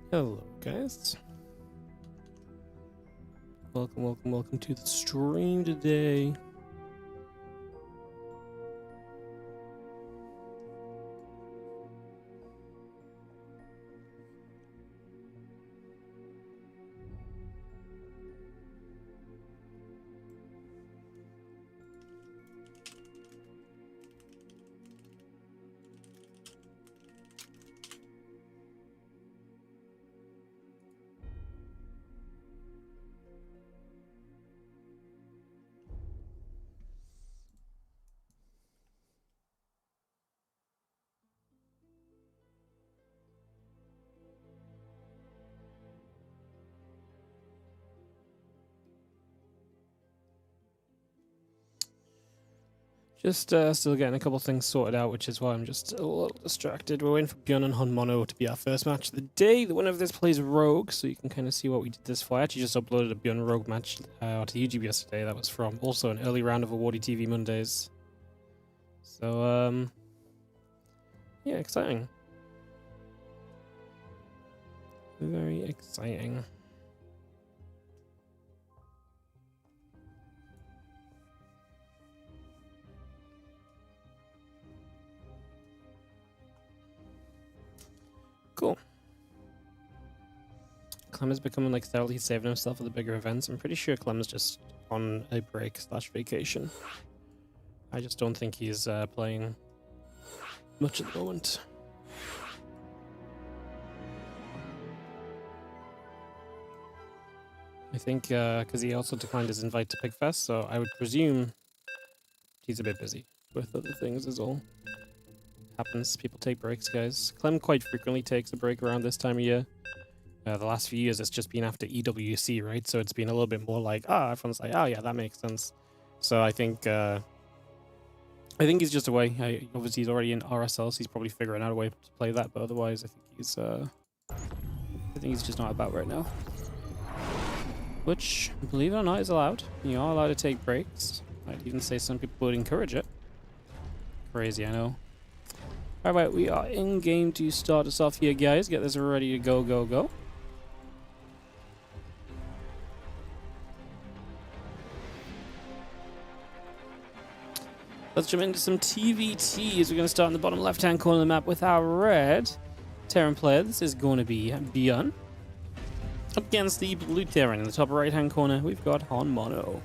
Hello, guys. Welcome to the stream today. Just still getting a couple things sorted out, which is why I'm just a little distracted. We're waiting for ByuN and Mono to be our first match of the day. The winner of this plays Rogue, so you can kind of see what we did this for. I actually just uploaded a ByuN Rogue match to YouTube yesterday. That was from also an early round of WardiTV Mondays. So, yeah, exciting. Very exciting. Cool. Clem is becoming like steadily saving himself for the bigger events. I'm pretty sure Clem's just on a break / vacation. I just don't think he's playing much at the moment. I think because he also declined his invite to Pigfest, so I would presume he's a bit busy with other things is all. Happens. People take breaks, guys. Clem quite frequently takes a break around this time of year. The last few years, it's just been after EWC, right? So it's been a little bit more like, everyone's like, oh yeah, that makes sense. So I think he's just away. Obviously, he's already in RSL, so he's probably figuring out a way to play that. But otherwise, I think he's just not about right now. Which, believe it or not, is allowed. You are allowed to take breaks. I'd even say some people would encourage it. Crazy, I know. Alright, we are in game to start us off here, guys. Get this ready to go. Let's jump into some TVTs. We're going to start in the bottom left-hand corner of the map with our red Terran player. This is going to be ByuN. Up against the blue Terran in the top right-hand corner, we've got Mono.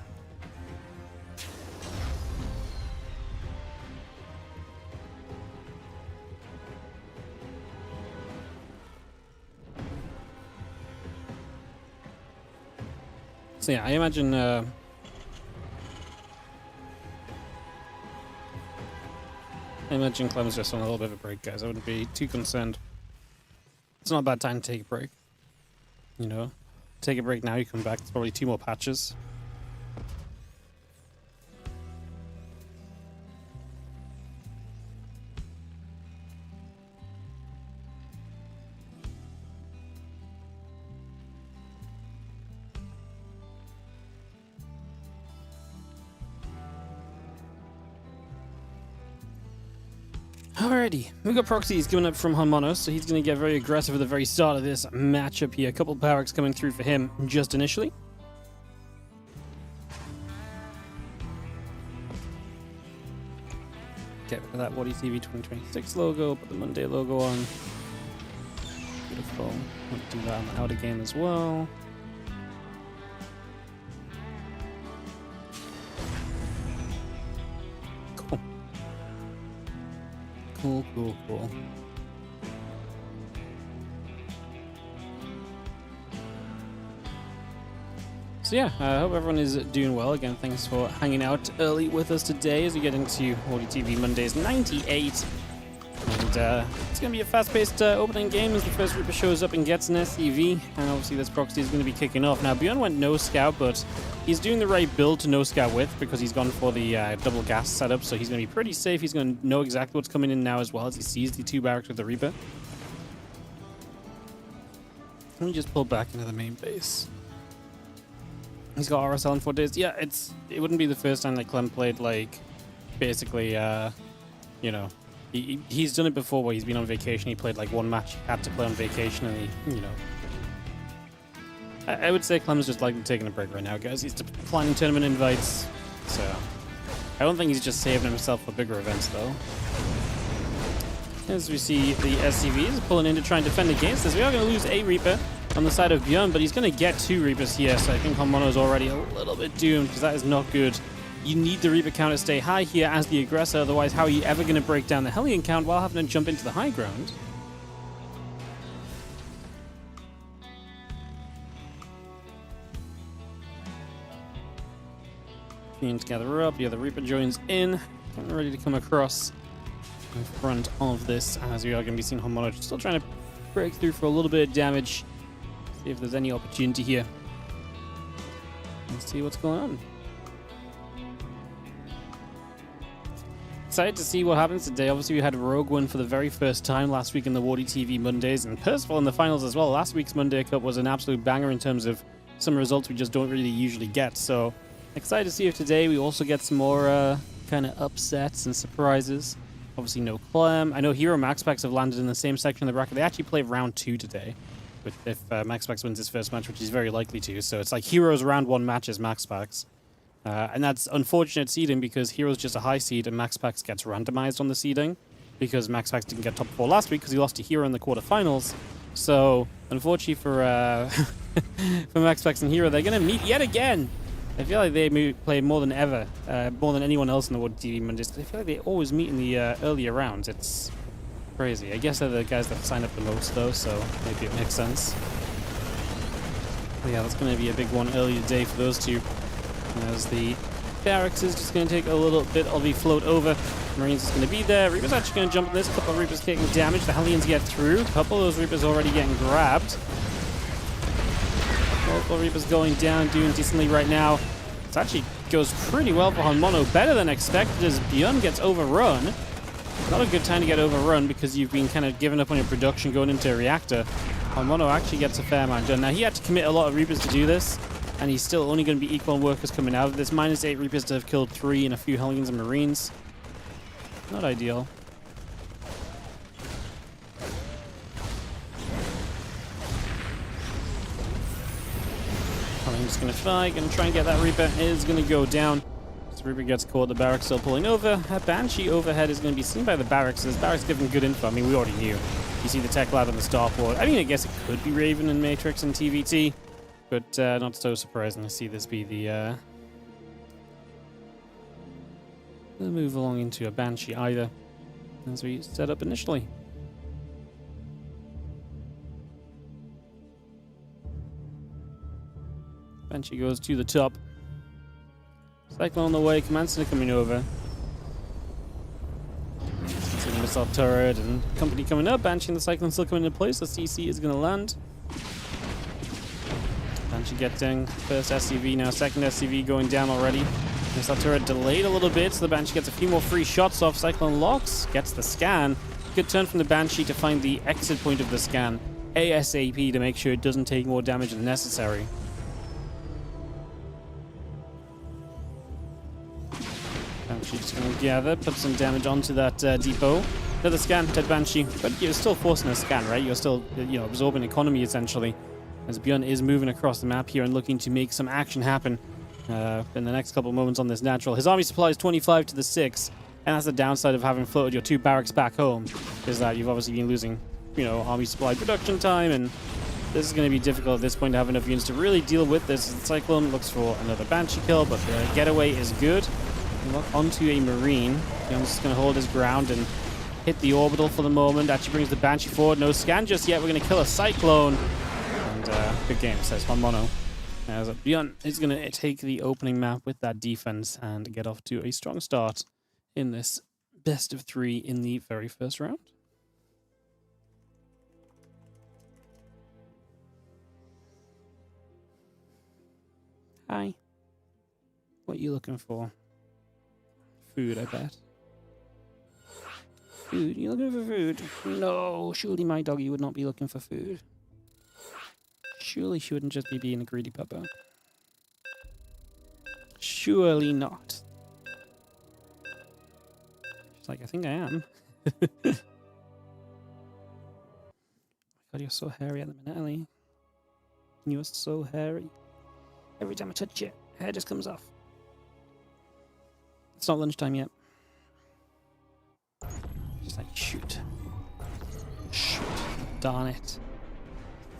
So yeah, I imagine Clem's just on a little bit of a break, guys. I wouldn't be too concerned. It's not a bad time to take a break. You know, take a break now, you come back, it's probably 2 more patches. Alrighty, we've got Proxies coming up from Mono, so he's going to get very aggressive at the very start of this matchup here. A couple barracks coming through for him just initially. Get rid of that WardiTV 2026 logo, put the Monday logo on. Beautiful. We'll do that on the outer game as well. Cool. So yeah, I hope everyone is doing well. Again, thanks for hanging out early with us today as we get into WardiTV Mondays 98. And it's going to be a fast-paced opening game as the first Reaper shows up and gets an SCV. And obviously this Proxy is going to be kicking off. Now, ByuN went no scout, but he's doing the right build to no scout with because he's gone for the double gas setup. So he's going to be pretty safe. He's going to know exactly what's coming in now as well as he sees the 2 barracks with the Reaper. Let me just pull back into the main base. He's got RSL in 4 days. Yeah, it wouldn't be the first time that Clem played, like, basically, you know, He's done it before where he's been on vacation. He played like one match he had to play on vacation, and he, you know. I would say Clem's just like taking a break right now, guys. He's declining tournament invites, so I don't think he's just saving himself for bigger events, though. As we see the SCVs pulling in to try and defend against this. We are going to lose a Reaper on the side of ByuN, but he's going to get 2 Reapers here, so I think Homono is already a little bit doomed, because that is not good. You need the Reaper count to stay high here as the aggressor, otherwise how are you ever going to break down the Hellion count while having to jump into the high ground? Team to gather up, yeah, the Reaper joins in, getting ready to come across in front of this, as we are going to be seeing Homono still trying to break through for a little bit of damage. See if there's any opportunity here. Let's see what's going on. Excited to see what happens today. Obviously, we had Rogue win for the very first time last week in the WardiTV Mondays, and Percival in the finals as well. Last week's Monday Cup was an absolute banger in terms of some results we just don't really usually get. So, excited to see if today we also get some more kind of upsets and surprises. Obviously, no Clem. I know Hero Max Packs have landed in the same section of the bracket. They actually play round 2 today, if Max Packs wins his first match, which he's very likely to. So it's like Heroes round 1 matches Max Packs. And that's unfortunate seeding because Heroes just a high seed and Max Packs gets randomized on the seeding because Max Packs didn't get top 4 last week because he lost to Hero in the quarterfinals. So, unfortunately for for Max Packs and Hero, they're going to meet yet again. I feel like they play more than ever, more than anyone else in the WardiTV Mondays. I feel like they always meet in the earlier rounds. It's crazy. I guess they're the guys that sign up the most, though, so maybe it makes sense. But yeah, that's going to be a big one early today for those two. As the Barracks is just going to take a little bit of a float over. Marines is going to be there. Reaper's actually going to jump on this. A couple of Reapers taking damage. The Hellions get through. A couple of those Reapers already getting grabbed. Multiple Reapers going down, doing decently right now. It actually goes pretty well for Homono. Better than expected as ByuN gets overrun. Not a good time to get overrun because you've been kind of giving up on your production going into a reactor. Homono actually gets a fair amount done. Now, he had to commit a lot of Reapers to do this, and he's still only going to be equal workers coming out of this. -8 Reapers to have killed 3 and a few Hellions and Marines. Not ideal. I'm just going to fly, going to try and get that Reaper. It is going to go down. So Reaper gets caught, the Barracks still pulling over. A Banshee overhead is going to be seen by the Barracks. This Barracks giving good info. I mean, we already knew. You see the tech lab on the starport. I mean, I guess it could be Raven and Matrix and TVT, but not so surprising to see this be the move along into a Banshee either, as we set up initially. Banshee goes to the top. Cyclone on the way, Command Center coming over. Missile turret and company coming up. Banshee and the Cyclone still coming into place. The CC is going to land. Banshee getting first SCV, now second SCV going down already. Missile turret delayed a little bit, so the Banshee gets a few more free shots off. Cyclone locks, gets the scan. Good turn from the Banshee to find the exit point of the scan ASAP to make sure it doesn't take more damage than necessary. Banshee just going to gather, put some damage onto that depot. Another scan, dead Banshee, but you're still forcing a scan, right? You're still, absorbing economy essentially. As ByuN is moving across the map here and looking to make some action happen in the next couple of moments on this natural. His army supply is 25 to the 6, and that's the downside of having floated your 2 barracks back home, is that you've obviously been losing, army supply production time, and this is going to be difficult at this point to have enough units to really deal with this. The Cyclone looks for another Banshee kill, but the getaway is good. Lock onto a Marine. ByuN's just going to hold his ground and hit the orbital for the moment. Actually brings the Banshee forward. No scan just yet. We're going to kill a Cyclone. And good game, says Homono. As ByuN is going to take the opening map with that defense and get off to a strong start in this best of 3 in the very first round. Hi. What are you looking for? Food, I bet. Food? You looking for food? No, surely my doggy would not be looking for food. Surely she wouldn't just be being a greedy pupper. Surely not. She's like, I think I am. God, you're so hairy at the minute, Ellie. You're so hairy. Every time I touch you, hair just comes off. It's not lunchtime yet. Just like, shoot. Shoot. Darn it.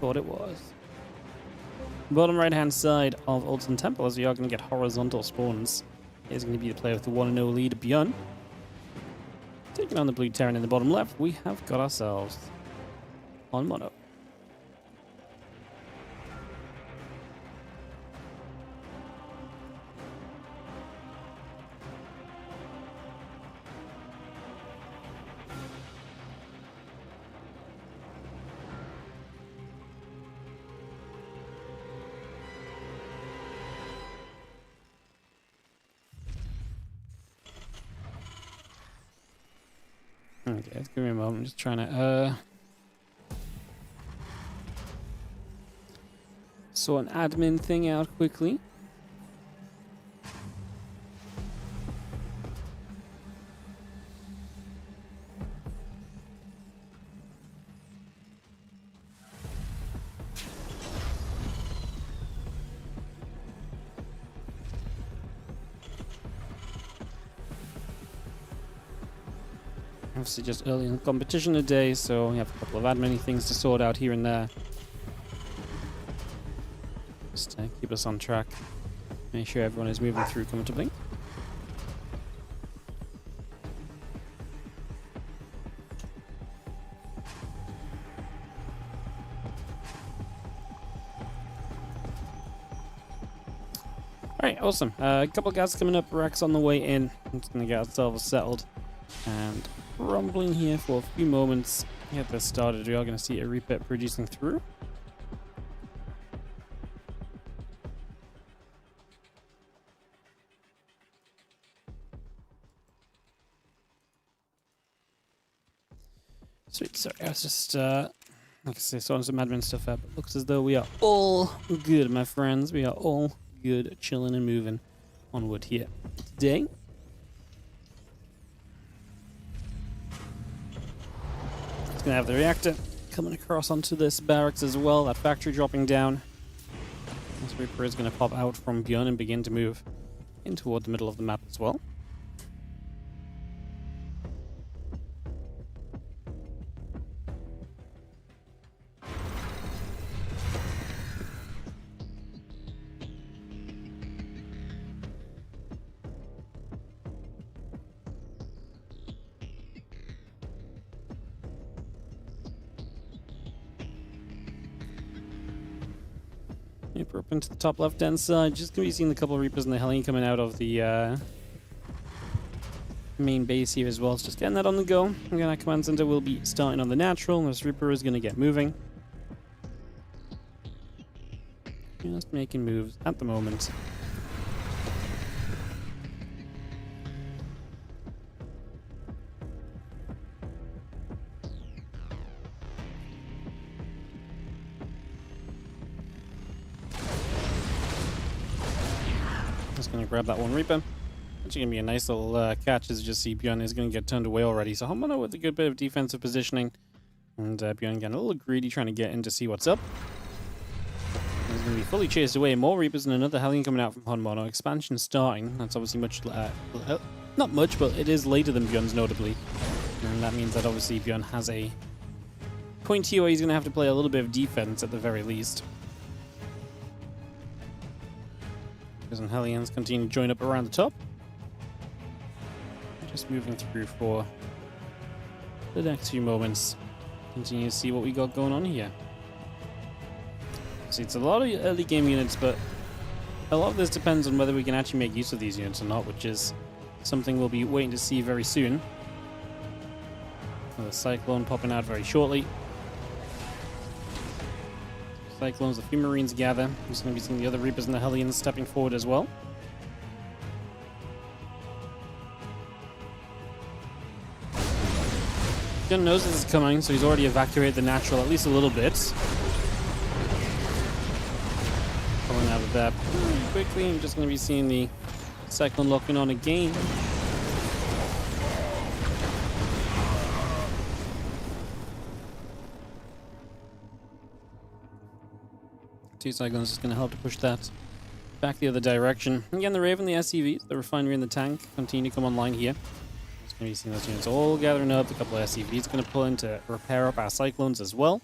Thought it was. Bottom right-hand side of Alton Temple, as we are going to get horizontal spawns. Here's going to be the player with the 1-0 lead, ByuN. Taking on the blue Terran in the bottom left, we have got ourselves on mono. Okay, give me a moment. I'm just trying to sort an admin thing out quickly. Obviously just early in the competition today, so we have a couple of admin things to sort out here and there. Just to keep us on track. Make sure everyone is moving through comfortably. Alright, awesome. A couple of guys coming up, Rex on the way in. I'm just going to get ourselves settled and rumbling here for a few moments. Get this started. We are going to see a repeat producing through. Sweet, sorry, I was just, like I say, sorting some admin stuff out, but looks as though we are all good, my friends. We are all good, chilling and moving onward here today. It's gonna have the reactor coming across onto this barracks as well, that factory dropping down. This Reaper is gonna pop out from ByuN and begin to move in toward the middle of the map as well. Reaper up into the top left-hand side. Just going to be seeing a couple of Reapers and the Hellion coming out of the main base here as well. So just getting that on the go. Again, our command center will be starting on the natural. And this Reaper is going to get moving. Just making moves at the moment. Just going to grab that one Reaper. Actually going to be a nice little catch, as you just see ByuN is going to get turned away already. So Homono with a good bit of defensive positioning. And ByuN getting a little greedy, trying to get in to see what's up. He's going to be fully chased away. More Reapers and another Hellion coming out from Homono. Expansion starting. That's obviously much... not much, but it is later than ByuN's notably. And that means that obviously ByuN has a point here where he's going to have to play a little bit of defense at the very least. And Hellions continue to join up around the top. Just moving through for the next few moments. Continue to see what we got going on here. See, it's a lot of early game units, but a lot of this depends on whether we can actually make use of these units or not, which is something we'll be waiting to see very soon. Another Cyclone popping out very shortly. Cyclones, a few Marines gather. I'm just going to be seeing the other Reapers and the Hellions stepping forward as well. ByuN knows this is coming, so he's already evacuated the natural at least a little bit. Pulling out of that pretty quickly. I'm just going to be seeing the Cyclone locking on again. 2 Cyclones is going to help to push that back the other direction. Again, the Raven, the SCVs, the Refinery, and the tank continue to come online here. It's going to be seeing those units all gathering up. A couple of SCVs going to pull in to repair up our Cyclones as well.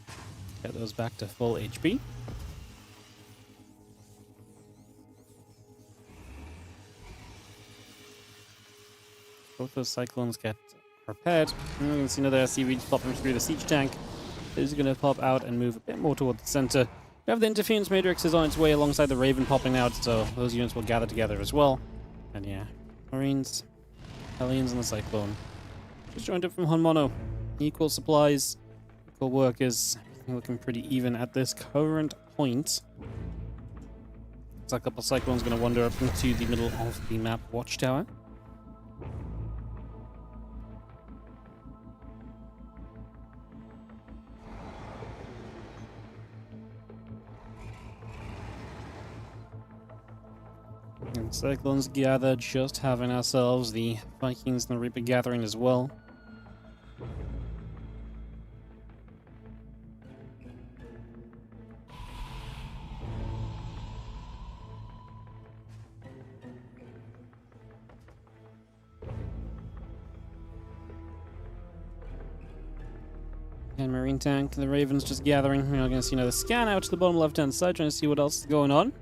Get those back to full HP. Both those Cyclones get repaired. And we can see another SCV popping through the siege tank. This is going to pop out and move a bit more toward the center. We have the Interference Matrix is on its way alongside the Raven popping out, so those units will gather together as well. And yeah, Marines, Hellions, and the Cyclone just joined up from Honmono. Equal supplies, equal workers. Looking pretty even at this current point. Looks like a couple of Cyclones going to wander up into the middle of the map watchtower. And Cyclones gather, just having ourselves the Vikings and the Reaper gathering as well. And Marine tank, the Ravens just gathering. We're going to see another scan out to the bottom left-hand side, trying to see what else is going on.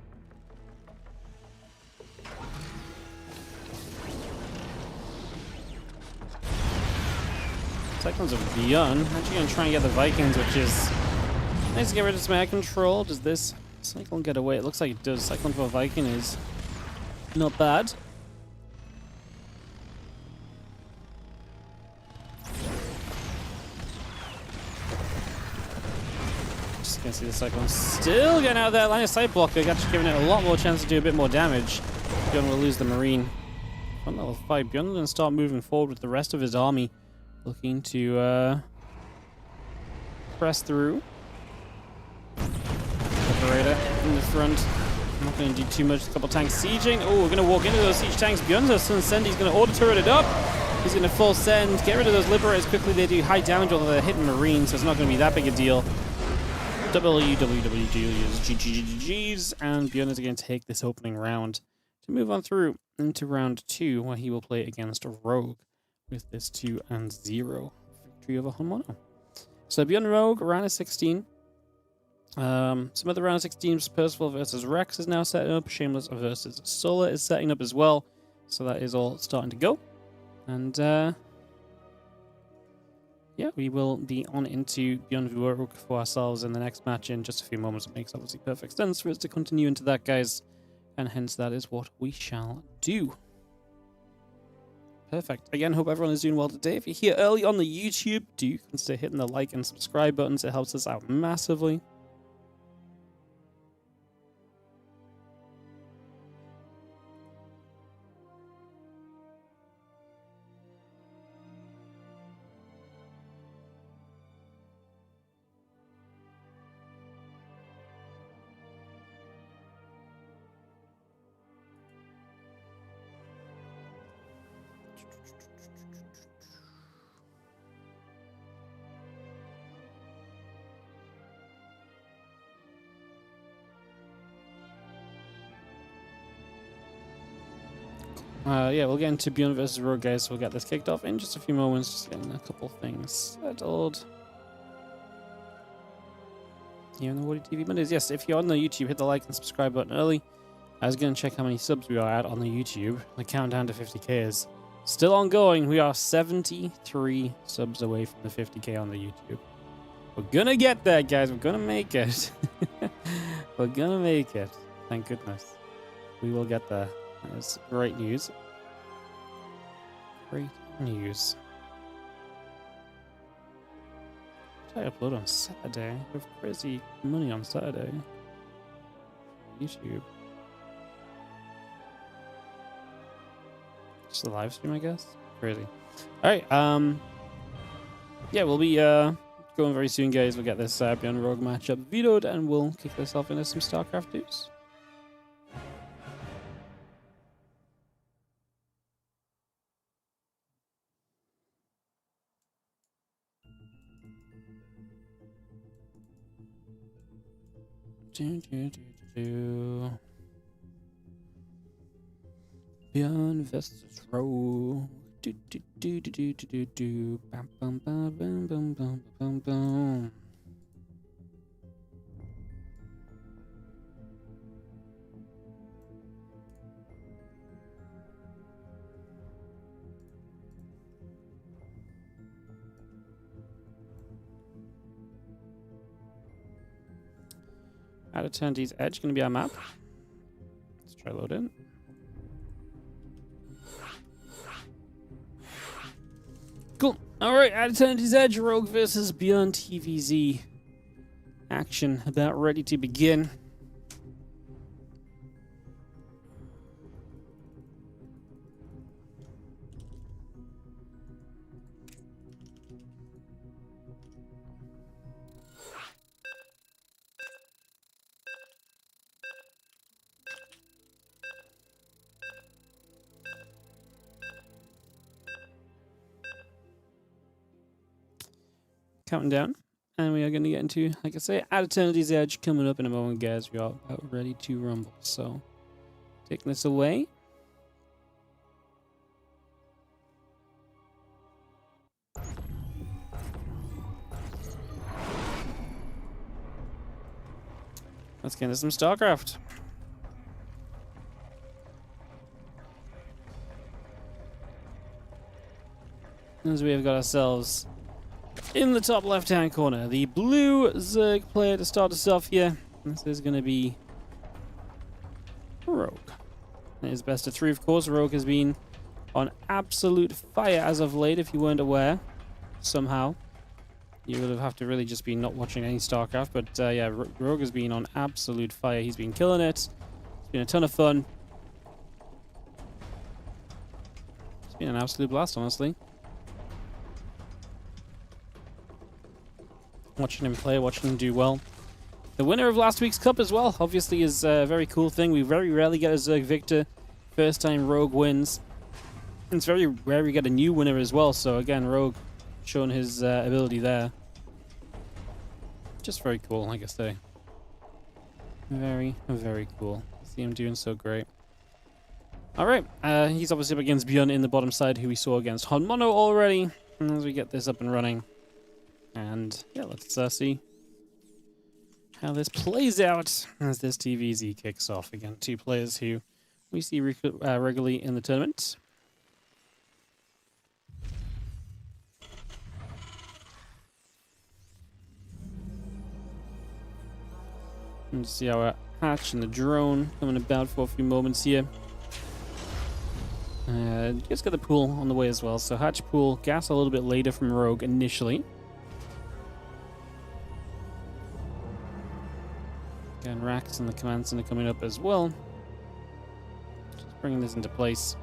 Cyclones of ByuN. Actually going to try and get the Vikings, which is nice to get rid of some air control. Does this Cyclone get away? It looks like it does. Cyclone for a Viking is not bad. Just going to see the Cyclone still getting out of that line of sight blocker. Actually giving it a lot more chance to do a bit more damage. ByuN will lose the Marine. On level 5, ByuN going to start moving forward with the rest of his army. Looking to press through. Operator in the front. Not going to do too much. A couple tanks sieging. Oh, we're going to walk into those siege tanks. ByuN's send. He's going to auto turret it up. He's going to full send. Get rid of those liberators quickly. They do high damage, although they're hitting Marines, so it's not going to be that big a deal. GGGGs. And ByuN is going to take this opening round to move on through into round 2, where he will play against Rogue. With this 2-0 victory over Honmono. So ByuN Rogue, round of 16. Some other round of 16s, Percival versus Rex is now setting up. Shameless versus Solar is setting up as well. So that is all starting to go. And yeah, we will be on into ByuN Rogue for ourselves in the next match in just a few moments. It makes obviously perfect sense for us to continue into that, guys. And hence that is what we shall do. Perfect. Again, hope everyone is doing well today. If you're here early on the YouTube, do consider hitting the like and subscribe buttons. It helps us out massively. Yeah, we'll get into ByuN versus Rogue, guys, so we'll get this kicked off in just a few moments, just getting a couple things settled. Here on the WardiTV Mondays. Yes, if you're on the YouTube, hit the like and subscribe button early. I was going to check how many subs we are at on the YouTube. The countdown to 50k is still ongoing. We are 73 subs away from the 50k on the YouTube. We're going to get there, guys. We're going to make it. We're going to make it. Thank goodness. We will get there. That's great news. Great news. What did I upload on Saturday? We have crazy money on Saturday. YouTube. Just a live stream, I guess. Crazy. Alright, yeah, we'll be going very soon, guys. We'll get this ByuN Rogue matchup vetoed, and we'll kick this off into some StarCraft news. ByuN versus Rogue. Bam, bam, bam, bam, bam, bam, bam, bam. Out of Eternity's Edge going to be our map. Let's try load in. Cool. All right, out of Eternity's Edge, Rogue versus ByuN TVZ. Action about ready to begin. Counting down, and we are going to get into, like I say, out of Eternity's Edge coming up in a moment, guys. We are about ready to rumble. So, taking this away. Let's get into some StarCraft. As we have got ourselves in the top left-hand corner, the blue Zerg player to start us off here. This is going to be Rogue. It is best of 3, of course. Rogue has been on absolute fire as of late, if you weren't aware. Somehow. You would have to really just be not watching any StarCraft. But yeah, Rogue has been on absolute fire. He's been killing it. It's been a ton of fun. It's been an absolute blast, honestly. Watching him play, watching him do well. The winner of last week's Cup as well, obviously, is a very cool thing. We very rarely get a Zerg victor. First time Rogue wins. It's very rare we get a new winner as well. So again, Rogue showing his ability there. Just very cool, like I say. Very, very cool. See him doing so great. Alright, he's obviously up against ByuN in the bottom side, who we saw against Honmono already. As we get this up and running. And yeah, let's see how this plays out as this TVZ kicks off. Again, 2 players who we see regularly in the tournament. And see our Hatch and the drone coming about for a few moments here. Just got the pool on the way as well. So Hatch pool, gas a little bit later from Rogue initially. Again, racks and the command center coming up as well. Just bringing this into place.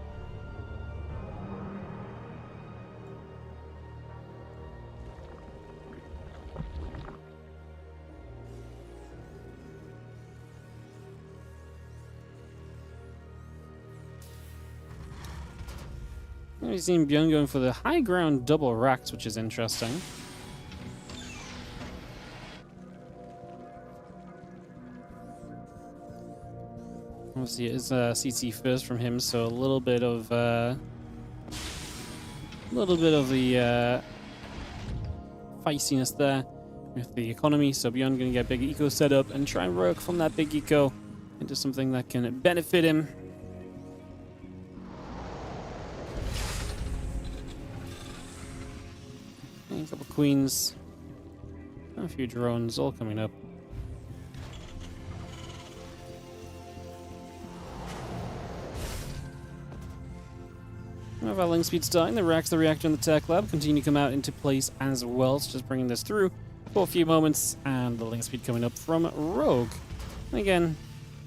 We've seen ByuN going for the high ground double racks, which is interesting. Obviously, it is CC first from him, so a little bit of the feistiness there with the economy. So ByuN going to get big eco set up and try and work from that big eco into something that can benefit him. A couple queens, a few drones, all coming up. We have our link speed starting. The racks, the reactor, and the tech lab continue to come out into place as well. So just bringing this through for a few moments, and the link speed coming up from Rogue. And again,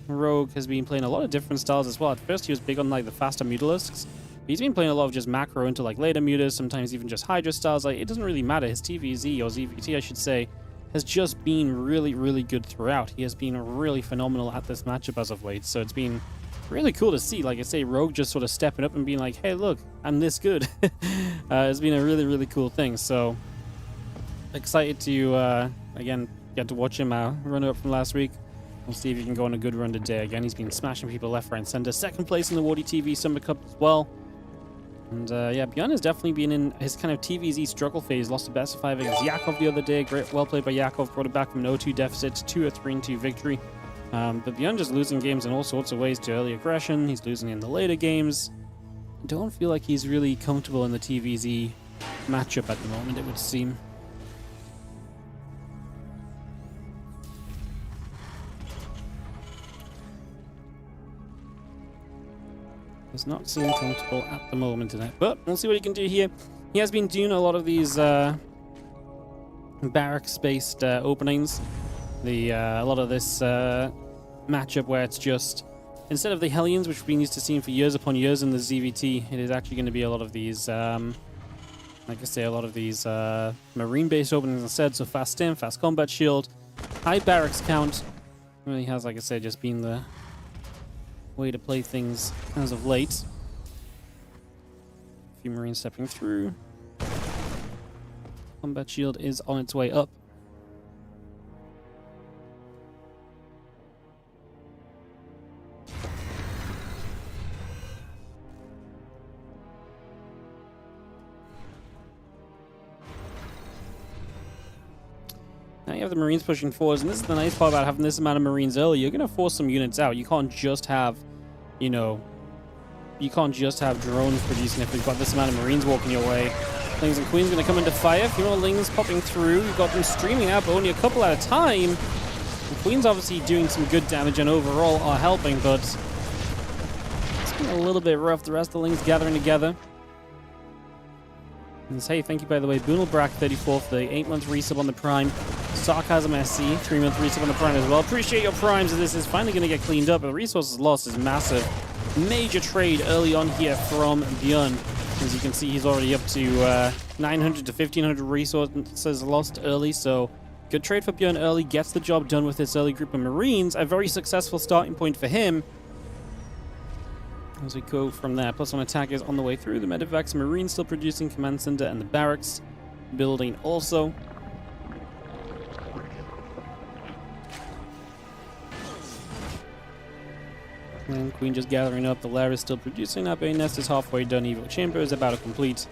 Rogue has been playing a lot of different styles as well. At first, he was big on like the faster Mutalisks. He's been playing a lot of just macro into like later mutas, sometimes even just Hydra styles. Like, it doesn't really matter. His TVZ, or ZVT I should say, has just been really, really good throughout. He has been really phenomenal at this matchup as of late. So it's been really cool to see, like I say, Rogue just sort of stepping up and being like, hey, look, I'm this good. It's been a really, really cool thing. So excited to, again, get to watch him runner up from last week. We'll see if he can go on a good run today. Again, he's been smashing people left, right, and center. Second place in the WardiTV Summer Cup as well. And yeah, ByuN has definitely been in his kind of TVZ struggle phase. Lost the best of 5 against Yakov the other day. Great, well played by Yakov. Brought it back from an 0-2 deficit to a 3-2 victory. But ByuN just losing games in all sorts of ways to early aggression. He's losing in the later games. Don't feel like he's really comfortable in the TVZ matchup at the moment, it would seem. Does not seem comfortable at the moment tonight, but we'll see what he can do here. He has been doing a lot of these barracks-based openings. A lot of this matchup where it's just, instead of the Hellions, which we've been used to seeing for years upon years in the ZVT, it is actually going to be a lot of these, like I say, a lot of these marine-based openings instead. So fast stim, fast combat shield, high barracks count. Really has, like I said, just been the way to play things as of late. A few Marines stepping through. Combat shield is on its way up. Now you have the Marines pushing forwards, and this is the nice part about having this amount of Marines early. You're going to force some units out. You can't just have, you know, you can't just have drones producing if you've got this amount of Marines walking your way. Lings and Queens going to come into fire. A few more Lings popping through. You've got them streaming out, but only a couple at a time. The Queens obviously doing some good damage and overall are helping, but it's been a little bit rough. The rest of the Lings gathering together. And hey, thank you, by the way, Boonelbrack 34 for the 8-month resub on the Prime. Sarcasm SC, 3-month resub on the Prime as well. Appreciate your Primes, as this is finally going to get cleaned up. The resources lost is massive. Major trade early on here from ByuN. As you can see, he's already up to 900 to 1,500 resources lost early, so good trade for ByuN early. Gets the job done with this early group of Marines. A very successful starting point for him. As we go from there, +1 attack is on the way through. The Medivacs Marine still producing, Command Center and the barracks building also. And Queen just gathering up. The Lair is still producing. That Bay Nest is halfway done. Evo Chamber is about to complete.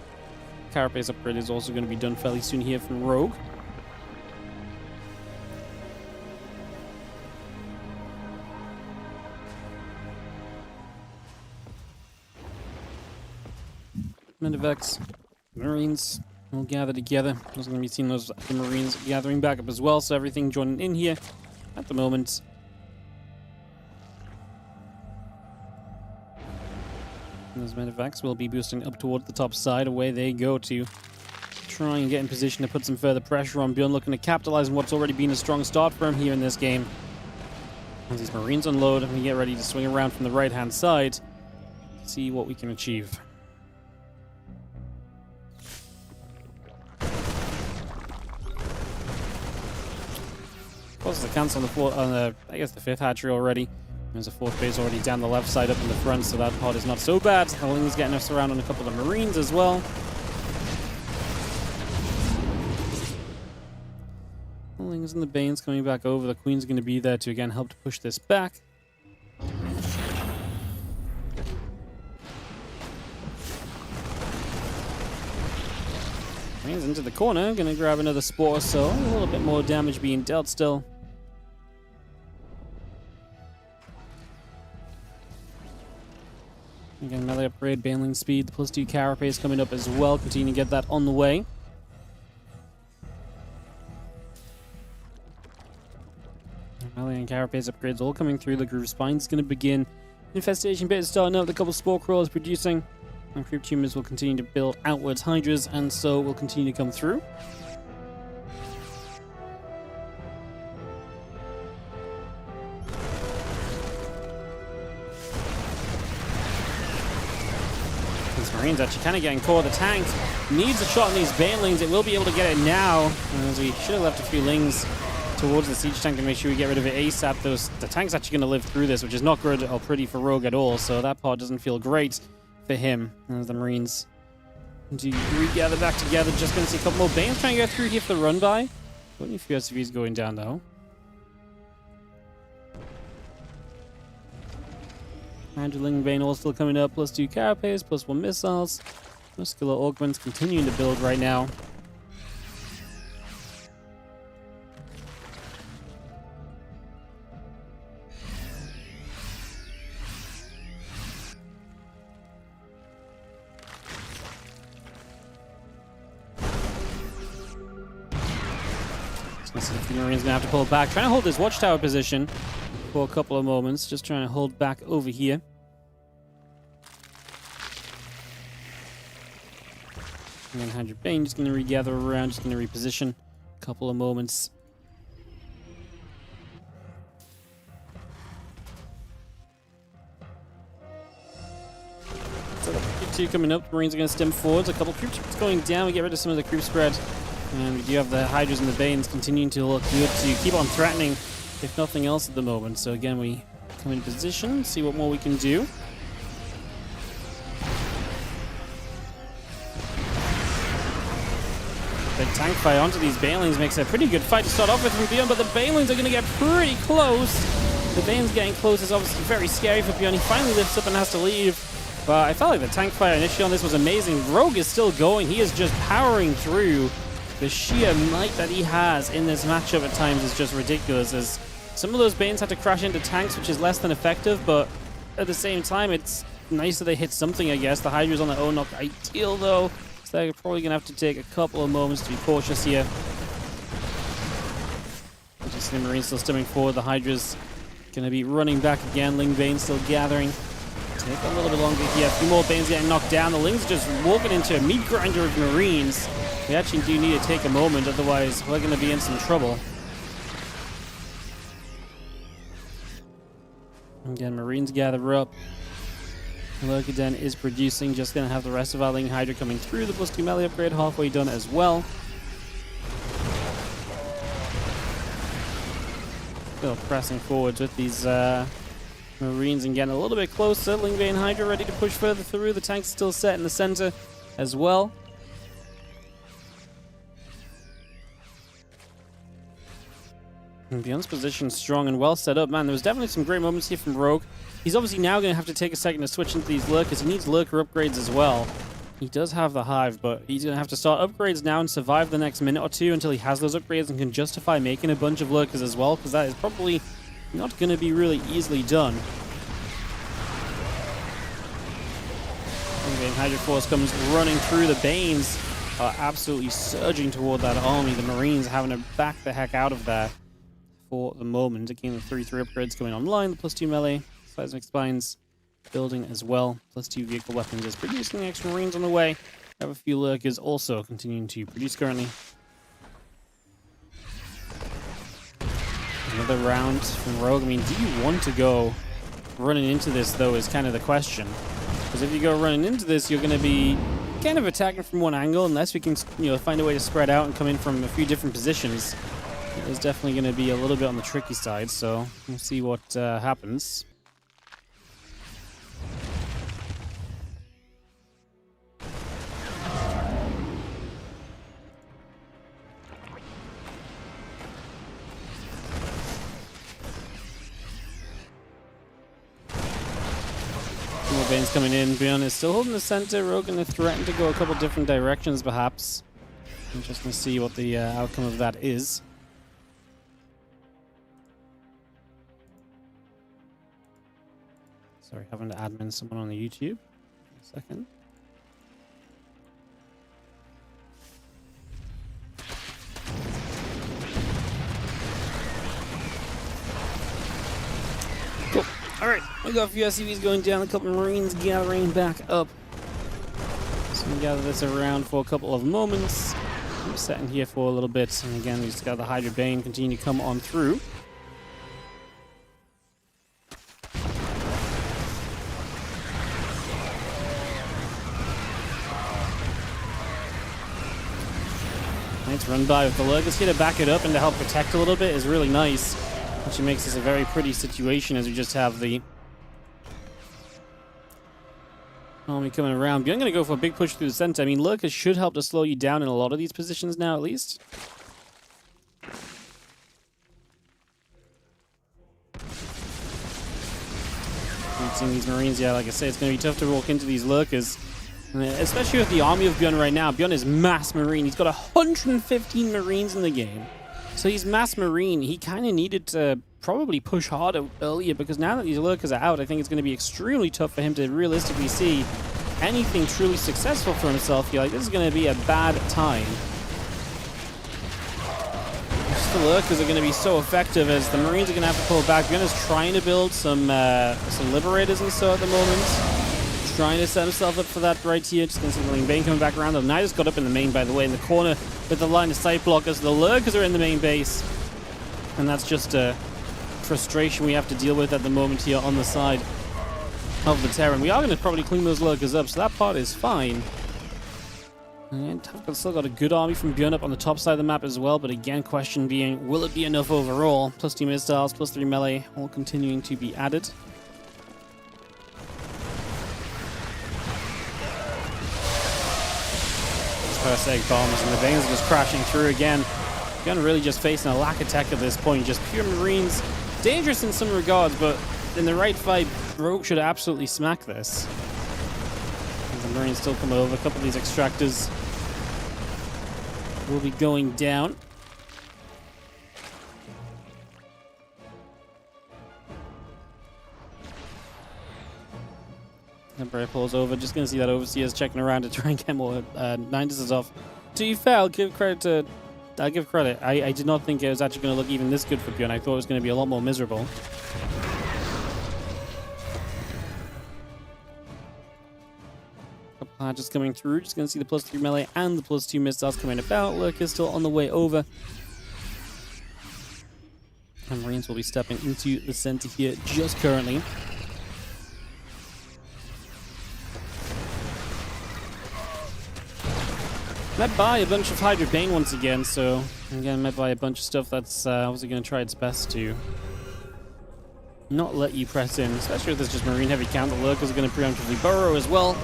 Carapace upgrade is also going to be done fairly soon here from Rogue. Medivacs, Marines will gather together. We're going to be seeing those the Marines gathering back up as well, so everything joining in here at the moment. And those Medivacs will be boosting up towards the top side. Away they go to try and get in position to put some further pressure on ByuN, looking to capitalize on what's already been a strong start for him here in this game. As these Marines unload and we get ready to swing around from the right-hand side, see what we can achieve. Causes a cancel on the I guess the 5th hatchery already. There's a 4th base already down the left side up in the front, so that part is not so bad. Helling's getting us around on a couple of Marines as well. Helling's and the Banes coming back over. The Queen's going to be there to again help to push this back. Banes into the corner, going to grab another Spore, so a little bit more damage being dealt still. Again, melee upgrade, Baneling speed, the +2 Carapace coming up as well. Continue to get that on the way. Melee and Carapace upgrades all coming through. The Groove Spine's going to begin. Infestation bit is starting up. The couple Spore Crawlers producing. And Creep Tumors will continue to build outwards Hydras, and so will continue to come through. Marines actually kind of getting caught. The tank needs a shot on these Banelings. It will be able to get it now. As we should have left a few Lings towards the siege tank to make sure we get rid of it ASAP. The tank's actually going to live through this, which is not good or pretty for Rogue at all. So that part doesn't feel great for him. As the Marines do regather back together. Just going to see a couple more Banes trying to get through here for the run by. Only a few SCVs going down though. Handling Vein all still coming up, +2 carapace, +1 missiles. Muscular augments continuing to build right now. The Marine's gonna have to pull back, trying to hold this watchtower position for a couple of moments, just trying to hold back over here. And then Hydra Bane just gonna regather around, just gonna reposition a couple of moments. So Q2 coming up, the Marines are gonna stem forwards, a couple of creeps going down, we get rid of some of the creep spread. And we do have the Hydras and the Banes continuing to look good to keep on threatening, if nothing else at the moment. So again, we come in position, see what more we can do. Big tank fire onto these Banelings makes a pretty good fight to start off with from ByuN, but the Banelings are going to get pretty close. The Bane's getting close is obviously very scary for ByuN. He finally lifts up and has to leave. But I felt like the tank fire initially on this was amazing. Rogue is still going. He is just powering through. The sheer might that he has in this matchup at times is just ridiculous, as some of those Banes had to crash into tanks, which is less than effective, but at the same time, it's nice that they hit something, I guess. The Hydra's on their own, not ideal, though, so they're probably going to have to take a couple of moments to be cautious here. Just the Marine still stemming forward. The Hydra's going to be running back again. Ling Bane still gathering. Take a little bit longer here. A few more Banes getting knocked down. The Ling's just walking into a meat grinder of Marines. We actually do need to take a moment, otherwise we're going to be in some trouble. Again, Marines gather up. Lurkaden is producing. Just going to have the rest of our Ling Hydra coming through. The +2 melee upgrade halfway done as well. Still pressing forwards with these Marines and getting a little bit closer. Ling Bane Hydra ready to push further through. The tank's still set in the center as well. And ByuN's position strong and well set up. Man, there was definitely some great moments here from Rogue. He's obviously now going to have to take a second to switch into these lurkers. He needs lurker upgrades as well. He does have the Hive, but he's going to have to start upgrades now and survive the next minute or two until he has those upgrades and can justify making a bunch of lurkers as well, because that is probably not going to be really easily done. Okay, Hydra Force comes running through. The Banes are absolutely surging toward that army. The Marines having to back the heck out of there for the moment. Again, the 3-3 upgrades coming online. The +2 melee, seismic spines building as well. +2 vehicle weapons is producing extra Marines on the way. Have a few lurkers also continuing to produce currently. Another round from Rogue. I mean, do you want to go running into this, though, is kind of the question. Because if you go running into this, you're going to be kind of attacking from one angle, unless we can, find a way to spread out and come in from a few different positions. It is definitely going to be a little bit on the tricky side, so we'll see what happens. More Banes coming in. ByuN is still holding the center. Rogue going to threaten to go a couple different directions, perhaps. Interesting to see what the outcome of that is. Sorry, having to admin someone on the YouTube. A second. Cool. All right, we got a few SCVs going down, a couple of Marines gathering back up. So we gather this around for a couple of moments. I'm setting here for a little bit, and again, we just got the Hydra Bane continue to come on through. Nice run by with the lurkers here to back it up and to help protect a little bit is really nice. Which makes this a very pretty situation as we just have the army coming around. ByuN going to go for a big push through the center. I mean, lurkers should help to slow you down in a lot of these positions now, at least. seeing these Marines. Yeah, like I say, it's going to be tough to walk into these lurkers. Especially with the army of ByuN right now. ByuN is mass Marine. He's got 115 Marines in the game. So he's mass Marine. He kind of needed to probably push harder earlier, because now that these lurkers are out, I think it's going to be extremely tough for him to realistically see anything truly successful for himself here. Like, this is going to be a bad time. Just the lurkers are going to be so effective, as the Marines are going to have to pull back. ByuN is trying to build some Liberators and so at the moment. Trying to set himself up for that right here. Just considering Bane coming back around. The Knight has got up in the main, by the way, in the corner with the line of sight blockers. The lurkers are in the main base. And that's just a frustration we have to deal with at the moment here on the side of the Terran. We are going to probably clean those lurkers up, so that part is fine. And I've still got a good army from ByuN up on the top side of the map as well, but again, question being, will it be enough overall? +2 missiles, +3 melee, all continuing to be added. First egg bombs, and the Banes are just crashing through again. ByuN really just facing a lack of tech at this point. Just pure Marines. Dangerous in some regards, but in the right fight, Rogue should absolutely smack this. As the Marines still come over. A couple of these extractors will be going down. Emperor pulls over. Just going to see that Overseer's checking around to try and get more 9s off. To be fair, I'll give credit. I did not think it was actually going to look even this good for ByuN. I thought it was going to be a lot more miserable. Couple just coming through. Just going to see the +3 melee and the +2 missiles coming about. Lurker's still on the way over. And Marines will be stepping into the center here just currently. Met by a bunch of Hydra Bane once again, so again, met by a bunch of stuff that's obviously going to try its best to not let you press in, especially if there's just Marine heavy count. The lurkers are going to preemptively burrow as well.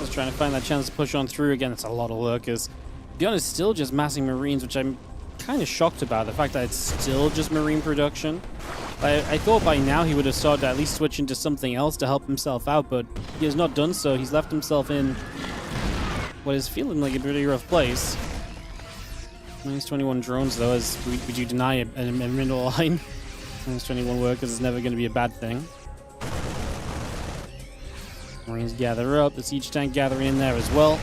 Just trying to find that chance to push on through. Again, it's a lot of lurkers. ByuN is still just massing Marines, which I'm kind of shocked about, the fact that it's still just Marine production. I thought by now he would have started to at least switch into something else to help himself out, but he has not done so. He's left himself in what is feeling like a pretty rough place. Minus 21 drones, though, as would you deny a mineral line? Minus 21 workers is never going to be a bad thing. Marines gather up, the siege tank gathering in there as well.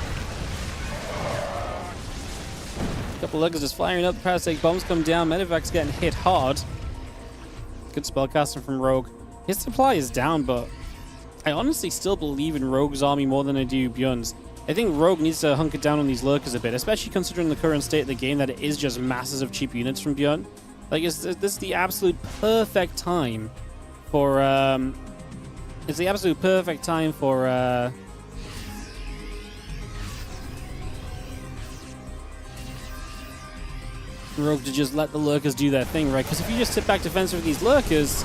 Couple lurkers just firing up. The parasitic bombs come down. Medevac's getting hit hard. Good spellcasting from Rogue. His supply is down, but I honestly still believe in Rogue's army more than I do ByuN's. I think Rogue needs to hunker down on these lurkers a bit, especially considering the current state of the game, that it is just masses of cheap units from ByuN. Like, this is the absolute perfect time for it's the absolute perfect time for Rogue to just let the lurkers do their thing, right? Because if you just sit back defensive with these lurkers,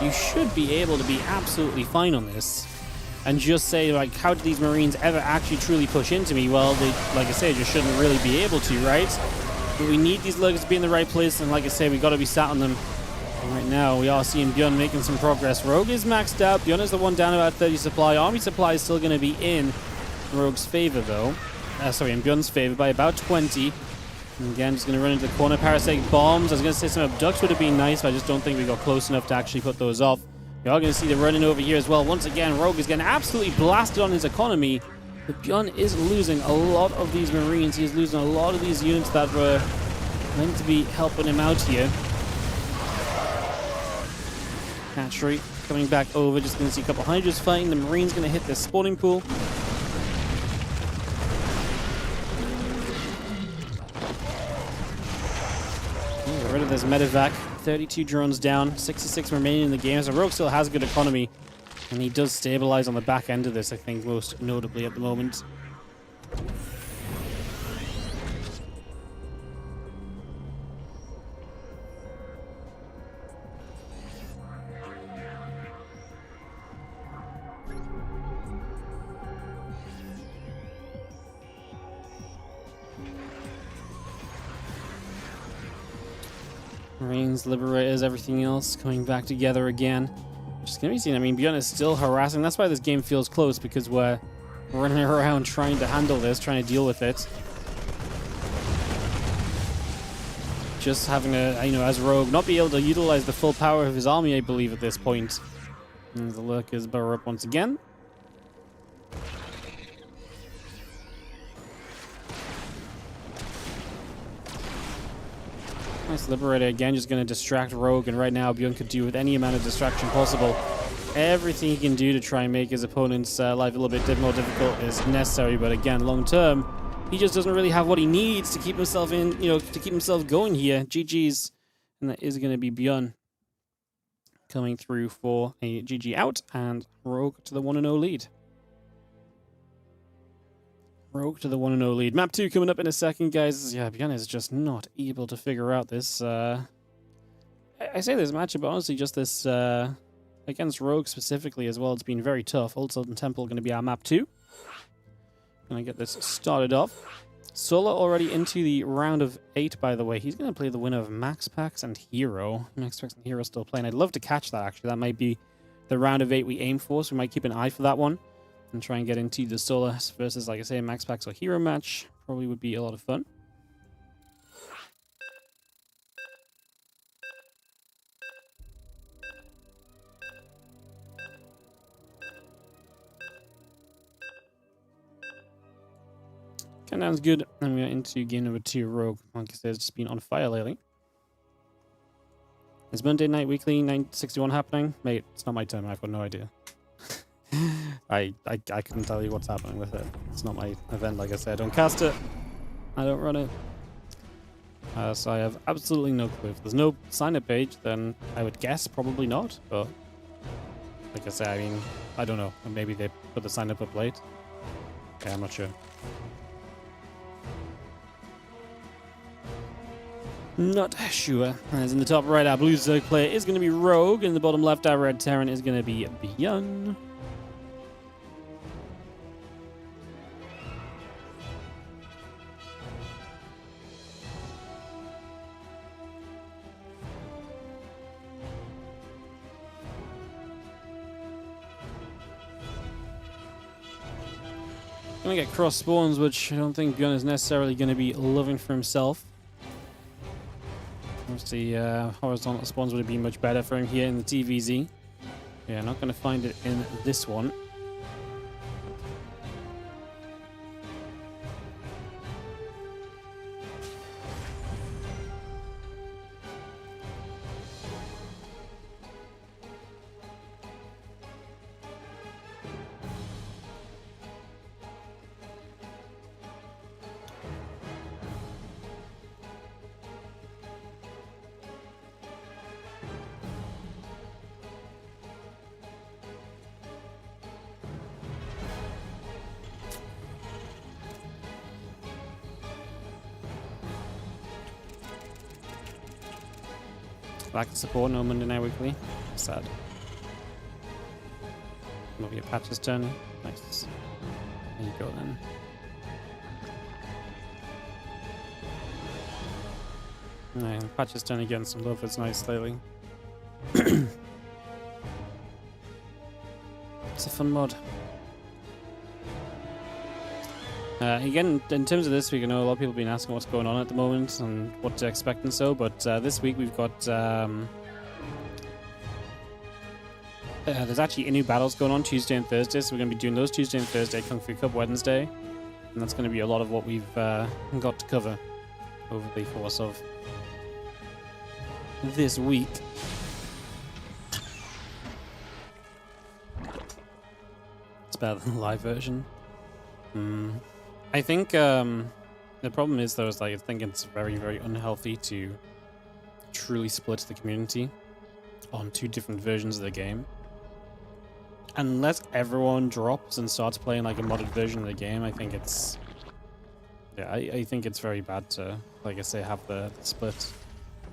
you should be able to be absolutely fine on this. And just say, like, how do these Marines ever actually truly push into me? Well, they, like I say, just shouldn't really be able to, right? But we need these lurkers to be in the right place, and like I say, we got to be sat on them. And right now, we are seeing ByuN making some progress. Rogue is maxed out. ByuN is the one down about 30 supply. Army supply is still going to be in Rogue's favor, though. Sorry, in ByuN's favor by about 20. And again, just going to run into the corner. Parasitic bombs. I was going to say some abducts would have been nice, but I just don't think we got close enough to actually put those off. You are going to see the running over here as well. Once again, Rogue is getting absolutely blasted on his economy. But ByuN is losing a lot of these Marines. He is losing a lot of these units that were meant to be helping him out here. Hatchery coming back over. Just going to see a couple Hydras fighting. The Marines going to hit their spawning pool. Get rid of this medevac. 32 drones down, 66 remaining in the game. So Rogue still has a good economy, and he does stabilize on the back end of this, I think, most notably at the moment. Marines, Liberators, everything else coming back together again. Just gonna be seen. I mean, ByuN is still harassing. That's why this game feels close, because we're running around trying to handle this, trying to deal with it. Just having to, you know, as Rogue, not be able to utilize the full power of his army, I believe, at this point. And the Lurkers burrow up once again. Nice Liberator again, just going to distract Rogue, and right now ByuN could do with any amount of distraction possible. Everything he can do to try and make his opponent's life a little bit more difficult is necessary, but again, long term, he just doesn't really have what he needs to keep himself in, you know, to keep himself going here. GG's, and that is going to be ByuN coming through for a GG out, and Rogue to the 1-0 lead. Rogue to the 1-0 lead. Map 2 coming up in a second, guys. Yeah, ByuN is just not able to figure out this. I say this matchup, but honestly, just this against Rogue specifically as well. It's been very tough. Old Sultan Temple going to be our map 2. Gonna get this started off. Sola already into the round of 8, by the way. He's going to play the winner of Max Pax and Hero. Max Pax and Hero still playing. I'd love to catch that, actually. That might be the round of 8 we aim for, so we might keep an eye for that one and try and get into the Sola versus, like I say, Max Pax or Hero match. Probably would be a lot of fun. Countdown's good, and we're into game number 2, Rogue. Like I said, it's just been on fire lately. Is Monday Night Weekly 961 happening? Mate, it's not my turn, I've got no idea. I couldn't tell you what's happening with it. It's not my event, like I said. I don't cast it. I don't run it. So I have absolutely no clue. If there's no sign-up page, then I would guess probably not, but like I said, I mean, I don't know. Maybe they put the sign-up up late. Yeah, I'm not sure. Not sure. As in the top right, our blue Zerg player is going to be Rogue. In the bottom left, our red Terran is going to be ByuN. Going to get cross spawns, which I don't think ByuN is necessarily going to be loving for himself. Obviously, horizontal spawns would have been much better for him here in the TVZ. Yeah, not going to find it in this one. Lack of support, no Monday Night Weekly. Sad. Maybe a Patch's turn. Nice. There you go then. Alright, Patch's turn again. Some love is nice lately. It's a fun mod. Again, in terms of this week, I know a lot of people have been asking what's going on at the moment and what to expect and so, but this week we've got... there's actually new battles going on Tuesday and Thursday, so we're going to be doing those Tuesday and Thursday, Kung Fu Cup Wednesday, and that's going to be a lot of what we've got to cover over the course of this week. It's better than the live version. I think the problem is, though, is like I think it's very, very unhealthy to truly split the community on 2 different versions of the game. Unless everyone drops and starts playing like a modded version of the game, I think it's... Yeah, I think it's very bad to, like I say, have the split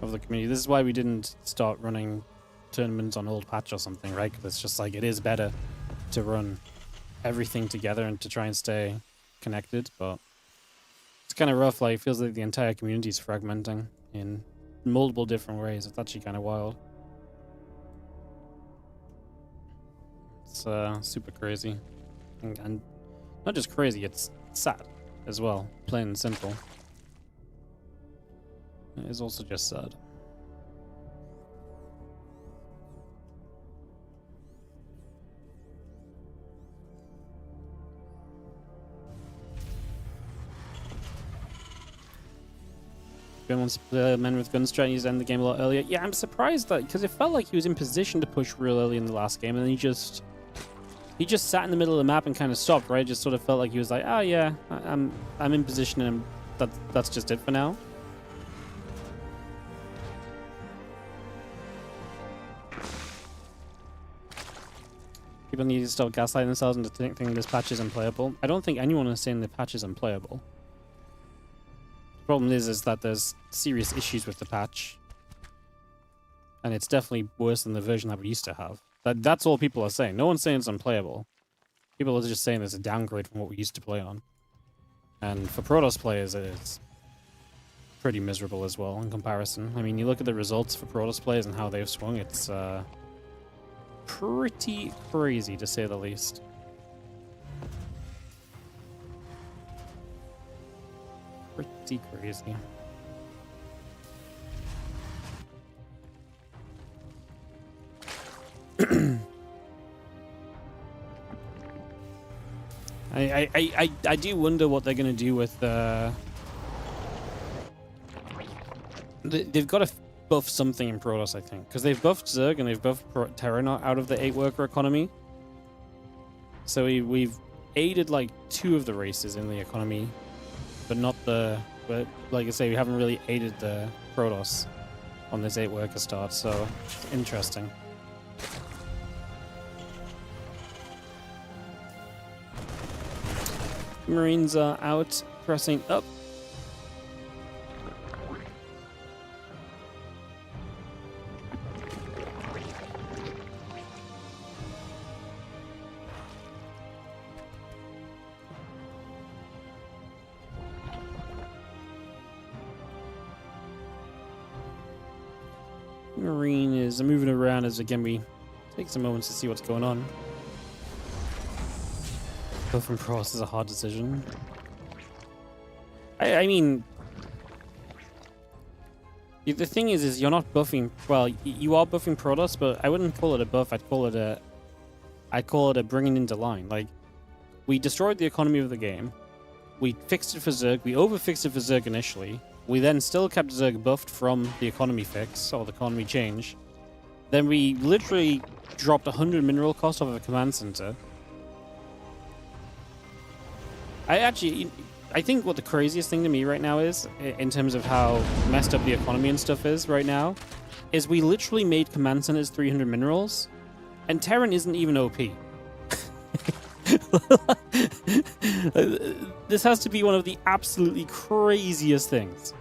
of the community. This is why we didn't start running tournaments on old patch or something, right? Because it's just like, it is better to run everything together and to try and stay connected, but it's kind of rough. Like, it feels like the entire community is fragmenting in multiple different ways. It's actually kind of wild. It's super crazy. And not just crazy, it's sad as well. Plain and simple. It is also just sad. ByuN wants to play men with guns strategies to end the game a lot earlier. Yeah, I'm surprised that, because it felt like he was in position to push real early in the last game, and then he just sat in the middle of the map and kind of stopped, right? It just sort of felt like he was like, oh yeah, I'm in position, and that's just it for now. People need to stop gaslighting themselves into thinking this patch is unplayable. I don't think anyone is saying the patch is unplayable. The problem is that there's serious issues with the patch. And it's definitely worse than the version that we used to have. That's all people are saying. No one's saying it's unplayable. People are just saying it's a downgrade from what we used to play on. And for Protoss players, it's pretty miserable as well in comparison. I mean, you look at the results for Protoss players and how they've swung, it's pretty crazy, to say the least. Pretty crazy. I do wonder what they're going to do with they've got to buff something in Protoss, I think, because they've buffed Zerg and they've buffed Terran out of the 8-worker economy. So we've aided like 2 of the races in the economy, but not the. But like I say, we haven't really aided the Protoss on this 8-worker start. So interesting. Marines are out, pressing up. Marine is moving around as, again, we take some moments to see what's going on. Buff from Protoss is a hard decision. I mean, the thing is you're not buffing. Well, you are buffing Protoss, but I wouldn't call it a buff. I'd call it a bringing into line. Like, we destroyed the economy of the game. We fixed it for Zerg. We overfixed it for Zerg initially. We then still kept Zerg buffed from the economy fix, or the economy change. Then we literally dropped 100 mineral cost off of a command center. I think what the craziest thing to me right now is, in terms of how messed up the economy and stuff is right now, is we literally made command centers 300 minerals, and Terran isn't even OP. This has to be one of the absolutely craziest things.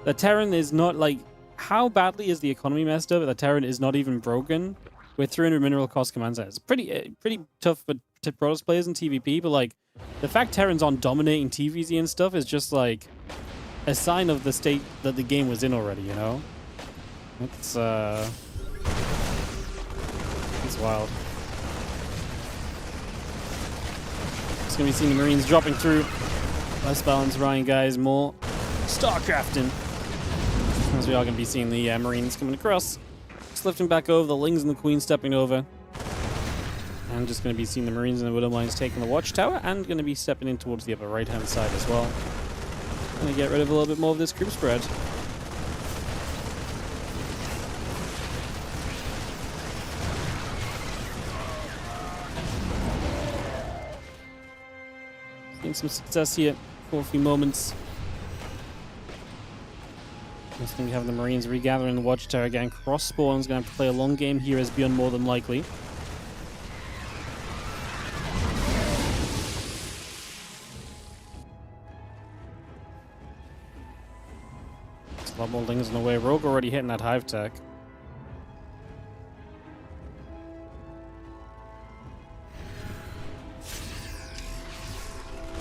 The Terran is not, like, how badly is the economy messed up that Terran is not even broken with 300 mineral cost command centers? Pretty tough for Protoss players in TVP, but like, the fact Terran's on dominating TVZ and stuff is just like a sign of the state that the game was in already, you know? It's wild. It's gonna be seeing the Marines dropping through. Less balance, Ryan, guys. More StarCrafting. As we are gonna be seeing the Marines coming across. Just lifting back over, the Lings and the Queen stepping over. I'm just going to be seeing the Marines and the Widow Mines taking the Watchtower, and going to be stepping in towards the upper right-hand side as well. Going to get rid of a little bit more of this group spread. Seeing some success here for a few moments. Just going to have the Marines regathering the Watchtower again. Cross Spawn's going to have to play a long game here as ByuN more than likely. A lot more Lings in the way. Rogue already hitting that hive tech.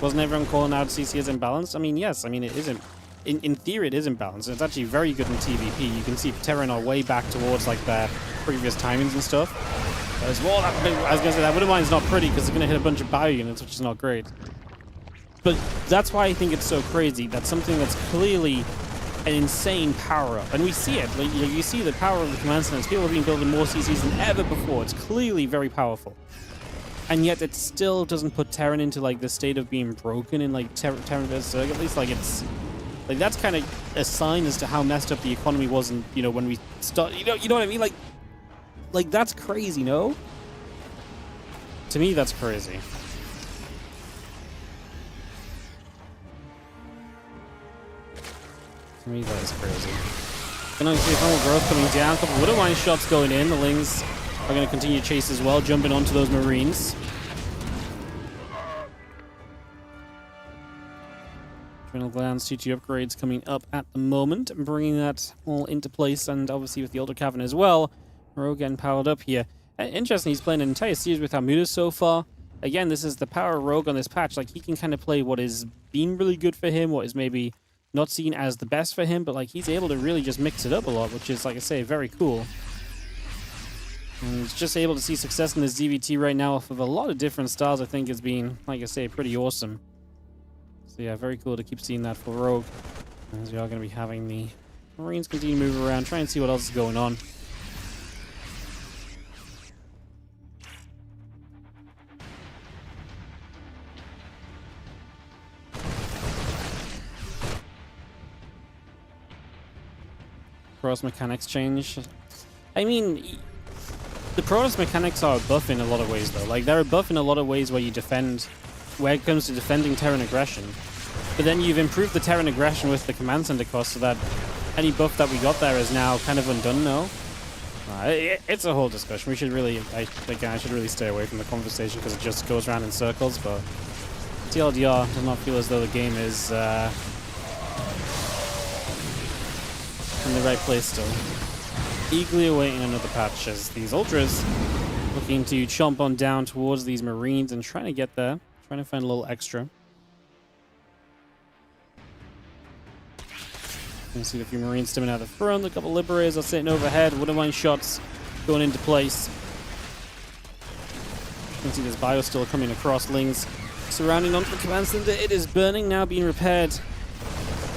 Wasn't everyone calling out CC as imbalanced? I mean, yes. I mean, it isn't. in theory, it is imbalanced. It's actually very good in TVP. You can see Terran are way back towards like their previous timings and stuff. As well, I was gonna say that Widowmine's not pretty because it's gonna hit a bunch of bio units, which is not great. But that's why I think it's so crazy. That's something that's clearly an insane power up, and we see it. Like, you see the power of the command centers. People have been building more CCs than ever before. It's clearly very powerful, and yet it still doesn't put Terran into like the state of being broken in like Terran versus Zerg. At least like it's like that's kind of a sign as to how messed up the economy was, and you know when we start. You know what I mean? Like that's crazy, no? To me, that's crazy. To me, that is crazy. Gonna see a normal growth coming down. A couple of Widowmine shots going in. The Lings are going to continue to chase as well, jumping onto those Marines. Adrenal Glands, T2 upgrades coming up at the moment, and bringing that all into place, and obviously with the Elder Cavern as well. Rogue getting powered up here. Interesting, he's playing an entire series with Armuda so far. Again, this is the power of Rogue on this patch. Like, he can kind of play what has been really good for him, what is maybe not seen as the best for him, but like he's able to really just mix it up a lot, which is, like I say, very cool. And just able to see success in this ZVT right now off of a lot of different styles, I think has been, like I say, pretty awesome. So yeah, very cool to keep seeing that for Rogue. As we are going to be having the Marines continue to move around, try and see what else is going on. Protoss mechanics change. I mean, the Protoss mechanics are a buff in a lot of ways, though. Like, they're a buff in a lot of ways where you defend, where it comes to defending Terran aggression. But then you've improved the Terran aggression with the command center cost, so that any buff that we got there is now kind of undone now. It's a whole discussion. We should really, I should really stay away from the conversation because it just goes around in circles, but TLDR does not feel as though the game is in the right place still. Eagerly awaiting another patch as these Ultras looking to chomp on down towards these Marines and trying to get there. Trying to find a little extra. You can see a few Marines stimming out the front. A couple Liberators are sitting overhead. Widowmine shots going into place. You can see this bio still coming across. Lings surrounding onto the command center. It is burning now, being repaired.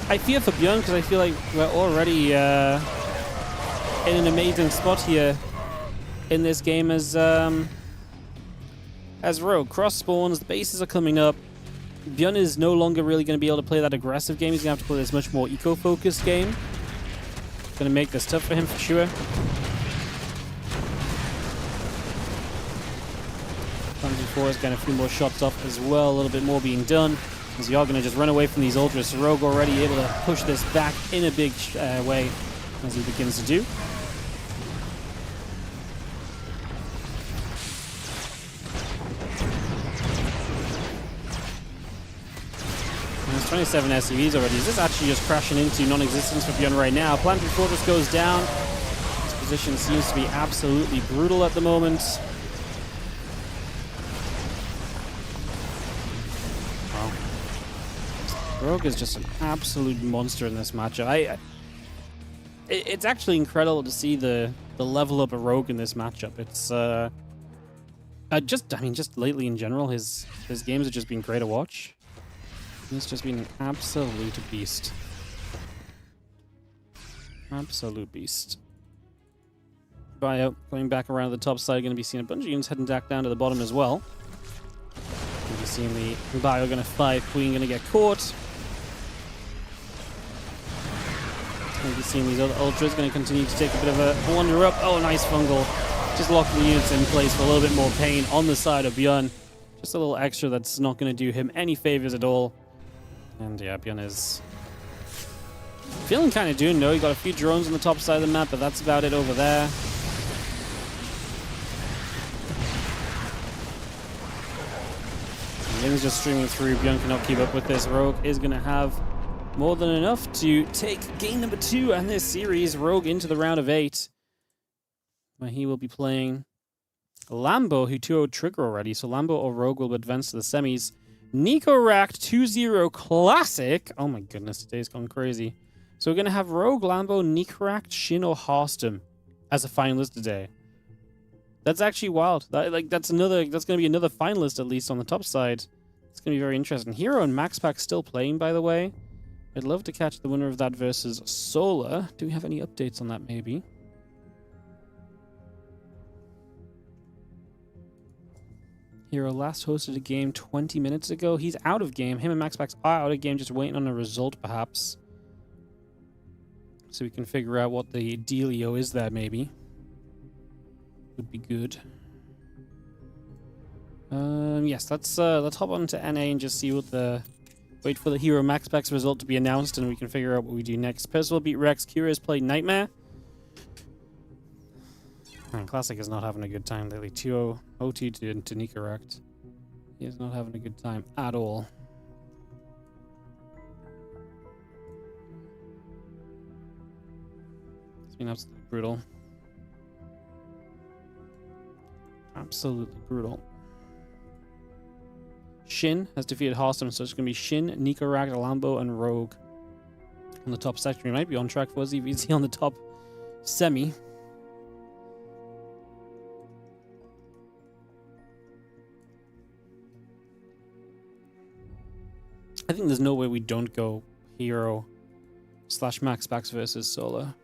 I fear for ByuN because I feel like we're already in an amazing spot here in this game as Rogue. Cross spawns, the bases are coming up. ByuN is no longer really going to be able to play that aggressive game. He's going to have to play this much more eco-focused game. Going to make this tough for him for sure. Before is getting a few more shots off as well. A little bit more being done. As we are going to just run away from these Ultras. So Rogue already able to push this back in a big way as he begins to do. There's 27 SCVs already. Is this actually just crashing into non-existence for ByuN right now? Planetary Fortress goes down. This position seems to be absolutely brutal at the moment. Rogue is just an absolute monster in this matchup. It's actually incredible to see the level up of Rogue in this matchup. It's just lately in general, his games have just been great to watch. He's just been an absolute beast. Absolute beast. ByuN coming back around the top side, going to be seeing a bunch of units heading back down to the bottom as well. Going to be seeing the ByuN going to fight. Queen going to get caught. Maybe seeing these other Ultras going to continue to take a bit of a wander up. Oh, nice fungal. Just locking the units in place for a little bit more pain on the side of ByuN. Just a little extra that's not going to do him any favors at all. And yeah, ByuN is feeling kind of doomed. No, he got a few drones on the top side of the map, but that's about it over there. Lings just streaming through. ByuN cannot keep up with this. Rogue is going to have more than enough to take game number 2 in this series. Rogue into the round of 8, where he will be playing Lambo, who 2-0'd Trigger already. So Lambo or Rogue will advance to the semis. Nicoract 2-0 Classic. Oh my goodness, today's gone crazy. So we're going to have Rogue, Lambo, Nicoract, Shin, or Harstem as a finalist today. That's actually wild. That's going to be another finalist, at least on the top side. It's going to be very interesting. Hero and Max Pack still playing, by the way. I'd love to catch the winner of that versus Solar. Do we have any updates on that, maybe? Hero last hosted a game 20 minutes ago. He's out of game. Him and Max Pax are out of game, just waiting on a result, perhaps. So we can figure out what the dealio is there, maybe. Would be good. Yes, let's hop on to NA and just see what the... Wait for the Hero Max Pax result to be announced, and we can figure out what we do next. Percival beat Rex. Curious played Nightmare. Man, Classic is not having a good time lately. 2-0 OT to Nicoract. He is not having a good time at all. It's been absolutely brutal. Absolutely brutal. Shin has defeated Harstem, so it's going to be Shin, Nicoract, Lambo, and Rogue on the top section. We might be on track for ZVZ on the top semi. I think there's no way we don't go Hero / Max Pax versus Solar.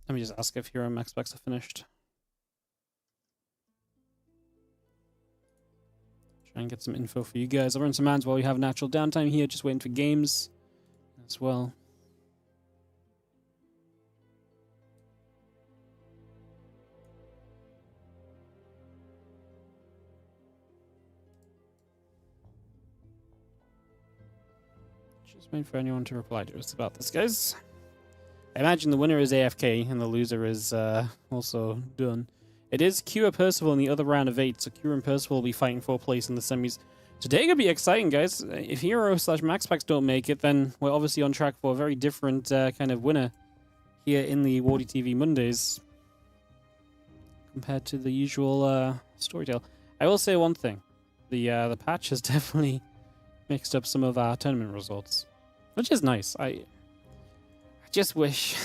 Let me just ask if Hero and Max Pax are finished. Try and get some info for you guys. I'll run some ads while we have natural downtime here, just waiting for games as well. Just waiting for anyone to reply to us about this, guys. I imagine the winner is AFK and the loser is also done. It is Kira Percival in the other round of 8, so Kira and Percival will be fighting for a place in the semis. Today could be exciting, guys. If Hero / Max Pax don't make it, then we're obviously on track for a very different kind of winner here in the WardiTV Mondays compared to the usual storytale. I will say one thing. The patch has definitely mixed up some of our tournament results, which is nice. I just wish...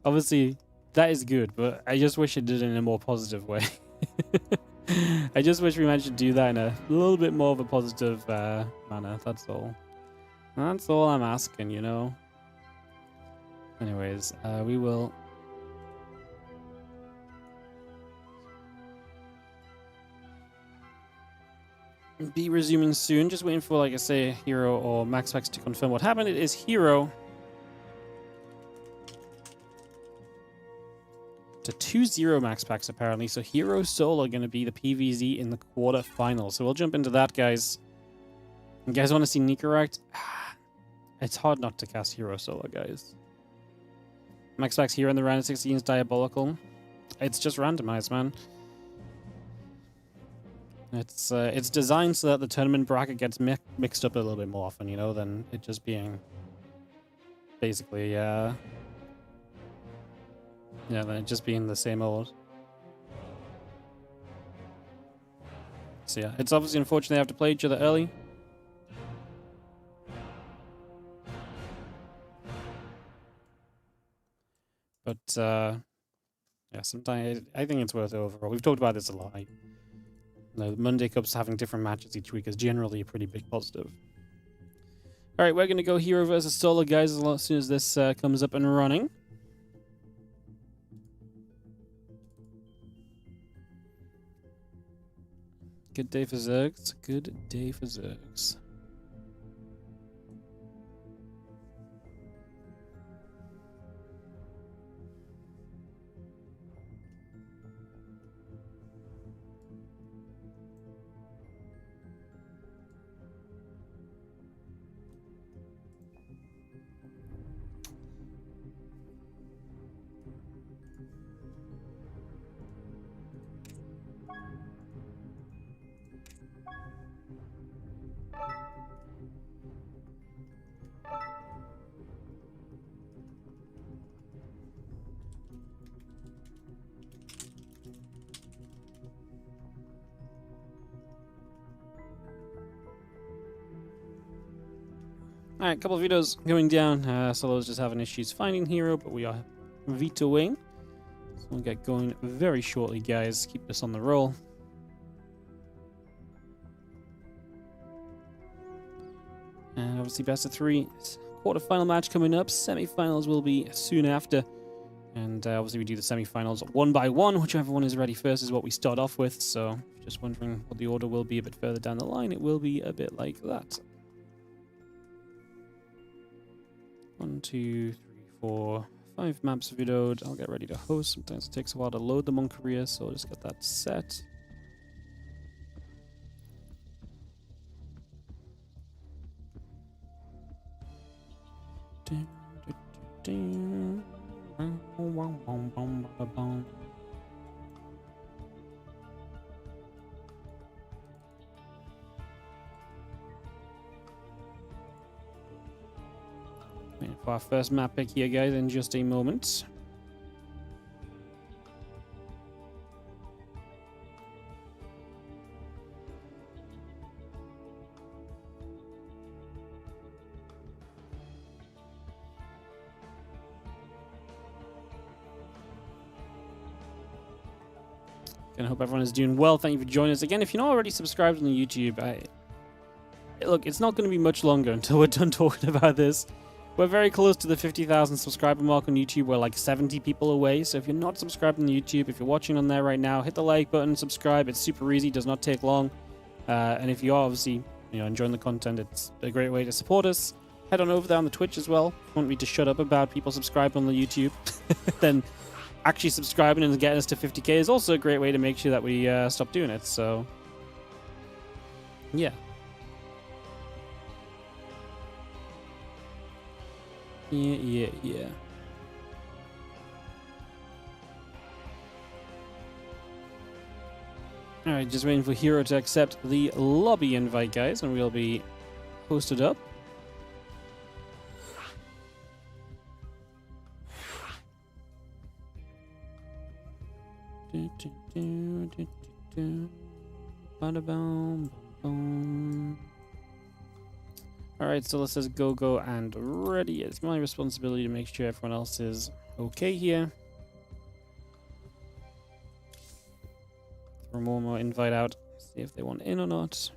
Obviously, that is good, but I just wish it did it in a more positive way. I just wish we managed to do that in a little bit more of a positive manner, that's all. That's all I'm asking, you know? Anyways, we will... be resuming soon. Just waiting for, like I say, Hero or Max Pax to confirm what happened. It is Hero... to 2-0 Max Pax, apparently. So Hero Soul are going to be the PVZ in the quarterfinals. So we'll jump into that, guys. You guys want to see Nicoract? It's hard not to cast Hero Solar, guys. Max Pax here in the round of 16 is diabolical. It's just randomized, man. It's designed so that the tournament bracket gets mixed up a little bit more often, you know, than it just being basically, yeah, than it just being the same old. So yeah, it's obviously unfortunate they have to play each other early. But, yeah, sometimes I think it's worth it overall. We've talked about this a lot. The Monday Cups having different matches each week is generally a pretty big positive. Alright, we're going to go Hero versus Solar, guys, as soon as this comes up and running. Good day for Zergs. Good day for Zergs. Alright, a couple of vetoes going down. Solo's just having issues finding hero, but we are vetoing. So we'll get going very shortly, guys. Keep this on the roll. And obviously best of 3 quarterfinal match coming up. Semi-finals will be soon after. And obviously we do the semi-finals 1 by 1. Whichever one is ready first is what we start off with. So if you're just wondering what the order will be a bit further down the line, it will be a bit like that. 1, 2, 3, 4, 5 maps videoed. I'll get ready to host. Sometimes it takes a while to load them on Korea, so I'll just get that set. Waiting for our first map pick here, guys, in just a moment. I hope everyone is doing well. Thank you for joining us again. If you're not already subscribed on the YouTube, look, it's not going to be much longer until we're done talking about this. We're very close to the 50,000 subscriber mark on YouTube. We're like 70 people away. So if you're not subscribed on YouTube, if you're watching on there right now, hit the like button, subscribe. It's super easy, does not take long. And if you are obviously enjoying the content, it's a great way to support us. Head on over there on the Twitch as well. If you want me to shut up about people subscribing on the YouTube, then actually subscribing and getting us to 50k is also a great way to make sure that we stop doing it. So yeah. Yeah. Alright, just waiting for Hero to accept the lobby invite, guys, and we'll be posted up. Alright, so let's just go and ready. It's my responsibility to make sure everyone else is okay here. Throw more invite out, see if they want in or not.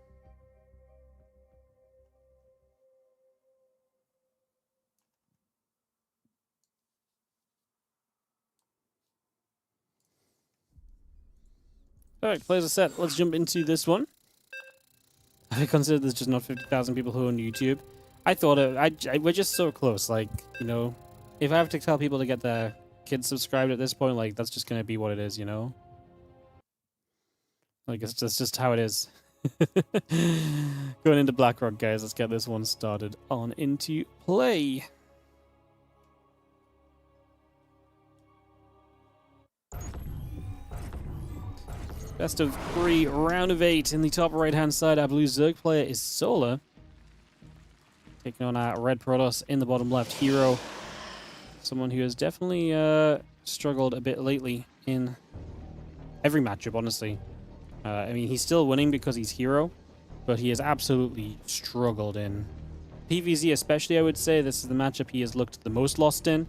Alright, players are set. Let's jump into this one. I consider there's just not 50,000 people who are on YouTube. I thought we're just so close. Like, if I have to tell people to get their kids subscribed at this point, like, that's just going to be what it is, Like, it's just how it is. Going into Blackrock, guys. Let's get this one started on into play. Best of 3, round of 8. In the top right-hand side, our blue Zerg player is Solar. Taking on our red Protoss in the bottom left, Hero. Someone who has definitely struggled a bit lately in every matchup, honestly. I mean, he's still winning because he's Hero, but he has absolutely struggled in PvZ especially, I would say. This is the matchup he has looked the most lost in.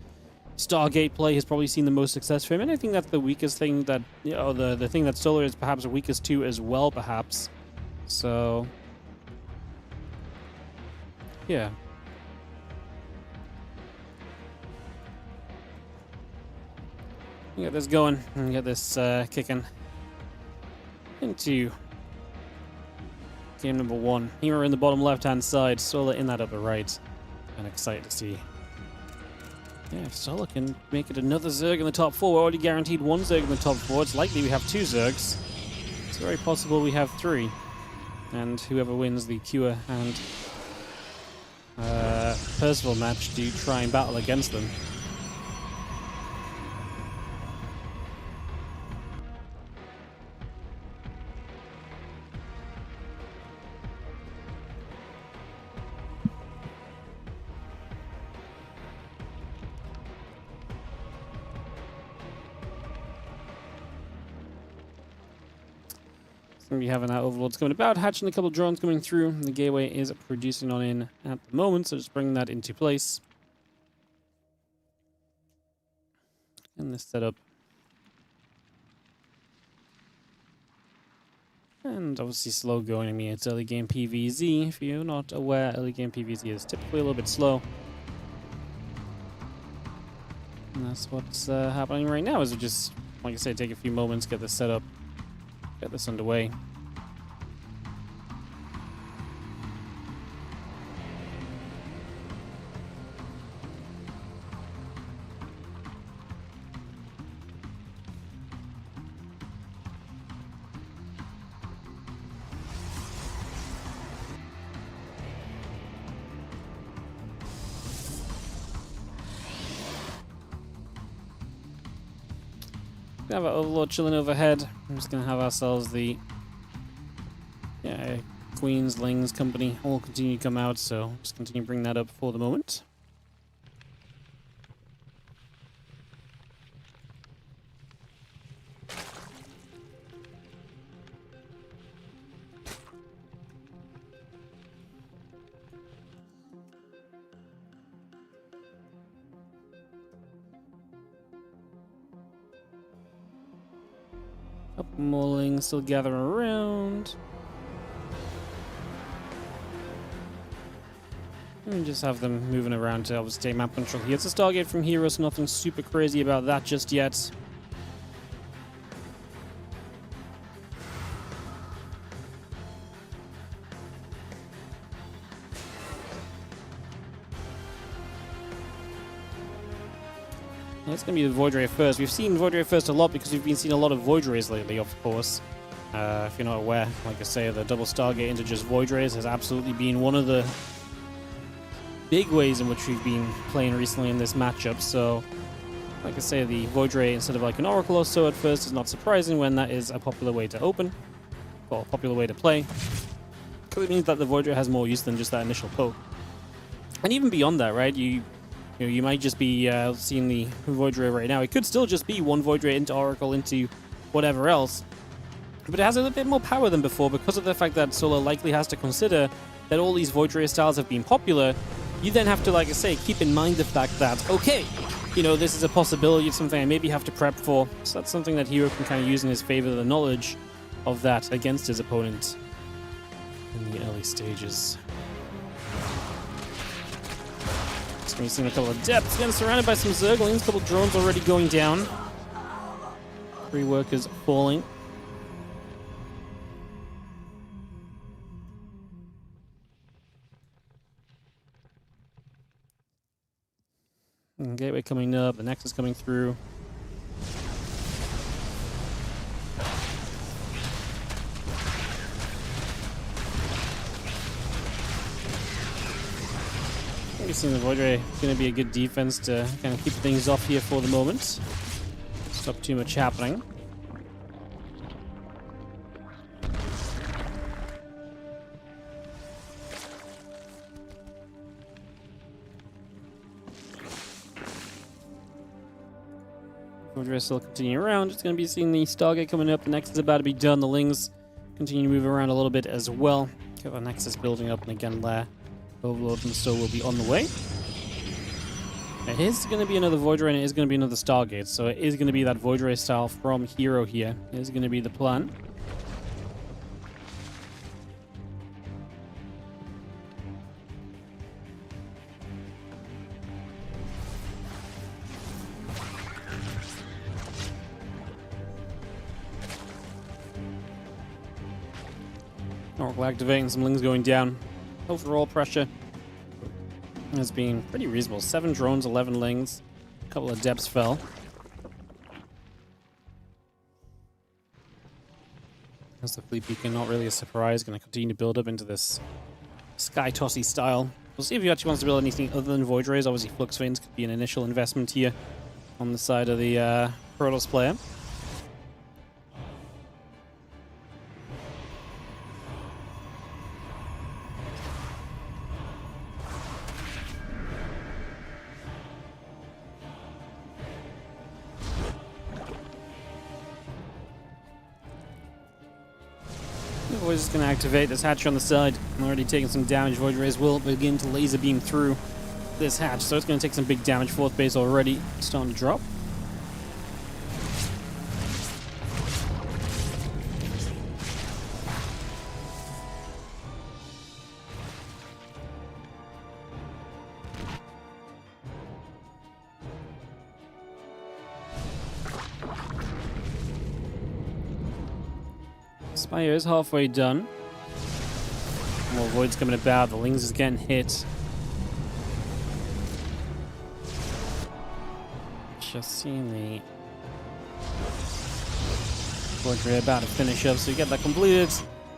Stargate play has probably seen the most success for him, and I think that's the weakest thing that, the thing that Solar is perhaps weakest to as well, perhaps. So, yeah. Get this going and get this kicking into game number 1. Hero in the bottom left-hand side, Solar in that upper right. And excited to see. Yeah, if Solar can make it another Zerg in the top 4, we're already guaranteed 1 Zerg in the top 4. It's likely we have 2 Zergs. It's very possible we have 3. And whoever wins the Cure and Percival match do try and battle against them. going to be having that overlords coming about, hatching a couple of drones coming through. The gateway is producing on in at the moment, so just bringing that into place. And this setup. And obviously slow going. I mean, it's early game PvZ. If you're not aware, early game PvZ is typically a little bit slow. And that's what's happening right now, is we just, like I said, take a few moments, get this set up, get this underway. We have our overlord chilling overhead. I'm just going to have ourselves the Queens, Lings company all continue to come out, so just continue to bring that up for the moment. Couple more Lings still gathering around. And just have them moving around to obviously take map control here. It's a Stargate from Hero, so nothing super crazy about that just yet. It's going to be the Void Ray first. We've seen Void Ray first a lot because we've been seeing a lot of Void Rays lately, of course. If you're not aware, like I say, the double Stargate into just Void Rays has absolutely been one of the big ways in which we've been playing recently in this matchup. So, like I say, the Void Ray instead of like an Oracle or so at first is not surprising when that is a popular way to open, or a popular way to play. Because it means that the Void Ray has more use than just that initial poke. And even beyond that, right, you might just be seeing the Void Ray right now. It could still just be one Void Ray into Oracle into whatever else. But it has a little bit more power than before because of the fact that Solo likely has to consider that all these Void Ray styles have been popular. You then have to, like I say, keep in mind the fact that, okay, this is a possibility, it's something I maybe have to prep for. So that's something that Hero can kind of use in his favor, the knowledge of that against his opponent in the early stages. We've seen a couple of depths, getting surrounded by some Zerglings, a couple of drones already going down. 3 workers falling. And gateway coming up, the Nexus coming through. We've seen the Void Ray going to be a good defense to kind of keep things off here for the moment. Stop too much happening. Void Ray still continuing around. It's going to be seeing the Stargate coming up. The Nexus is about to be done. The Lings continue to move around a little bit as well. Got the Nexus building up, and again there. Overlord and still will be on the way. It is going to be another Void Ray and it is going to be another Stargate, so it is going to be that Void Ray style from Hero here. It is going to be the plan. Oracle activating, some Lings going down. Overall pressure has been pretty reasonable. 7 drones, 11 Lings. A couple of depths fell. As the fleet beacon, not really a surprise. Going to continue to build up into this Sky Tossy style. We'll see if he actually wants to build anything other than Void Rays. Obviously, Flux Veins could be an initial investment here on the side of the Protoss player. Void's just going to activate this hatch on the side. I'm already taking some damage. Void Rays will begin to laser beam through this hatch, so it's going to take some big damage. Fourth base already starting to drop. Spire is halfway done. More Voids coming about. The Lings is getting hit. Just seeing the Void Ray about to finish up, so you get that completed.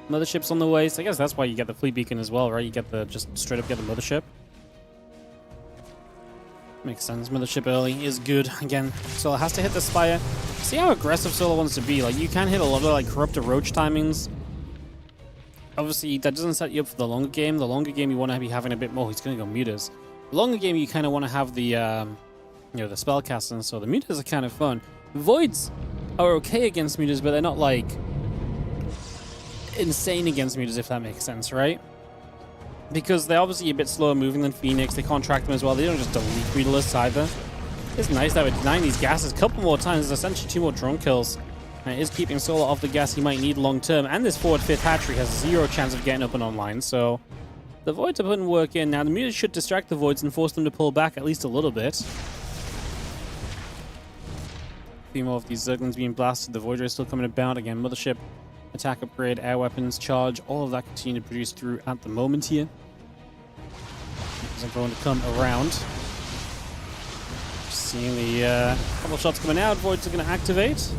Mothership's on the way, so I guess that's why you get the fleet beacon as well, right? You get the just straight up get the mothership. Makes sense. Mothership early is good. Again, Solar has to hit the Spire. See how aggressive Solar wants to be. Like, you can hit a lot of like Corruptor Roach timings. Obviously, that doesn't set you up for the longer game. The longer game, you want to be having a bit more. He's going to go mutas. The longer game, you kind of want to have the, you know, the spellcasting. So the mutas are kind of fun. Voids are okay against mutas, but they're not like insane against mutas, if that makes sense, right? Because they're obviously a bit slower moving than Phoenix. They can't track them as well. They don't just delete Mutalist either. It's nice that we're denying these gases a couple more times. There's essentially 2 more drone kills. And it is keeping Solar off the gas he might need long term. And this forward 5th hatchery has 0 chance of getting up and online. So the Voids are putting work in. Now the Mutas should distract the Voids and force them to pull back at least a little bit. A few more of these Zerglings being blasted. The Void Ray is still coming about. Again, Mothership, attack upgrade, air weapons, charge. All of that continue to produce through at the moment here. Are going to come around. Seeing the couple shots coming out, Voids are going to activate.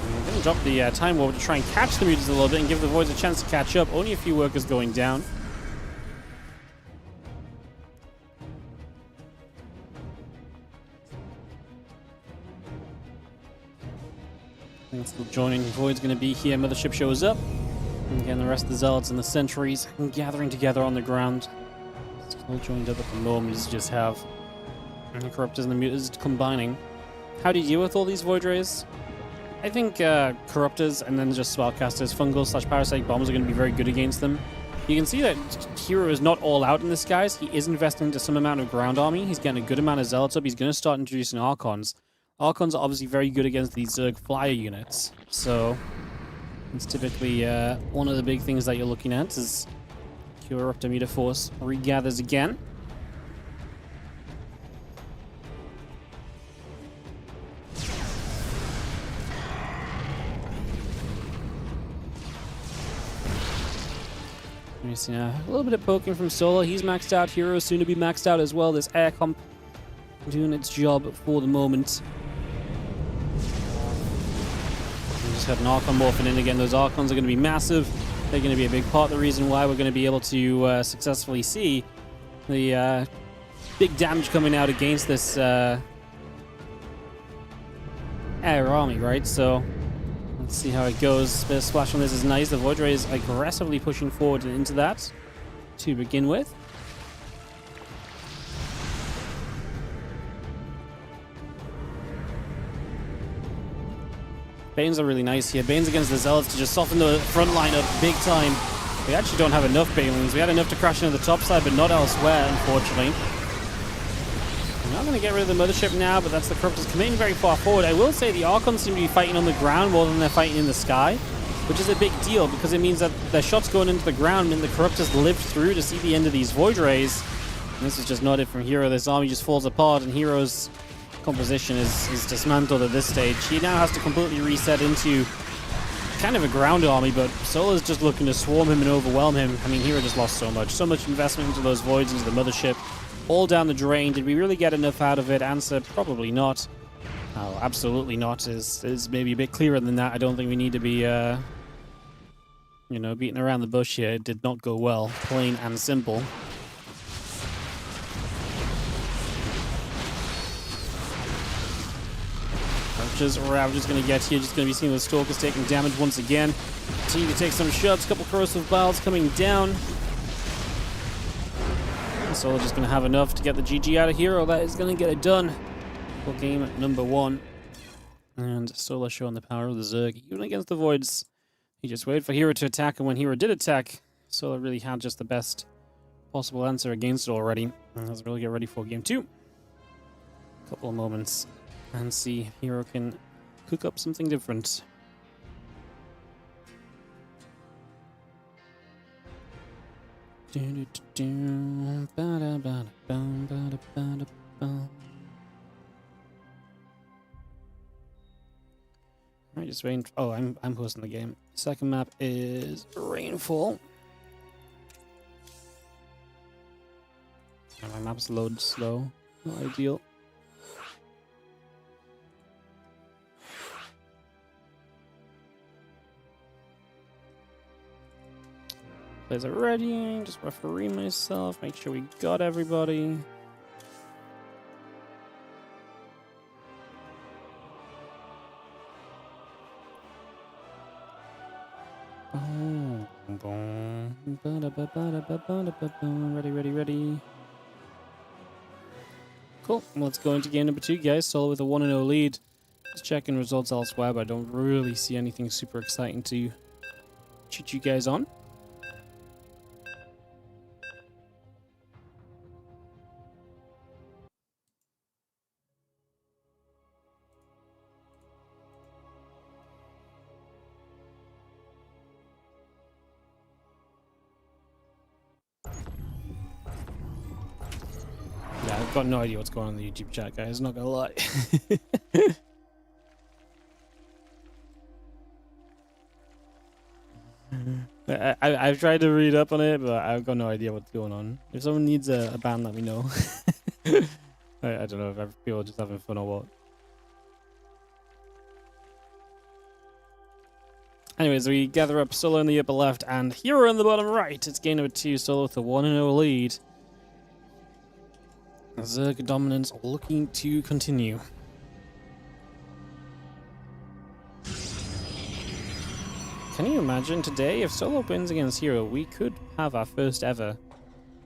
I'm going to drop the Time Warp to try and catch the Mutas a little bit and give the Voids a chance to catch up. Only a few workers going down. Things still joining. Void's going to be here. Mothership shows up. And again, the rest of the Zealots and the Sentries gathering together on the ground. Still joined up at the moment. You just have the Corruptors and the Mutas combining. How do you deal with all these Void Rays? I think Corruptors and then just Spellcasters, Fungal / Parasitic Bombs are going to be very good against them. You can see that Hero is not all out in this, guys. He is investing into some amount of ground army. He's getting a good amount of Zealots up. He's going to start introducing Archons. Archons are obviously very good against these Zerg Flyer units. So it's typically one of the big things that you're looking at is Corruptor Muta Force regathers again. We're seeing a little bit of poking from Solar. He's maxed out. Hero soon to be maxed out as well. This air comp doing its job for the moment. We just had an Archon morphing in again. Those Archons are going to be massive. They're going to be a big part of the reason why we're going to be able to successfully see the big damage coming out against this air army, right? So let's see how it goes. Bit of splash on this is nice. The Void Ray is aggressively pushing forward and into that to begin with. Banes are really nice here. Banes against the Zealots to just soften the front line up big time. We actually don't have enough Banelings. We had enough to crash into the top side, but not elsewhere, unfortunately. I'm not going to get rid of the Mothership now, but that's the Corruptors coming very far forward. I will say the Archons seem to be fighting on the ground more than they're fighting in the sky, which is a big deal because it means that their shots going into the ground and the Corruptors lived through to see the end of these Void Rays. And this is just not it from Hero. This army just falls apart, and Hero's composition is dismantled at this stage. He now has to completely reset into kind of a ground army, but Solar's just looking to swarm him and overwhelm him. I mean, Hero just lost so much investment into those Voids, into the Mothership, all down the drain. Did we really get enough out of it? Answer, probably not. Oh, absolutely not is maybe a bit clearer than that. I don't think we need to be, you know, beating around the bush here. It did not go well, plain and simple. Ravager's going to get here. Just going to be seeing those Stalkers taking damage once again. Continue to take some shots. Couple Corrosive Vials coming down. Solar just going to have enough to get the GG out of Hero. That is going to get it done for game number 1. And Solar showing the power of the Zerg, even against the Voids. He just waited for Hero to attack, and when Hero did attack, Solar really had just the best possible answer against it already. And let's really get ready for game 2. Couple of moments, and see if Hero can cook up something different. Alright, just rain. Oh, I'm hosting the game. Second map is Rainfall. And my map's load slow. Not ideal. Players are ready. Just referee myself. Make sure we got everybody. Ready. Cool. Well, let's go into game number 2, guys. Solo with a 1-0 lead. Just checking results elsewhere, but I don't really see anything super exciting to cheat you guys on. Yeah, I've got no idea what's going on in the YouTube chat, guys. Not gonna lie. I've tried to read up on it, but I've got no idea what's going on. If someone needs a ban, let me know. I don't know if people are just having fun or what. Anyways, we gather up Solo in the upper left and Hero in the bottom right. It's game number 2, Solo with a 1-0 lead. Zerg dominance looking to continue. Can you imagine today, if Solo wins against Hero, we could have our first ever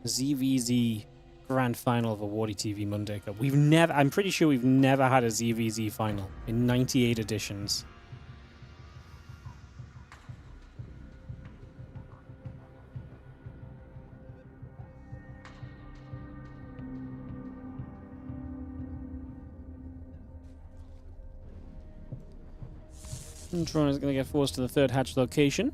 ZVZ Grand Final of a WardiTV Monday Cup. I'm pretty sure we've never had a ZVZ final in 98 editions. Tron is going to get forced to the third hatch location.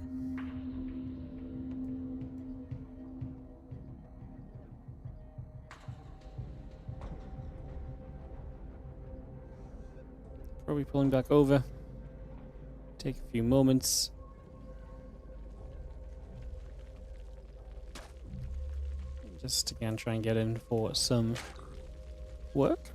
Probably pulling back over. Take a few moments. Just again try and get in for some work.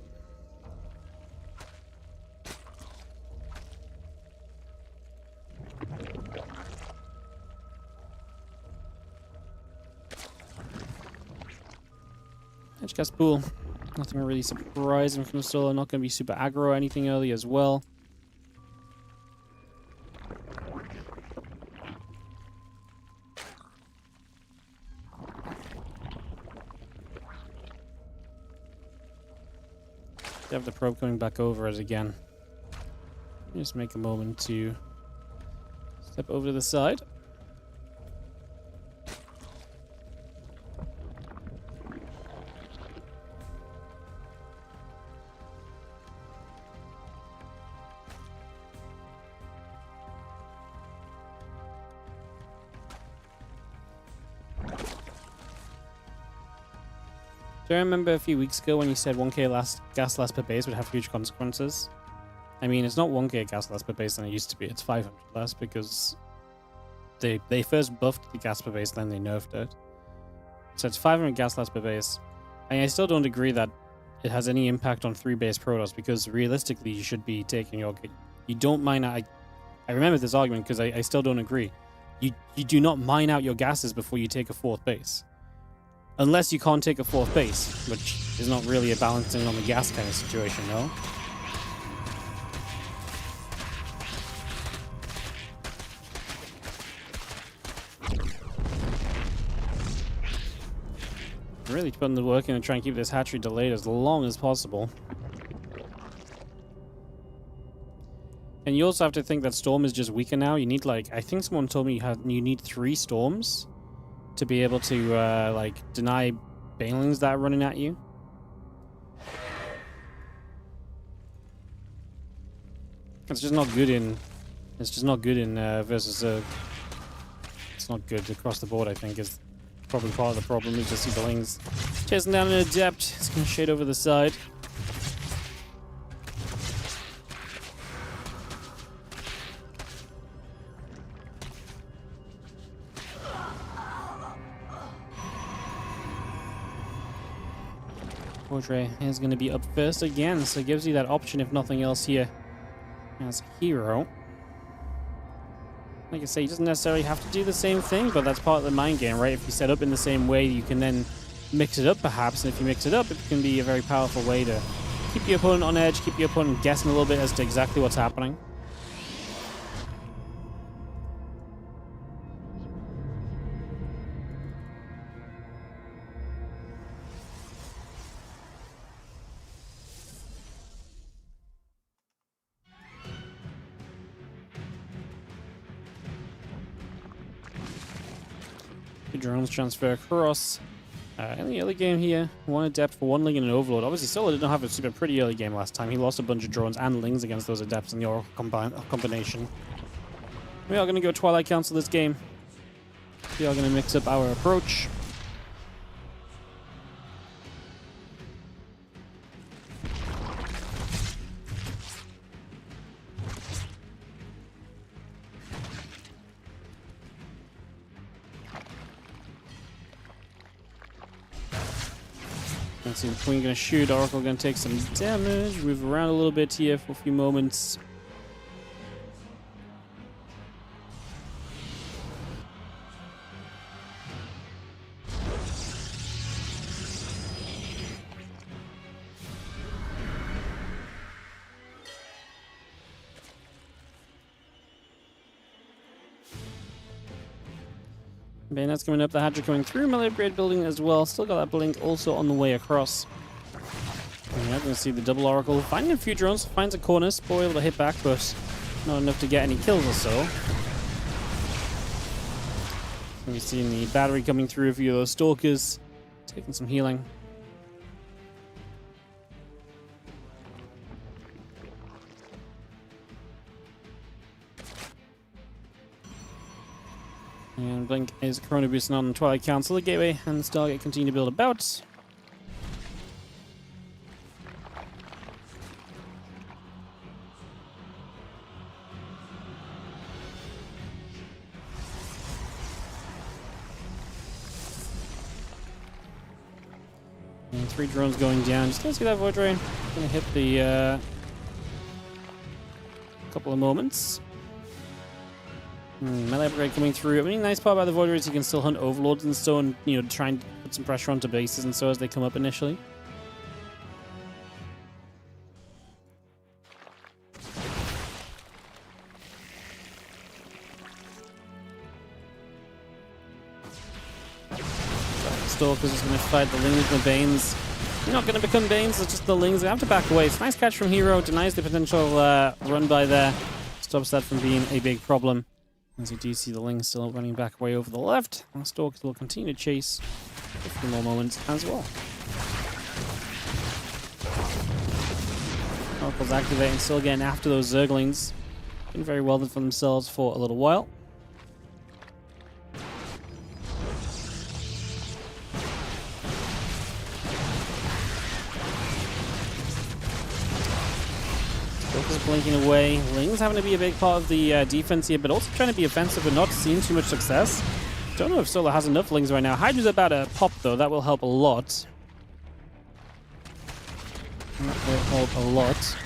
Edge gas pool. Nothing really surprising from Solo. Not going to be super aggro or anything early as well. They have the probe coming back over it again. Just make a moment to step over to the side. Do I remember a few weeks ago when you said 1k gas less per base would have huge consequences? I mean, it's not 1k gas less per base than it used to be. It's 500 less because they first buffed the gas per base, then they nerfed it. So it's 500 gas less per base. And I still don't agree that it has any impact on 3 base Protoss because realistically you should be taking your... You don't mine out... I remember this argument because I still don't agree. You do not mine out your gases before you take a 4th base. Unless you can't take a 4th base, which is not really a balancing on the gas kind of situation, no? Really putting the work in and trying to keep this hatchery delayed as long as possible. And you also have to think that Storm is just weaker now. You need, like, I think someone told me you need 3 Storms to be able to, like, deny Banelings that are running at you. It's just not good in... It's just not good in versus Zerg. It's not good across the board, I think, is probably part of the problem. You just see the Lings chasing down an Adept. It's going to shade over the side. Vordre is going to be up first again, so it gives you that option, if nothing else, here as a hero. Like I say, he doesn't necessarily have to do the same thing, but that's part of the mind game, right? If you set up in the same way, you can then mix it up, perhaps, and if you mix it up, it can be a very powerful way to keep your opponent on edge, keep your opponent guessing a little bit as to exactly what's happening. Drones transfer across. In the early game here, 1 Adept for 1 Ling and an Overlord. Obviously, Solo didn't have a super pretty early game last time. He lost a bunch of drones and Lings against those Adepts in your combination. We are going to go Twilight Council this game. We are going to mix up our approach. Let's see, the Queen going to shoot. Oracle going to take some damage. Move around a little bit here for a few moments. Bayonet's coming up, the Hadra coming through, melee upgrade building as well. Still got that blink also on the way across. And you're going to see the double Oracle finding a few drones, finds a corner, Spore able to hit back, but not enough to get any kills or so. And we've seen the battery coming through, a few of those Stalkers, taking some healing. And Blink is Corona boosting on the Twilight Council, the Gateway, and the Stargate continue to build about. And 3 drones going down. Just gonna see that Vordre. Gonna hit the couple of moments. Melee upgrade coming through. I mean, nice part about the Void is you can still hunt Overlords and so, and you know, try and put some pressure onto bases and so as they come up initially. Stalker's just going to fight the Lings and the Banes. You're not going to become Banes, it's just the Lings. They have to back away. It's a nice catch from Hero. Denies the potential run by there. Stops that from being a big problem. As you do see the Lings still running back away over the left. And Stalkers will continue to chase for a few more moments as well. Oracle's activating, still getting after those Zerglings. Doing very well for themselves for a little while. Blinking away. Ling's having to be a big part of the defense here, but also trying to be offensive and not seeing too much success. Don't know if Solo has enough Lings right now. Hydra's about to pop, though. That will help a lot. That will help a lot.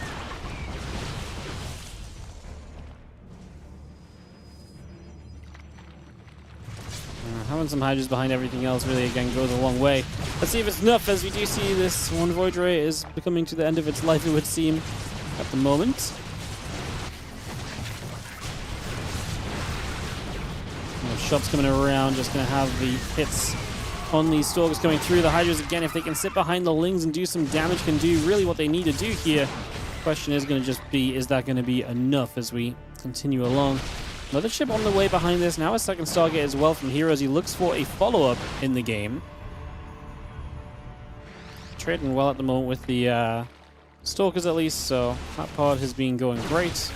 Having some Hydras behind everything else really, again, goes a long way. Let's see if it's enough, as we do see this one Void Ray is coming to the end of its life, it would seem, at the moment. Shots coming around, just going to have the hits on these Stalkers coming through. The Hydras, again, if they can sit behind the Lings and do some damage, can do really what they need to do here. Question is going to just be, is that going to be enough as we continue along? Mothership on the way behind this. Now a second Stargate as well from Heroes. He looks for a follow-up in the game. Trading well at the moment with the Stalkers at least, so that part has been going great.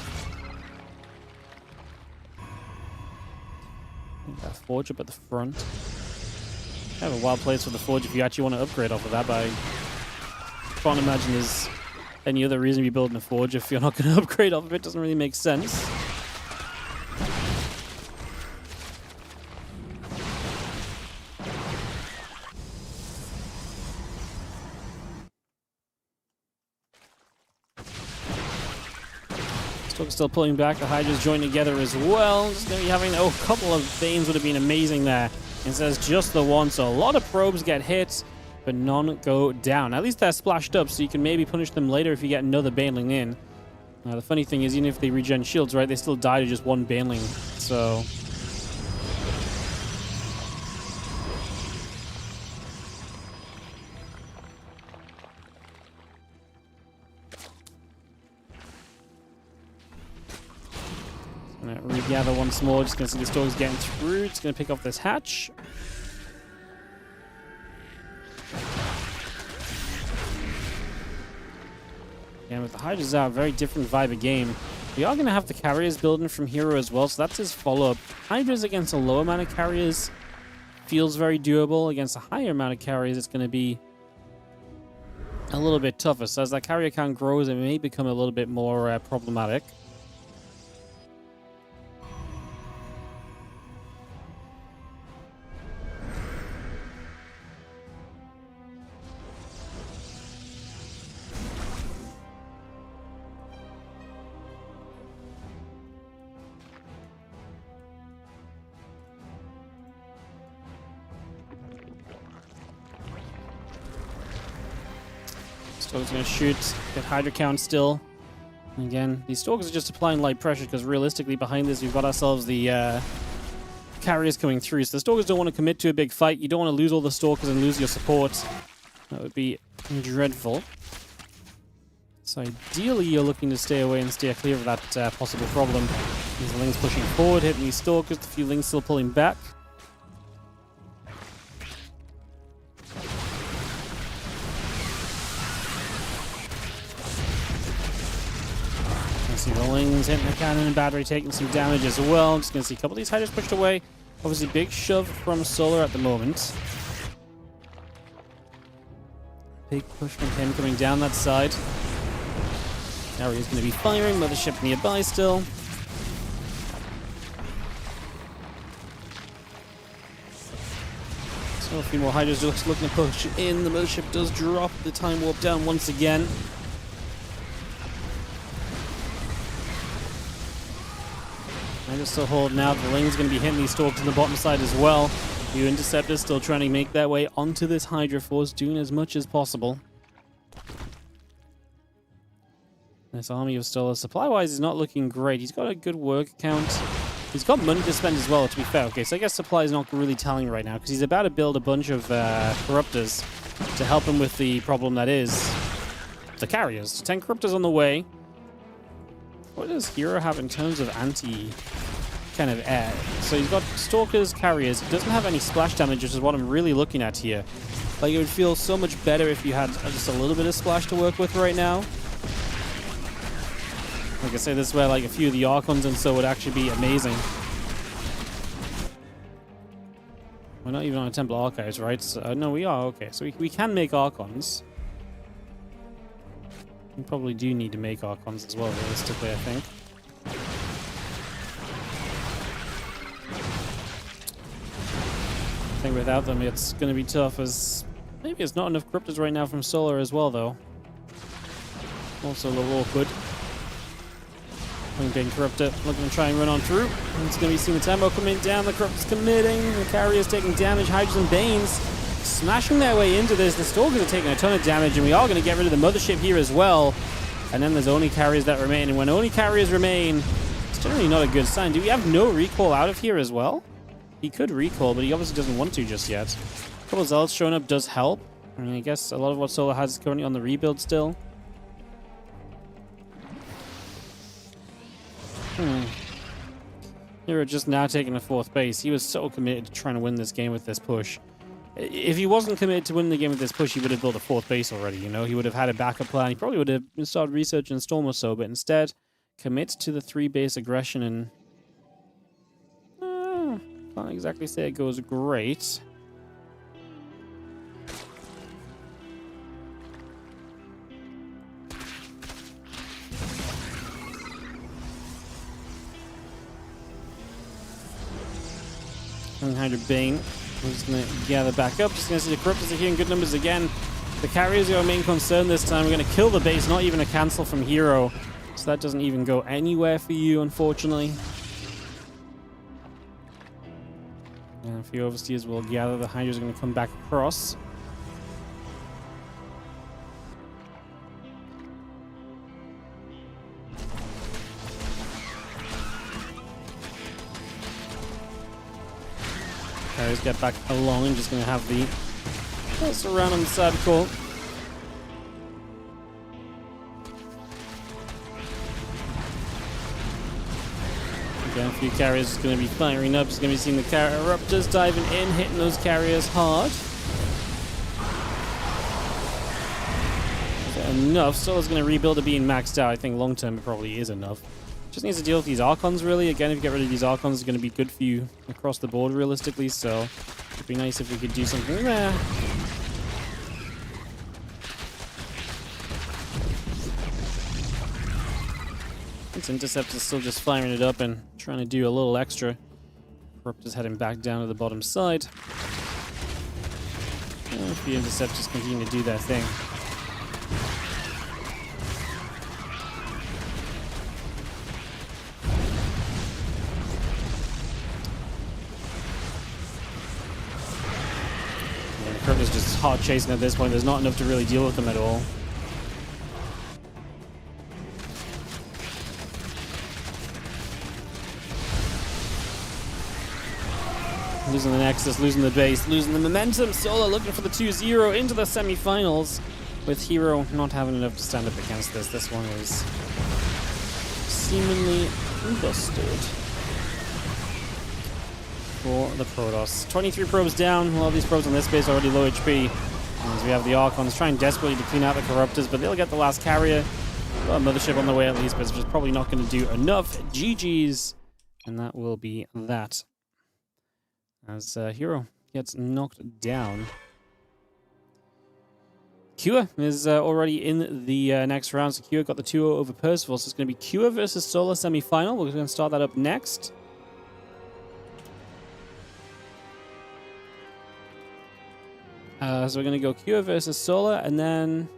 That Forge up at the front. Kind of a wild place for the Forge if you actually want to upgrade off of that, but I can't imagine there's any other reason to be building a Forge if you're not going to upgrade off of it. Doesn't really make sense. Still pulling back. The Hydra's joined together as well. Just going to be having a couple of Banes would have been amazing there. It says just the one, so a lot of probes get hit, but none go down. At least they're splashed up, so you can maybe punish them later if you get another Baneling in. The funny thing is, even if they regen shields, right, they still die to just one Baneling. So regather once more. Just going to see the Stalkers getting through. It's going to pick off this hatch. And with the Hydras out, very different vibe of game. We are going to have the carriers building from Hero as well, so that's his follow-up. Hydras against a low amount of carriers feels very doable. Against a higher amount of carriers, it's going to be a little bit tougher. So as that carrier count grows, it may become a little bit more problematic. Stalkers going to shoot, get Hydra count still. And again, these Stalkers are just applying light pressure because realistically behind this we've got ourselves the carriers coming through. So the Stalkers don't want to commit to a big fight. You don't want to lose all the Stalkers and lose your support. That would be dreadful. So ideally you're looking to stay away and steer clear of that possible problem. These Lings pushing forward, hitting these Stalkers, a few Lings still pulling back. See the Lings hitting the cannon and battery taking some damage as well. Just going to see a couple of these Hydras pushed away. Obviously big shove from Solar at the moment. Big push from him coming down that side. Now he's going to be firing. Mothership nearby still. So a few more Hydras just looking to push in. The Mothership does drop the time warp down once again. Just still holding out. The Ling's going to be hitting these Stalkers on the bottom side as well. The Interceptors still trying to make their way onto this Hydra Force, doing as much as possible. This army of Stola, supply-wise, is not looking great. He's got a good work count. He's got money to spend as well, to be fair. Okay, so I guess supply is not really telling right now, because he's about to build a bunch of Corruptors to help him with the problem that is the carriers. 10 Corruptors on the way. What does Hero have in terms of anti kind of air? So he's got Stalkers, carriers. He doesn't have any splash damage, which is what I'm really looking at here. Like, it would feel so much better if you had just a little bit of splash to work with right now. Like I say, this is where like a few of the Archons and so would actually be amazing. We're not even on a Temple Archives, right? So, no, we are. Okay, so we can make Archons. We probably do need to make Archons as well, realistically, I think. I think without them, it's going to be tough, as maybe it's not enough Cryptos right now from Solar as well, though. Also a little awkward. Being Corruptor, looking to try and run on through. And it's going to be seeing the tempo coming down, the Corruptor's committing, the Carrier's taking damage, Hydras and Banes smashing their way into this. The Stalkers are taking a ton of damage, and we are going to get rid of the Mothership here as well. And then there's only carriers that remain, and when only carriers remain, it's generally not a good sign. Do we have no recall out of here as well? He could recall, but he obviously doesn't want to just yet. A couple of Zealots showing up does help. I mean, I guess a lot of what Solar has is currently on the rebuild still. Hero just now taking the 4th base. He was so committed to trying to win this game with this push. If he wasn't committed to winning the game with this push, he would have built a 4th base already, you know? He would have had a backup plan. He probably would have started researching Storm or so, but instead commits to the 3-base aggression and... can't exactly say it goes great. Bane. We're just going to gather back up. Just going to see the Corruptors are here in good numbers again. The carriers are our main concern this time. We're going to kill the base, not even a cancel from Hero. So that doesn't even go anywhere for you, unfortunately. And a few Overseers will gather. The Hydras are going to come back across. Carriers get back along and just going to have the pulse around on the side of court. Again, a few carriers is going to be firing up. Just going to be seeing the Corruptors diving in, hitting those carriers hard. Is that enough? Solo's going to rebuild it being maxed out. I think long term it probably is enough. Just needs to deal with these Archons, really. Again, if you get rid of these Archons, it's going to be good for you across the board, realistically. So it'd be nice if we could do something there. This Interceptor's still just firing it up and trying to do a little extra. Corruptor's heading back down to the bottom side. And if the Interceptors continue to do their thing. Corruptor's just hard chasing at this point. There's not enough to really deal with them at all. Losing the Nexus, losing the base, losing the momentum. Solo looking for the 2-0 into the semifinals, with Hero not having enough to stand up against this. This one is seemingly busted for the Protoss. 23 probes down. A lot of these probes on this base are already low HP. As we have the Archons trying desperately to clean out the Corruptors, but they'll get the last carrier. Got a Mothership on the way at least, but it's just probably not going to do enough. GG's. And that will be that. As Hero gets knocked down. Kua is already in the next round. So Kua got the 2-0 over Percival. So it's going to be Kua versus Solar semifinal. We're going to start that up next. So we're going to go Kua versus Solar, and then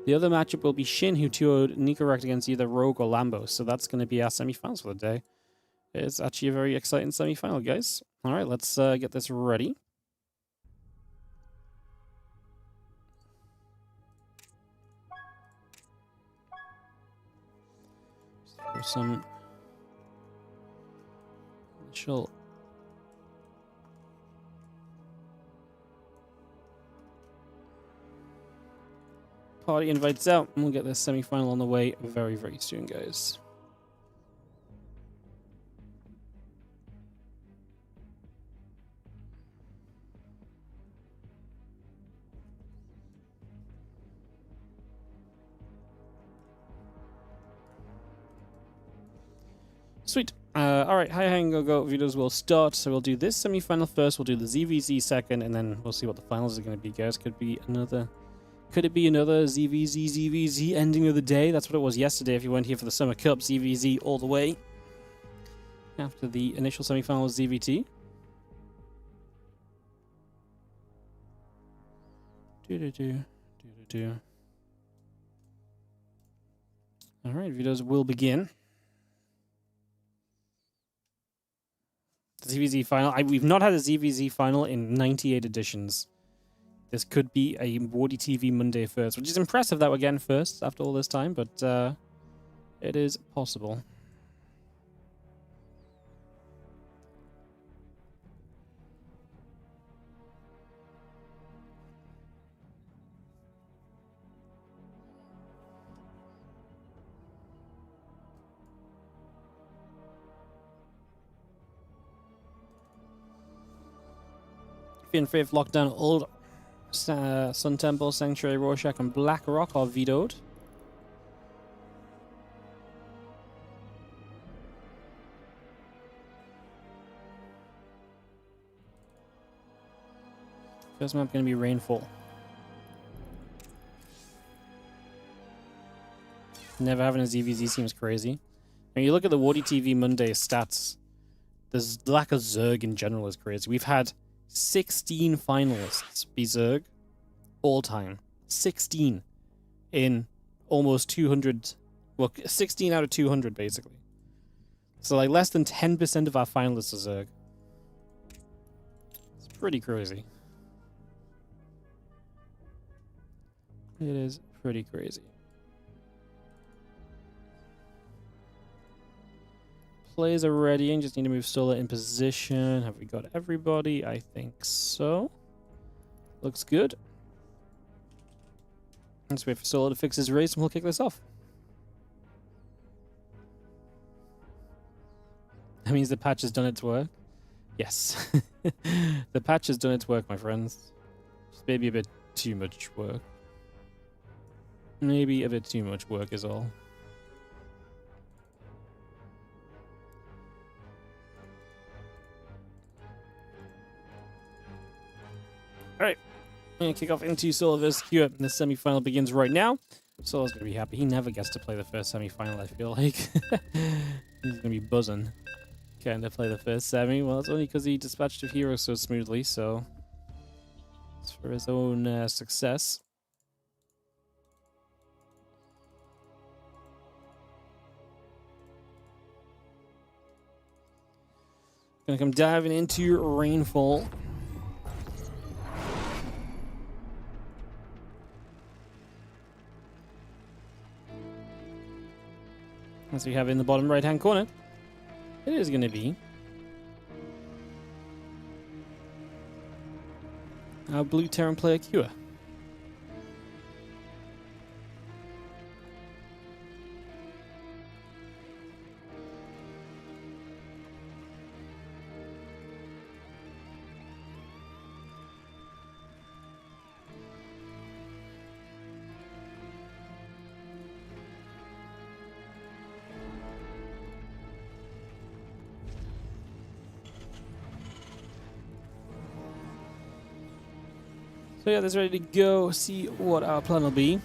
the other matchup will be Shin, who 2-0'd Nicorrect against either Rogue or Lambo. So that's going to be our semifinals for the day. It's actually a very exciting semifinal, guys. All right, let's get this ready. Just throw some initial party invites out, and we'll get this semifinal on the way very, very soon, guys. Sweet. All right, hi, hang, go. Videos will start. So we'll do this semi-final first. We'll do the ZVZ second, and then we'll see what the finals are going to be, guys. Could it be another ZVZ ending of the day? That's what it was yesterday. If you went here for the Summer Cup, ZVZ all the way. After the initial semi-final was ZVT. All right, videos will begin. ZVZ final. We've not had a ZVZ final in 98 editions. This could be a WardiTV Monday first, which is impressive that we're getting first after all this time, but it is possible. and 5th Lockdown, Old Sun Temple, Sanctuary, Rorschach, and Black Rock are vetoed. First map going to be Rainfall. Never having a ZVZ seems crazy. When you look at the WardiTV Monday stats, the lack of Zerg in general is crazy. We've had 16 finalists be Zerg all time. 16 in almost 200. Well, 16 out of 200 basically. So like less than 10% of our finalists are Zerg. It's pretty crazy. It is pretty crazy. Plays are ready and just need to move Stola in position. Have we got everybody? I think so. Looks good. Let's wait for Stola to fix his race and we'll kick this off. That means the patch has done its work. Yes. The patch has done its work, my friends. Just maybe a bit too much work. Maybe a bit too much work is all. Alright, I'm going to kick off into Solar vs. Q. The semi-final begins right now. Solar's going to be happy. He never gets to play the first semi-final, I feel like. He's going to be buzzing. Getting to play the first semi. Well, it's only because he dispatched of heroes so smoothly, so it's for his own success. Gonna come diving into Rainfall. As we have in the bottom right hand corner, it is gonna be our blue Terran player Cure. So yeah, that's ready to go. See what our plan will be.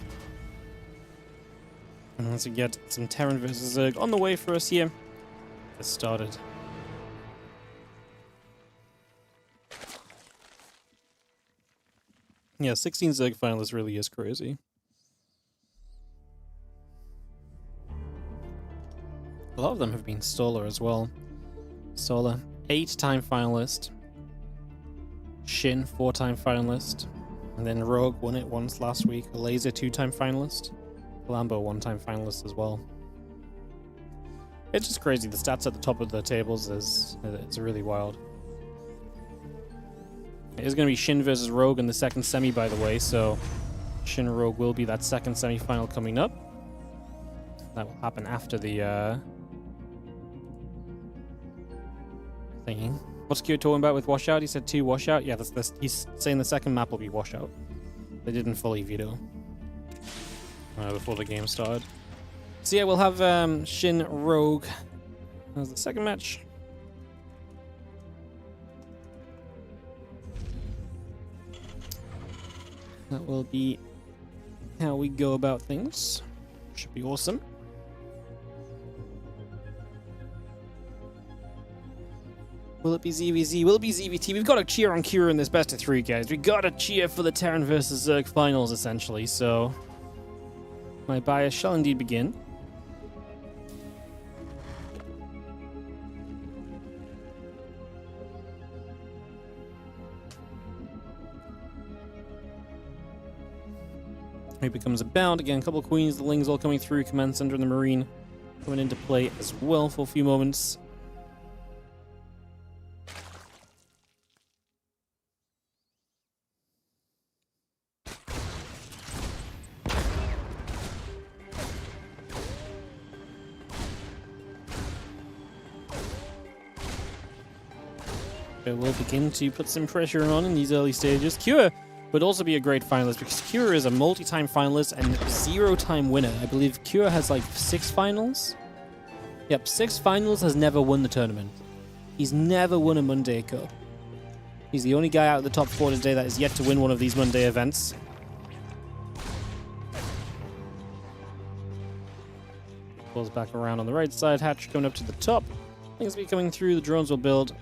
And once we get some Terran versus Zerg on the way for us here, get started. Yeah, 16 Zerg finalists really is crazy. A lot of them have been Stola as well. Stola, 8-time finalist. Shin, 4-time finalist. And then Rogue won it once last week. Laser, 2-time finalist. Lambo, 1-time finalist as well. It's just crazy. The stats at the top of the tables it's really wild. It is going to be Shin versus Rogue in the second semi, by the way. So Shin Rogue will be that second semi-final coming up. That will happen after the thingy. What's Q talking about with washout? He said 2 washout. Yeah, that's he's saying the second map will be washout. They didn't fully veto before the game started. So yeah, we'll have Shin Rogue as the second match. That will be how we go about things. Should be awesome. Will it be ZVZ? Will it be ZVT? We've got to cheer on Kira in this best of 3, guys. We've got to cheer for the Terran versus Zerg finals, essentially. So, my bias shall indeed begin. It becomes a bound. Again, a couple of queens, the lings all coming through. Command Center and the Marine coming into play as well for a few moments. It will begin to put some pressure on in these early stages. Cure would also be a great finalist because Cure is a multi-time finalist and 0-time winner. I believe Cure has like 6 finals. Yep, 6 finals, has never won the tournament. He's never won a Monday Cup. He's the only guy out of the top 4 today that is yet to win one of these Monday events. Pulls back around on the right side. Hatch coming up to the top. Things will be coming through. The drones will build.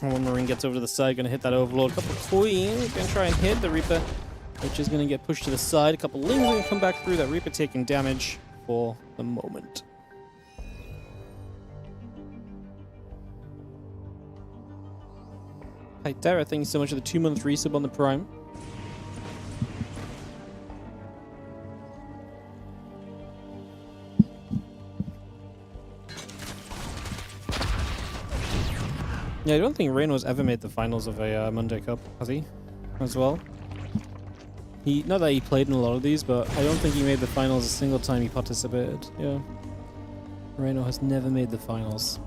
One Marine gets over to the side, going to hit that Overlord. A couple of Queens, going to try and hit the Reaper, which is going to get pushed to the side. A couple of Lings going to come back through. That Reaper taking damage for the moment. Hi, Dara, thank you so much for the 2-month resub on the Prime. Yeah, I don't think Reno's ever made the finals of a Monday Cup, has he? As well? Not that he played in a lot of these, but I don't think he made the finals a single time he participated. Yeah. Reno has never made the finals.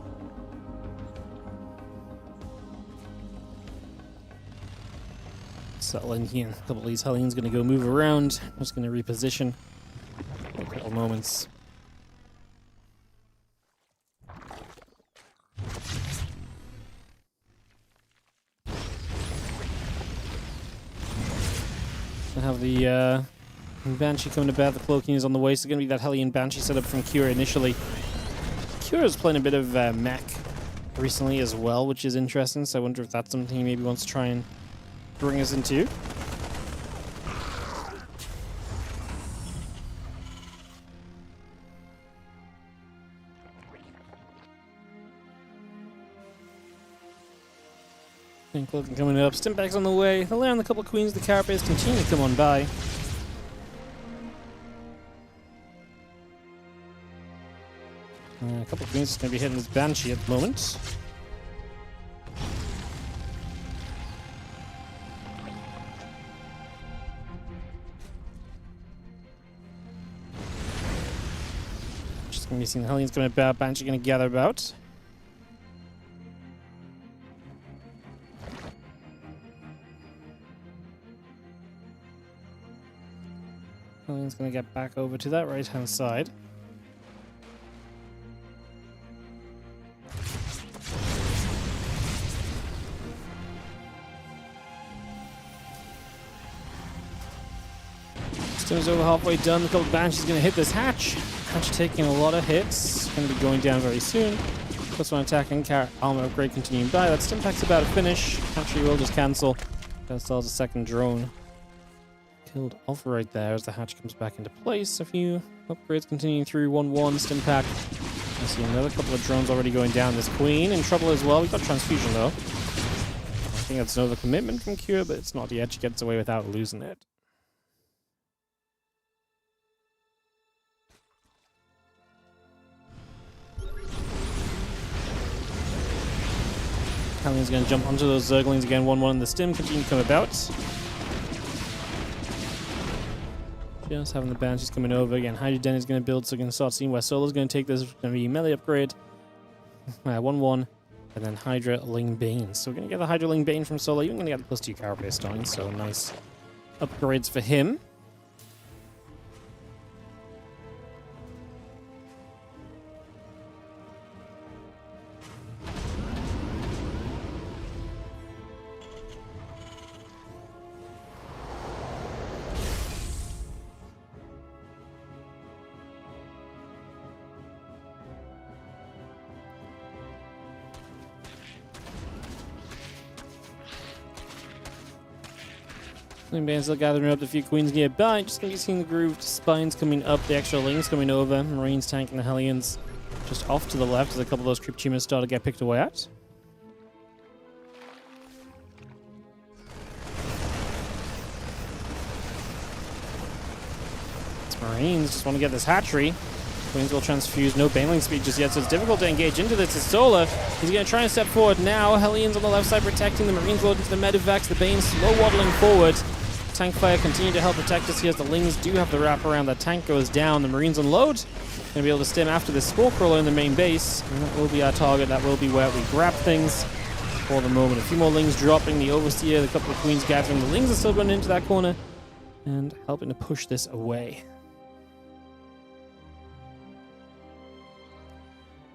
Settle in here. A couple of these Hellions going to go move around. I'm just going to reposition. A couple moments. I have the Banshee coming to bat. The cloaking is on the way, so it's going to be that Hellion Banshee setup from Cure initially. Cure is playing a bit of mech recently as well, which is interesting, so I wonder if that's something he maybe wants to try and bring us into. And cloaking coming up. Stimpak's on the way. He'll land a couple of Queens. The Carapace continue to come on by. A couple of Queens is going to be hitting this Banshee at the moment. Just going to be seeing the Hellions coming about. Banshee going to gather about. Hellion's going to get back over to that right-hand side. Stim's over halfway done. The couple of Banshee's going to hit this Hatch. Hatch taking a lot of hits. Going to be going down very soon. +1 attack and armor upgrade continuing by. That Stimpak's about to finish. Hatchery will just cancel. That installs a second drone. Killed off right there as the Hatch comes back into place. A few upgrades continuing through. 1-1 Stimpak. I see another couple of drones already going down. This Queen in trouble as well. We've got Transfusion though. I think that's another commitment from Cure, but it's not yet. She gets away without losing it. Hellion's going to jump onto those Zerglings again. 1-1 in the Stim. Continue to come about. Just having the Banshees coming over. Again, Hydra Den is going to build, so we're going to start seeing where Solo's going to take this. It's going to be melee upgrade. 1-1. And then Hydra Ling Bane. So we're going to get the Hydra Ling Bane from Solo. You're going to get the +2 Carapace Stone, so nice upgrades for him. Band's still gathering up a few Queens nearby. Just going to be seeing the grooved spines coming up, the extra Lings coming over. Marines tanking the Hellions just off to the left as a couple of those Crypt Tumors start to get picked away at. It's Marines just want to get this hatchery. Queens will transfuse. No baneling speed just yet, so it's difficult to engage into this. It's Solar. He's going to try and step forward now. Hellions on the left side protecting the Marines load into the Medivacs. The Bane slow waddling forward. Tank fire continue to help protect us here as the Lings do have the wrap around. That tank goes down. The Marines unload. Going to be able to stem after this Spore Crawler in the main base. And that will be our target. That will be where we grab things for the moment. A few more Lings dropping. The Overseer, the couple of Queens gathering. The Lings are still running into that corner and helping to push this away.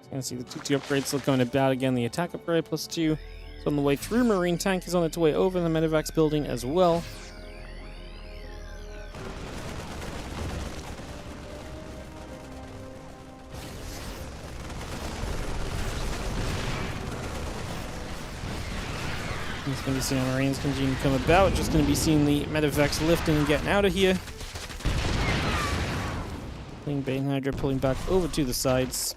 So you can see the 2-2 upgrade still coming about again. The attack upgrade +2 is on the way through. Marine tank is on its way over the Medivacs building as well. It's going to be seeing our Marines continue to come about. Just going to be seeing the Medivacs lifting and getting out of here. Pulling Bane Hydra, pulling back over to the sides.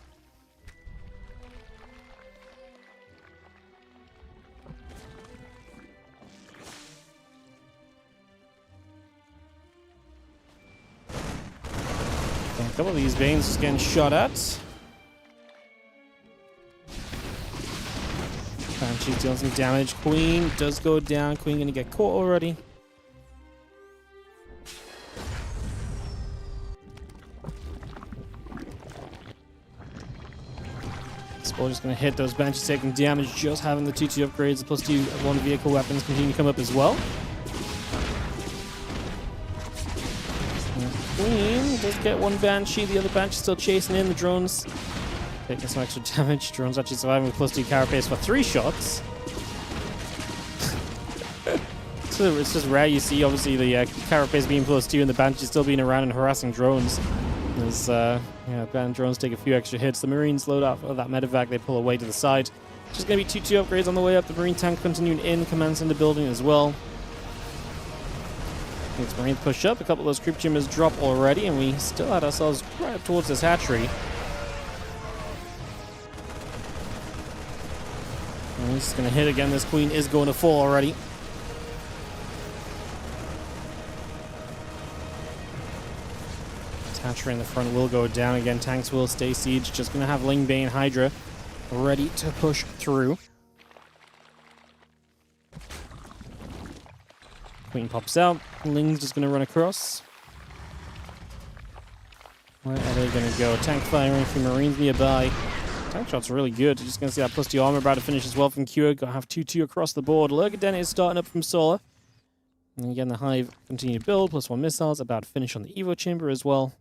And a couple of these Banes just getting shot at. She's dealing some damage. Queen does go down. Queen gonna get caught already. Spore just gonna hit those Banshees taking damage. Just having the 2-2 upgrades, the +2 one vehicle weapons continue to come up as well. And Queen does get one Banshee. The other Banshee still chasing in. The drones taking some extra damage. Drone's actually surviving with +2 carapace for 3 shots. So it's just rare you see, obviously, the carapace being +2 and the Banshee still being around and harassing drones. As drones take a few extra hits. The Marines load up of that Medivac. They pull away to the side. Just going to be 2-2 upgrades on the way up. The Marine tank continuing in. Commands in the building as well. As Marines push up. A couple of those creep jammers drop already, and we still had ourselves right up towards this hatchery. And he's going to hit again. This Queen is going to fall already. Hatchery in the front will go down again. Tanks will stay siege. Just going to have Ling Bane Hydra ready to push through. Queen pops out. Ling's just going to run across. Where are they going to go? Tank firing from Marines nearby. Tank shot's really good. You're just going to see that +2 armor about to finish as well from Cure. Got to have 2-2 across the board. Lurgaden is starting up from Solar. And again, the Hive continue to build. +1 missiles. About to finish on the Evo chamber as well.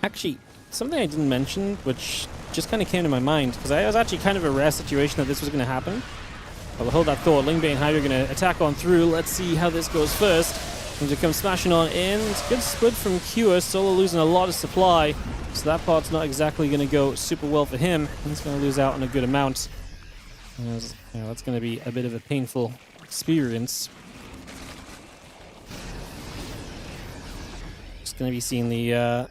Actually, something I didn't mention, which just kind of came to my mind, because I was actually kind of a rare situation that this was going to happen. But we'll hold that thought. Lingbane Hydra going to attack on through. Let's see how this goes first. Going to come smashing on in. It's a good split from Cure. Solo losing a lot of supply, so that part's not exactly going to go super well for him. He's going to lose out on a good amount. That's going to be a bit of a painful experience. Just going to be seeing the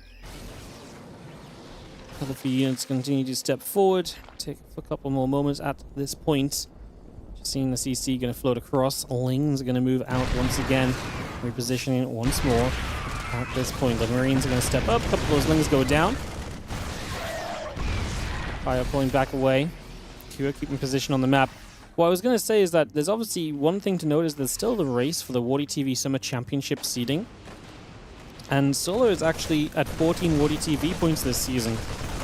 other few units continue to step forward. Take a couple more moments at this point. Just seeing the CC going to float across. Lings are going to move out once again. Repositioning once more. At this point, the Marines are going to step up. A couple of those Lings go down. Fire pulling back away. Cure keeping position on the map. What I was going to say is that there's obviously one thing to note is there's still the race for the WardiTV Summer Championship seeding. And Solo is actually at 14 WardiTV points this season,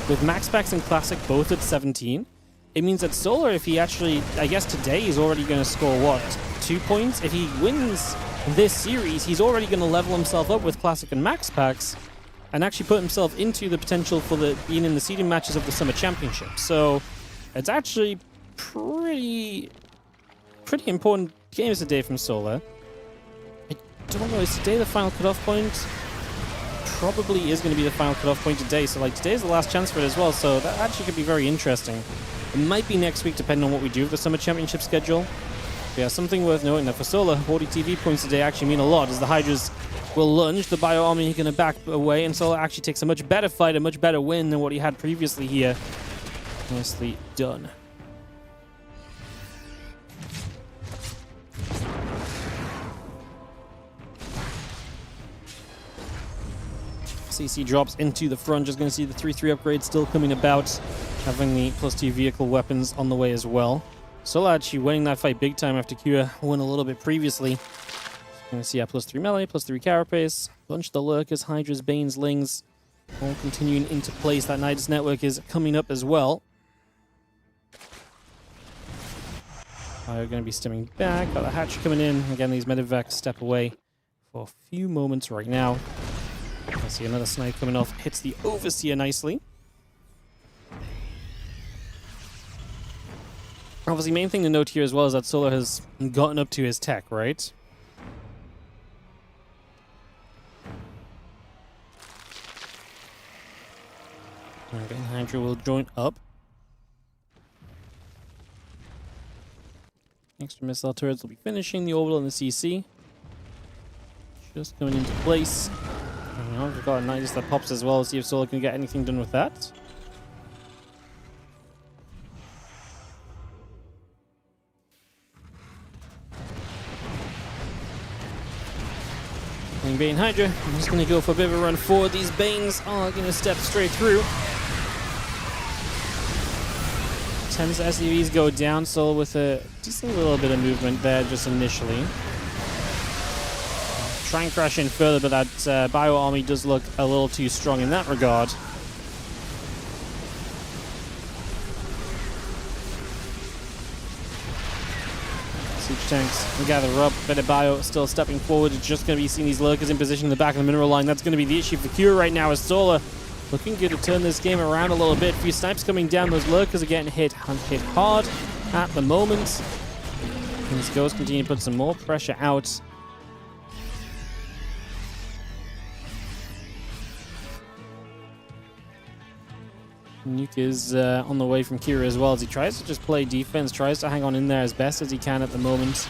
with Max Packs and Classic both at 17. It means that Solar, if he actually, I guess today, he's already going to score, what, 2 points? If he wins this series, he's already going to level himself up with Classic and Max Packs and actually put himself into the potential for being in the seeding matches of the Summer Championship. So it's actually pretty important games today from Solar. I don't know, is today the final cutoff point? Probably is going to be the final cutoff point today, so like today's the last chance for it as well, so that actually could be very interesting. It might be next week depending on what we do with the Summer Championship schedule. But yeah, something worth noting that for Solar, 40 TV points today actually mean a lot, as the Hydras will lunge, the Bio Army are going to back away, and Solar actually takes a much better fight, a much better win than what he had previously here. Nicely done. SAC drops into the front. Just going to see the 3-3 upgrade still coming about. Having the +2 vehicle weapons on the way as well. Solar actually winning that fight big time after Kira won a little bit previously. Going to see our +3 melee, +3 carapace. Bunch of the lurkers, hydras, banes, lings. All continuing into place. That Nidus network is coming up as well. We're going to be stemming back. Got the hatch coming in. Again, these medevacs step away for a few moments right now. I see another snipe coming off. Hits the Overseer nicely. Obviously, main thing to note here as well is that Solar has gotten up to his tech, right? Okay, Hydra will join up. Extra missile turrets will be finishing the orbital and the CC. Just coming into place. We've got a Nidus that pops as well. Let's see if Solar can get anything done with that. Bane Hydra, I'm just going to go for a bit of a run forward. These Banes are going to step straight through. 10 SUVs go down, so with a decent little bit of movement there just initially. Try and crash in further, but that Bio army does look a little too strong in that regard. Siege tanks gather up. Better Bio still stepping forward. It's just going to be seeing these lurkers in position in the back of the mineral line. That's going to be the issue for Cure right now as Solar looking good to turn this game around a little bit. A few snipes coming down. Those lurkers are getting hit hard at the moment. And this Ghost continue to put some more pressure out. Nuke is on the way from Kira as well as he tries to just play defense, tries to hang on in there as best as he can at the moment.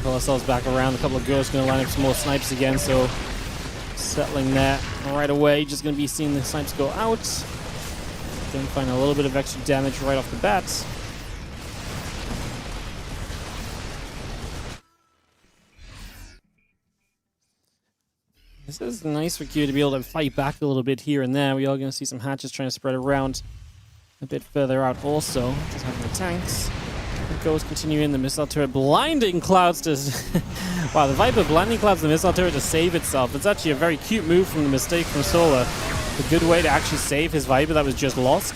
Pull ourselves back around. A couple of ghosts going to line up some more snipes again, so settling that right away. Just going to be seeing the snipes go out. Going to find a little bit of extra damage right off the bat. This is nice for Q to be able to fight back a little bit here and there. We are going to see some hatches trying to spread around a bit further out also. Just having the tanks. The Ghost continuing the missile turret. Blinding Clouds to... wow, the Viper blinding Clouds the missile turret to save itself. It's actually a very cute move from the mistake from Solar. A good way to actually save his Viper that was just lost.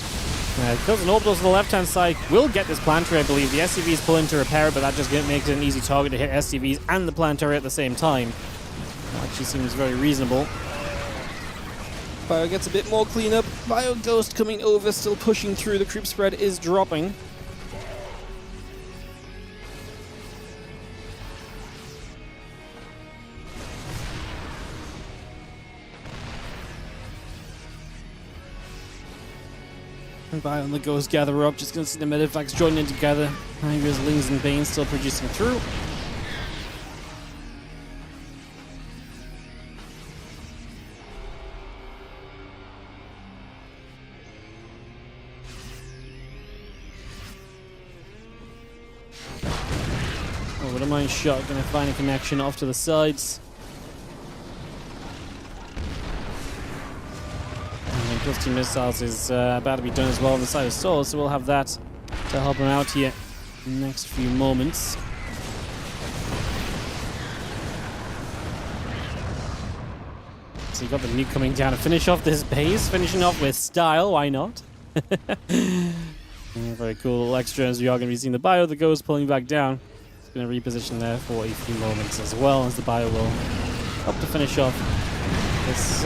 Kills an orbital to the left-hand side. Will get this planetary, I believe. The SCVs pull in to repair it, but that just makes it an easy target to hit SCVs and the planetary at the same time. Actually seems very reasonable. Bio gets a bit more cleanup. Bio Ghost coming over, still pushing through. The creep spread is dropping. And Bio and the Ghost gather up. Just going to see the Medivacs joining in together. Hydra's, Lings, and Banes still producing through. With a mine shot, going to find a connection off to the sides. And +2 missiles is about to be done as well on the side of Soul, so we'll have that to help him out here in the next few moments. So you got the nuke coming down to finish off this base, finishing off with style, why not? Very cool little extra as we are going to be seeing the Bio, the Ghost pulling back down. Going to reposition there for a few moments as well as the Bio will help to finish off this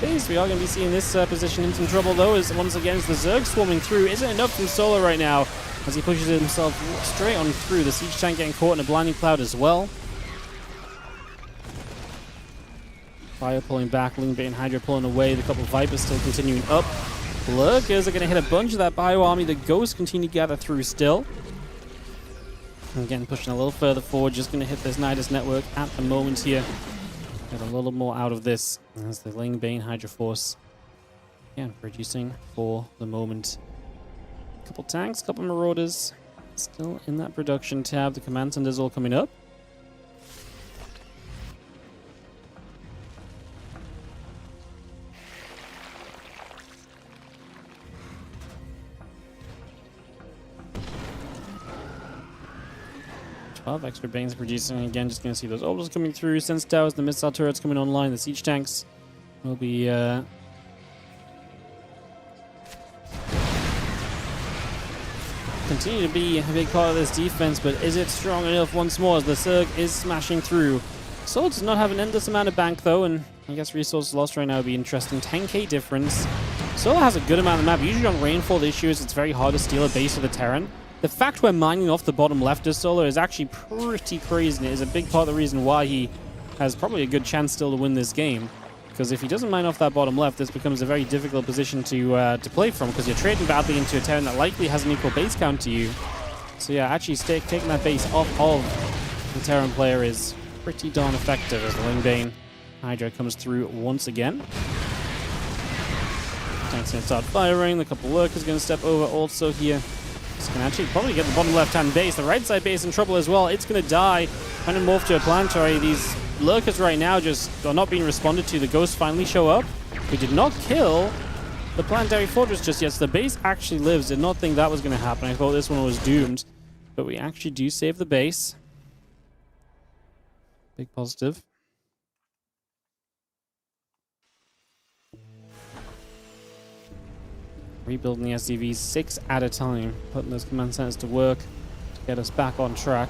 base. We are going to be seeing this position in some trouble though, as once again as the Zerg swarming through. Isn't enough from Solar right now as he pushes himself straight on through. The siege tank getting caught in a blinding cloud as well. Bio pulling back, Lingbait and Hydra pulling away. The couple of Vipers still continuing up. Lurkers are going to hit a bunch of that Bio army. The Ghosts continue to gather through still. Again, pushing a little further forward, just going to hit this Nidus network at the moment here. Get a little more out of this as the Ling Bane Hydra Force, again, producing for the moment. couple tanks, couple marauders. Still in that production tab. The command center's all coming up. Extra Banes producing again. Just going to see those orbitals coming through. Sense towers, the missile turrets coming online. The siege tanks will be continue to be a big part of this defense, but is it strong enough once more as the Zerg is smashing through? Soul does not have an endless amount of bank though, and I guess resources lost right now would be interesting. 10k difference. Solar has a good amount of the map. Usually on Rainfall, the issue is it's very hard to steal a base of the Terran. The fact we're mining off the bottom left of Solar is actually pretty crazy, and it is a big part of the reason why he has probably a good chance still to win this game. Because if he doesn't mine off that bottom left, this becomes a very difficult position to play from, because you're trading badly into a Terran that likely has an equal base count to you. So yeah, actually taking that base off of the Terran player is pretty darn effective as the Lingbane Hydra comes through once again. Tank's going to start firing. The couple lurkers going to step over also here. It's going to actually probably get the bottom left-hand base. The right side base in trouble as well. It's going to die. Trying to morph to a planetary. These lurkers right now just are not being responded to. The ghosts finally show up. We did not kill the planetary fortress just yet. So the base actually lives. Did not think that was going to happen. I thought this one was doomed. But we actually do save the base. Big positive. Rebuilding the SCVs 6 at a time, putting those command centers to work to get us back on track.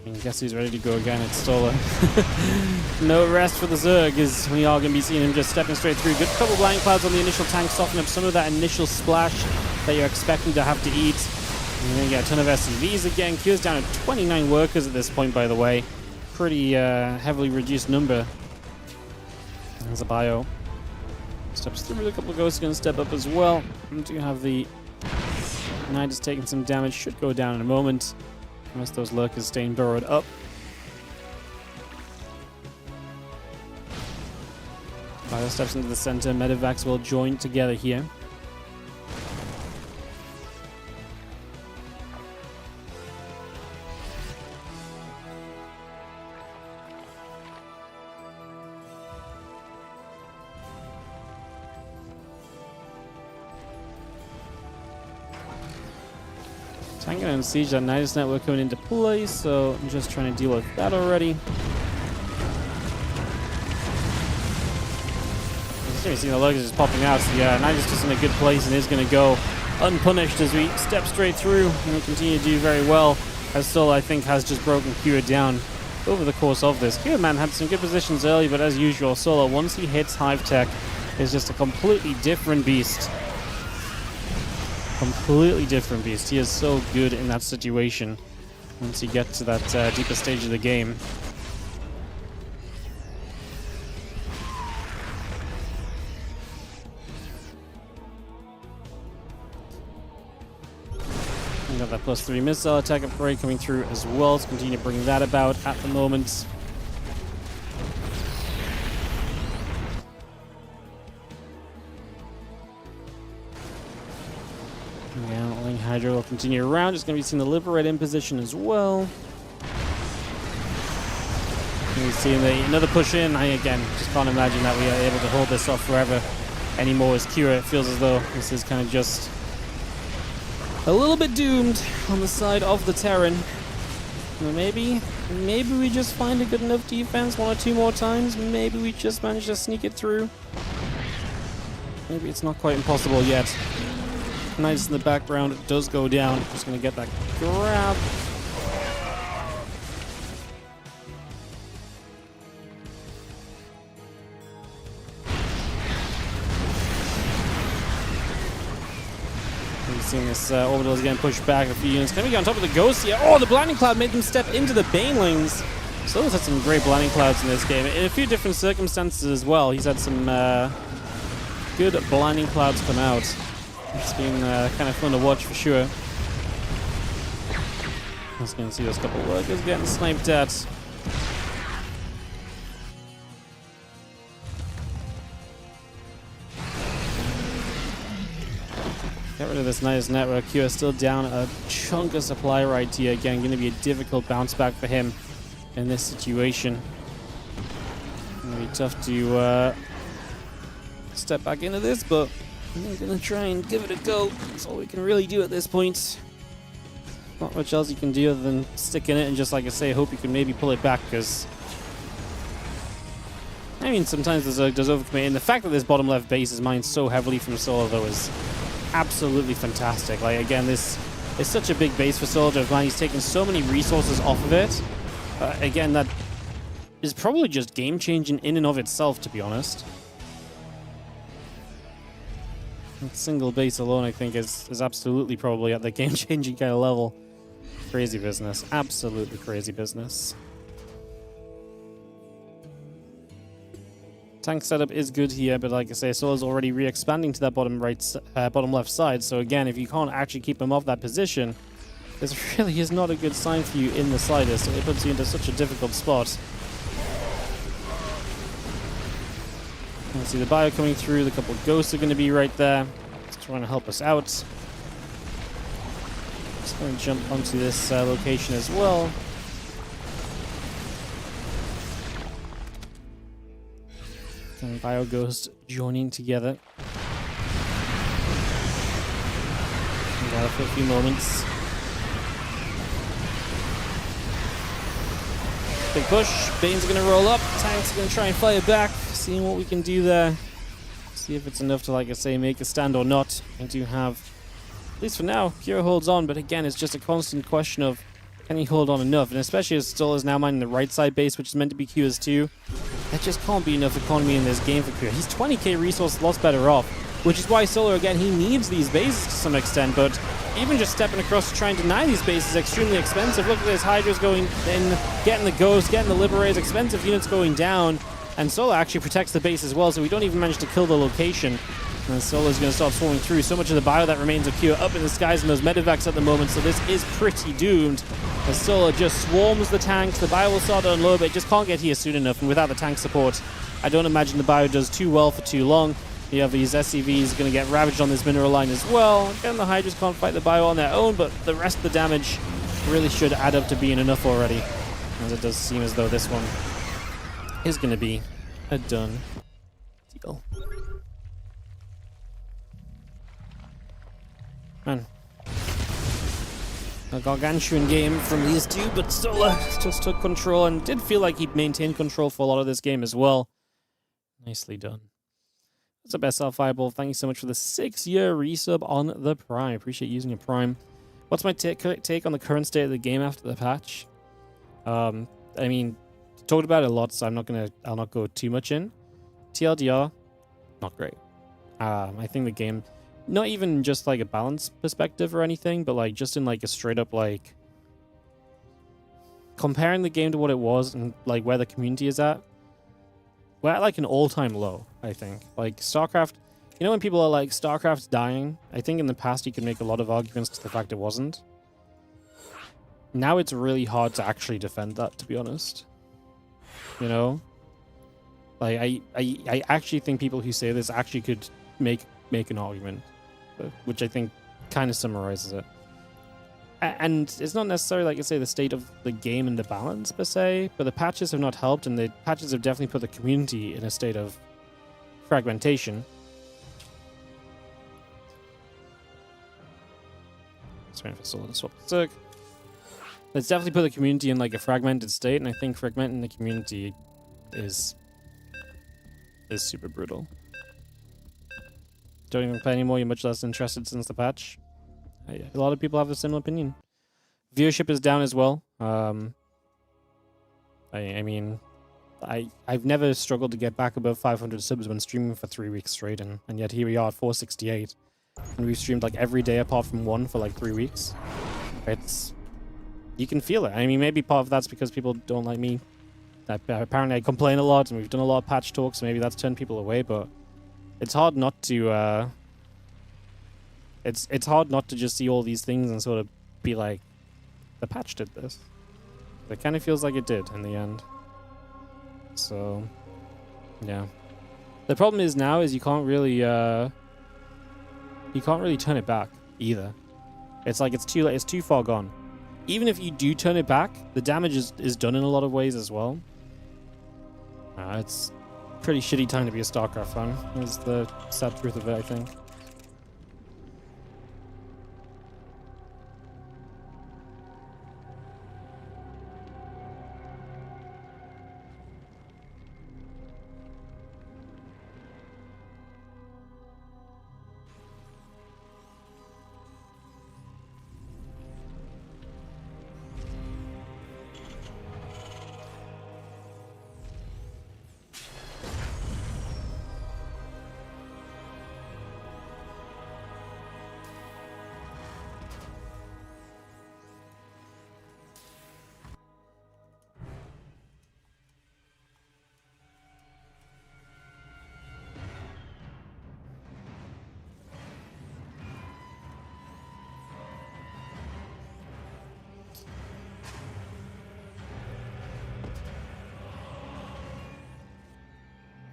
And guess who's ready to go again? It's Stoller. No rest for the Zerg, as we are going to be seeing him just stepping straight through. Good couple blind clouds on the initial tank, soften up some of that initial splash that you're expecting to have to eat. And then you get a ton of SCVs again. Q's down to 29 workers at this point, by the way. Pretty heavily reduced number. There's a bio. Steps through. A couple of ghosts going to step up as well. We do have the Knight is taking some damage. Should go down in a moment. Unless those lurkers staying burrowed up. Bio steps into the center. Medivacs will join together here. Tank and siege, that Nidus network coming into play, so I'm just trying to deal with that already. You see the lurkers just popping out, so yeah, Nidus just in a good place and is going to go unpunished as we step straight through, and we continue to do very well, as Sol, I think, has just broken Kira down over the course of this. Kira, man, had some good positions early, but as usual, Solo, once he hits Hive Tech, is just a completely different beast. Completely different beast. He is so good in that situation once you get to that deeper stage of the game. We got that +3 missile attack upgrade coming through as well. Let's continue to bring that about at the moment. Hydra will continue around. Just going to be seeing the Liberate in position as well. We're seeing another push in. I, again, just can't imagine that we are able to hold this off forever anymore as Kira. It feels as though this is kind of just a little bit doomed on the side of the Terran. Maybe we just find a good enough defense 1 or 2 more times. Maybe we just manage to sneak it through. Maybe it's not quite impossible yet. Nice in the background, it does go down. Just going to get that grab. We've seen this orbital is getting pushed back a few units. Can we get on top of the Ghost here? Oh, the Blinding Cloud made them step into the Banelings. Solar's had some great Blinding Clouds in this game. In a few different circumstances as well. He's had some good Blinding Clouds come out. It's been kind of fun to watch for sure. Just gonna see those couple workers getting sniped at. Get rid of this nice network. Q is still down a chunk of supply right here. Again, going to be a difficult bounce back for him in this situation. Going to be tough to step back into this, but I'm going to try and give it a go. That's all we can really do at this point. Not much else you can do other than stick in it and just, like I say, hope you can maybe pull it back, because I mean, sometimes there's overcommit. And the fact that this bottom left base is mined so heavily from Solo, though, is absolutely fantastic. Like, again, this is such a big base for Soldier of Mine. He's taken so many resources off of it. Again, that is probably just game-changing in and of itself, to be honest. That single base alone, I think, is absolutely probably at the game-changing kind of level. Crazy business. Absolutely crazy business. Tank setup is good here, but like I say, Solo's already re-expanding to that bottom left side. So again, if you can't actually keep him off that position, this really is not a good sign for you in the slightest. It puts you into such a difficult spot. Let's see the bio coming through. The couple of ghosts are going to be right there. Just trying to help us out. Just going to jump onto this location as well. And Bio Ghost joining together. Got it for a few moments. Big push. Bane's gonna roll up. Tank's gonna try and fire back. Seeing what we can do there. See if it's enough to, like I say, make a stand or not. I do have, at least for now, Kira holds on, but again, it's just a constant question of can he hold on enough? And especially as Stoll is now mining the right side base, which is meant to be Q's too. That just can't be enough economy in this game for Kira. He's 20k resource, lots better off. Which is why Solar, again, he needs these bases to some extent, but even just stepping across to try and deny these bases is extremely expensive. Look at this, Hydra's going in, getting the Ghost, getting the Liberators, expensive units going down, and Solar actually protects the base as well, so we don't even manage to kill the location. And Solar's going to start swarming through. So much of the bio that remains of Kira up in the skies and those medevacs at the moment, so this is pretty doomed. As Solar just swarms the tanks, the bio will start to unload, but it just can't get here soon enough, and without the tank support, I don't imagine the bio does too well for too long. You have these SCVs going to get ravaged on this mineral line as well. Again, the Hydras can't fight the bio on their own, but the rest of the damage really should add up to being enough already. As it does seem as though this one is going to be a done deal. Man. A gargantuan game from these two, but Solar just took control and did feel like he'd maintained control for a lot of this game as well. Nicely done. What's up, SL Fireball? Thank you so much for the 6-year resub on the Prime. Appreciate using your Prime. What's my take on the current state of the game after the patch? I mean, talked about it a lot, so I'll not go too much in. TLDR, not great. I think the game, not even just like a balance perspective or anything, but like just in like a straight up like comparing the game to what it was and like where the community is at. We're at like an all-time low, I think. Like StarCraft, you know when people are like, StarCraft's dying? I think in the past you could make a lot of arguments to the fact it wasn't. Now it's really hard to actually defend that, to be honest. You know? Like, I actually think people who say this actually could make an argument, which I think kind of summarizes it. And it's not necessarily, like I say, the state of the game and the balance per se, but the patches have not helped, and the patches have definitely put the community in a state of fragmentation. Just waiting for Solar to swap the Zerg. It's definitely put the community in like a fragmented state, and I think fragmenting the community is super brutal. Don't even play anymore, you're much less interested since the patch. A lot of people have a similar opinion. Viewership is down as well. I mean, I've never struggled to get back above 500 subs when streaming for 3 weeks straight, and yet here we are at 468. And we've streamed like every day apart from one for like 3 weeks. You can feel it. I mean, maybe part of that's because people don't like me. Apparently I complain a lot, and we've done a lot of patch talks, so maybe that's turned people away, but it's hard not to, it's hard not to just see all these things and sort of be like, the patch did this. It kind of feels like it did in the end. So, yeah. The problem is now is you can't really turn it back either. It's like it's too far gone. Even if you do turn it back, the damage is done in a lot of ways as well. It's pretty shitty time to be a StarCraft fan, is the sad truth of it, I think.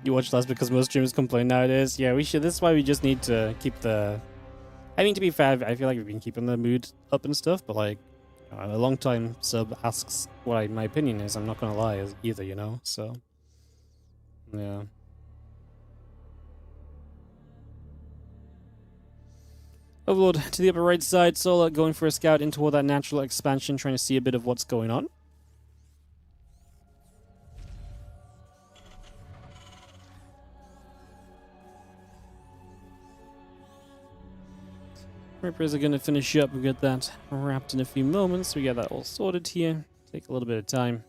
You watch less because most streamers complain nowadays. Yeah, we should. This is why we just need to keep the... I mean, to be fair, I feel like we've been keeping the mood up and stuff, but like, a long time sub asks what my opinion is. I'm not going to lie either, you know? So, yeah. Overlord to the upper right side. Solar going for a scout in toward that natural expansion, trying to see a bit of what's going on. Rippers are going to finish up. We'll get that wrapped in a few moments. We got that all sorted here. Take a little bit of time.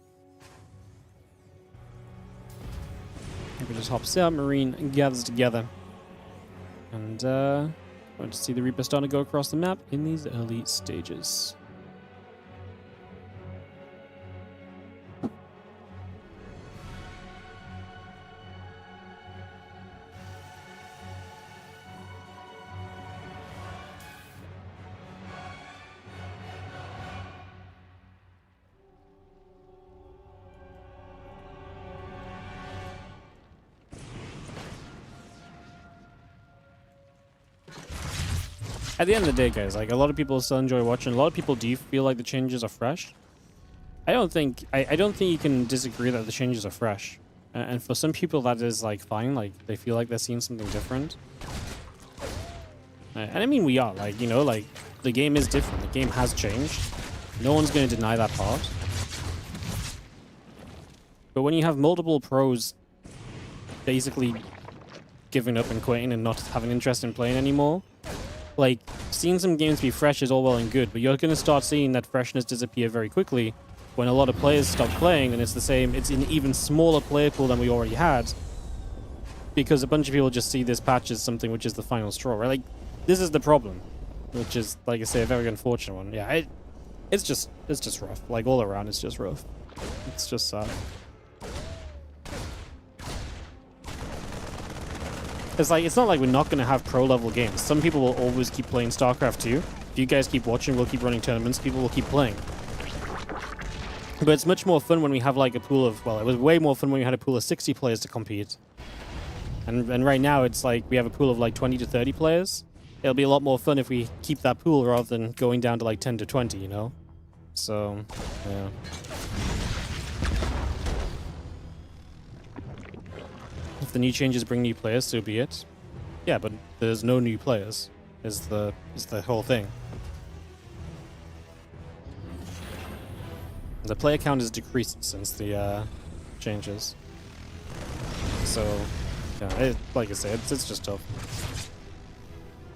Ripper just hops out. Marine gathers together. And going to see the Reaper starting to go across the map in these early stages. At the end of the day, guys, like, a lot of people still enjoy watching. A lot of people do feel like the changes are fresh. I don't think you can disagree that the changes are fresh. And for some people, that is, like, fine. Like, they feel like they're seeing something different. And I mean, we are. Like, you know, like, the game is different. The game has changed. No one's going to deny that part. But when you have multiple pros basically giving up and quitting and not having interest in playing anymore, like, seeing some games be fresh is all well and good, but you're going to start seeing that freshness disappear very quickly when a lot of players stop playing, and it's an even smaller player pool than we already had, because a bunch of people just see this patch as something which is the final straw, right? Like, this is the problem, which is, like I say, a very unfortunate one. Yeah, it's just rough. Like, all around, it's just rough. It's just sad. It's like, it's not like we're not going to have pro-level games. Some people will always keep playing StarCraft 2. If you guys keep watching, we'll keep running tournaments. People will keep playing. But it's much more fun when we have, like, a pool of... Well, it was way more fun when we had a pool of 60 players to compete. And right now, it's like we have a pool of, like, 20 to 30 players. It'll be a lot more fun if we keep that pool rather than going down to, like, 10 to 20, you know? So, yeah. If the new changes bring new players, so be it. Yeah, but there's no new players, is the whole thing. The player count has decreased since the changes. So, yeah, like I said, it's just tough.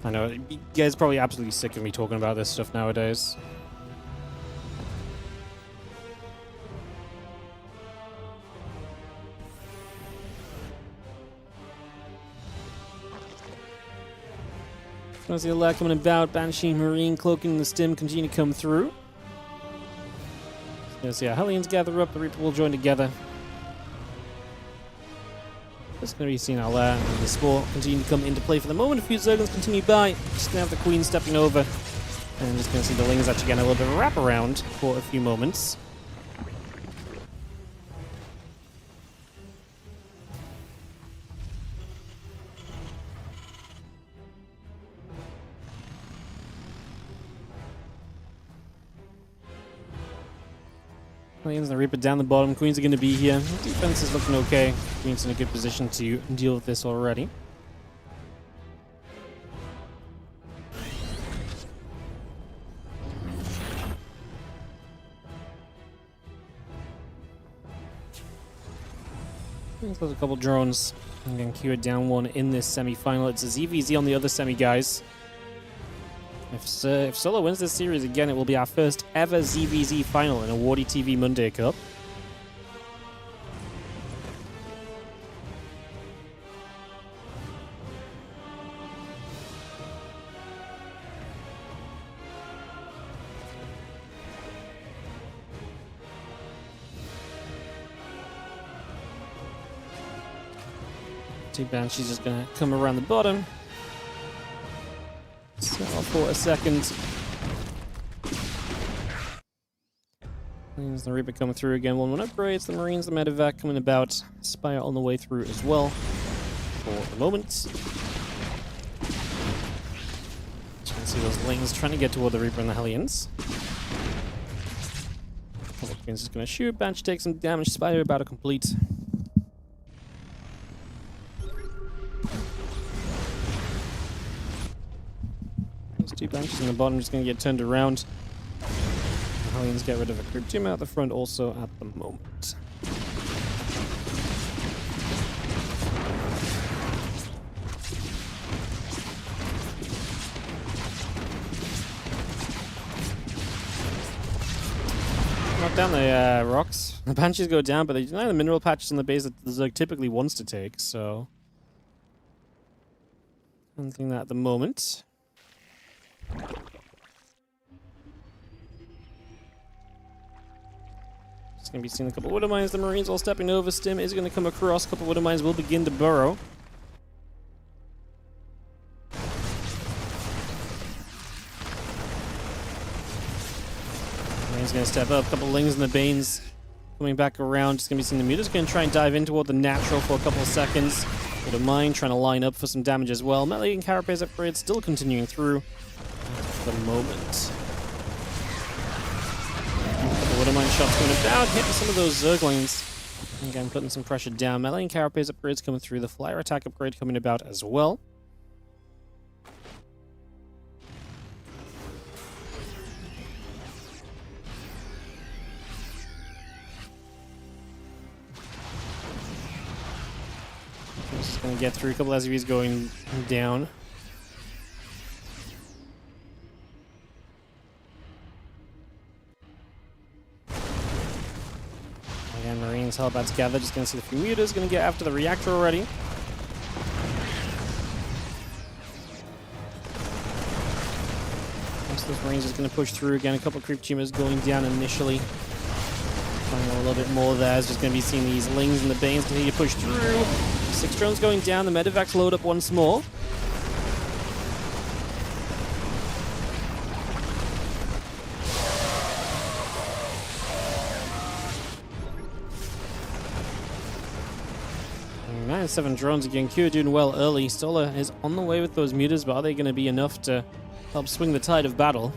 I know, you guys are probably absolutely sick of me talking about this stuff nowadays. As the alert coming about, Banshee, Marine, Cloaking, and the Stim continue to come through. As yeah, Hellions gather up, the Reaper will join together. That's going to be seen out there, and the Spore continue to come into play for the moment. A few Zerglings continue by. Just going to have the Queen stepping over. And just going to see the Lings actually getting a little bit of a wraparound for a few moments. Queens and the Reaper down the bottom. Queens are going to be here. Defense is looking okay. Queens in a good position to deal with this already. There's a couple drones. I'm going to queue it down one in this semi-final. It's a ZVZ on the other semi, guys. If Solo wins this series again, it will be our first ever ZVZ final in a WardiTV Monday Cup. Two Banshees just going to come around the bottom. Settle for a second. There's the Reaper coming through again. 1-1 upgrades. The Marines, the medevac coming about. Spire on the way through as well for the moment. You can see those Lings trying to get toward the Reaper and the Hellions. Queen's just going to shoot. Banshee takes some damage. Spire about to complete. Two Banshees in the bottom just going to get turned around. The Hellions get rid of a group team out the front also at the moment. Knock down the rocks. The Banshees go down, but they deny the mineral patches on the base that the Zerg typically wants to take, so... I'm thinking that at the moment. Just going to be seeing a couple of Widow Mines. The Marines all stepping over. Stim is going to come across. A couple of Widow Mines will begin to burrow. Marines going to step up. A couple of Lings in the Banes coming back around. Just going to be seeing the Mutas going to try and dive in toward the natural for a couple of seconds. Widow Mine trying to line up for some damage as well. Melee and Carapace upgrades still continuing through. The moment. The Widow Mine shots going about, hitting some of those Zerglings. Again, putting some pressure down. Melee and Carapace upgrades coming through. The Flyer attack upgrade coming about as well. Just going to get through. A couple SUVs going down. Again, Marines held about together. Just going to see the few mutas. Going to get after the reactor already. Most of those Marines is going to push through. Again, a couple of creep tumors going down initially. Finding a little bit more there. It's just going to be seeing these Lings and the Banes continue to push through. 6 drones going down. The medevacs load up once more. And 7 drones again. Q doing well early. Solar is on the way with those mutas, but are they going to be enough to help swing the tide of battle?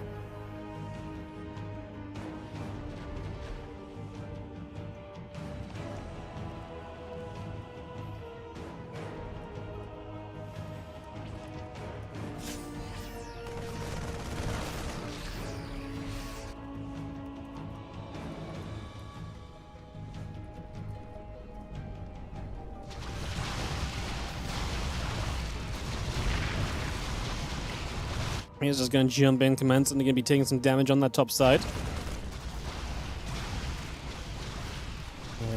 He's just going to jump in, commence, and they're going to be taking some damage on that top side.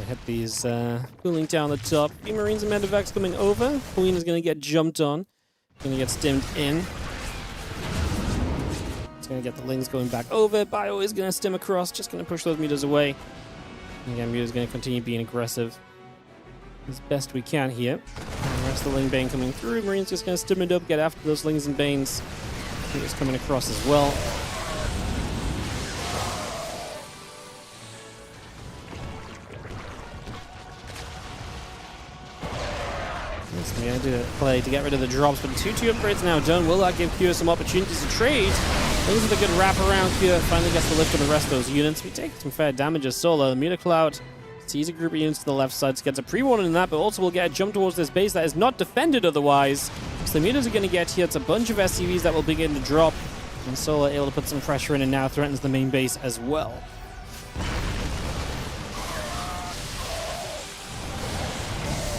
Hit these cooling down the top. The Marines and medevacs coming over. Queen is going to get jumped on. Going to get stimmed in. It's going to get the Lings going back over. Bio is going to stim across. Just going to push those mutas away. And again, muta's going to continue being aggressive as best we can here. And the rest of the Ling Bane coming through. Marines just going to stim it up, get after those Lings and Banes. Is coming across as well. going to do a play to get rid of the drops, but 2-2 upgrades now done. Will that give Kua some opportunities to trade? Things with a good wrap around. Kua finally gets the lift on the rest of those units. We take some fair damage as Solo. The Meter Cloud sees a group of units to the left side, so gets a pre-warning in that, but also will get a jump towards this base that is not defended otherwise. So the Meters are going to get here. It's a bunch of SCVs that will begin to drop, and Solo able to put some pressure in and now threatens the main base as well.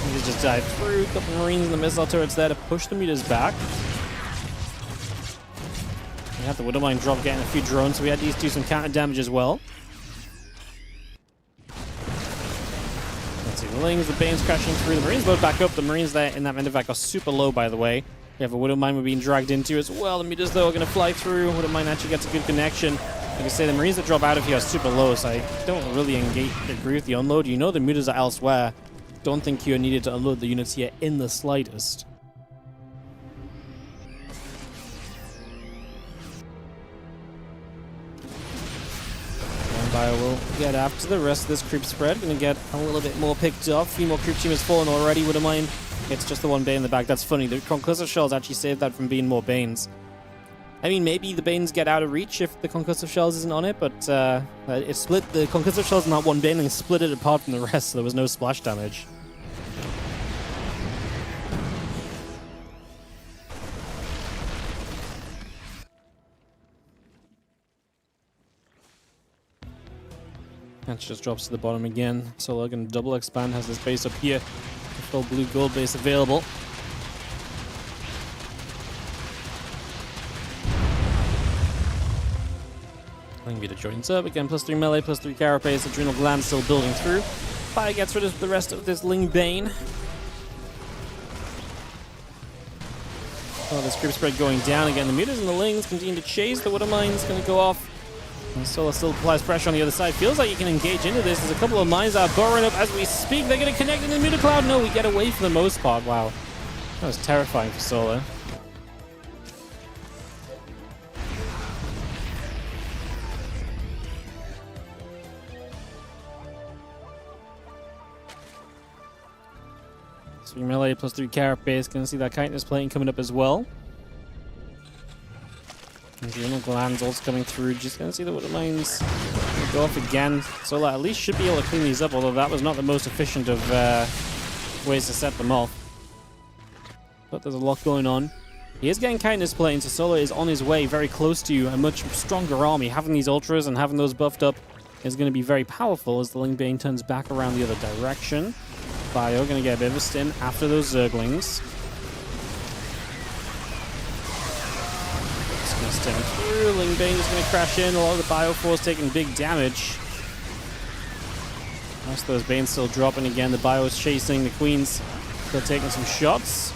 Meters just dive through. A couple Marines in the missile turrets there to push the Meters back. We have the Widowmine drop getting a few drones, so we had these do some counter damage as well. Let's see, the Lings, the Banes crashing through. The Marines load back up. The Marines there in that medevac are super low, by the way. We have a Widowmine we're being dragged into as well. The Meters, though, are going to fly through. Widowmine actually gets a good connection. Like I say, the Marines that drop out of here are super low, so I don't really agree with the unload. You know the Meters are elsewhere. Don't think you needed to unload the units here in the slightest. Bio will get after the rest of this creep spread. Gonna get a little bit more picked off. A few more creep team has fallen already. Widowmine. It's just the one Bane in the back. That's funny. The Concussive Shells actually saved that from being more Banes. I mean, maybe the Banes get out of reach if the Concussive Shells isn't on it, but it split the Concussive Shells in that one Bane and split it apart from the rest, so there was no splash damage. That just drops to the bottom again. Solo going to double expand, has this base up here. The full blue gold base available. Vita joins up again, +3 melee, +3 carapace. Adrenal gland still building through. Fire gets rid of the rest of this Ling Bane. Oh, this creep spread going down again. The Meters and the Lings continue to chase. The Widowmine's going to go off. And Solo still applies pressure on the other side. Feels like you can engage into this. There's a couple of mines that are burrowing up as we speak. They're going to connect in the Meter Cloud. No, we get away for the most part. Wow. That was terrifying for Solo. +3 melee, +3 carapace. Gonna see that Chitinous Plane coming up as well. Adrenal glands also coming through. Just gonna see the Widowmines go off again. Solo at least should be able to clean these up, although that was not the most efficient of ways to set them off. But there's a lot going on. He is getting Chitinous Plane, so Solo is on his way, very close to a much stronger army. Having these ultras and having those buffed up is going to be very powerful as the Ling Bane turns back around the other direction. Bio going to get a bit of a stint after those Zerglings. Just going to step through. Ling Bane is going to crash in. A lot of the Bio Force taking big damage. Most of those Banes still dropping again. The Bio is chasing. The Queen's still taking some shots.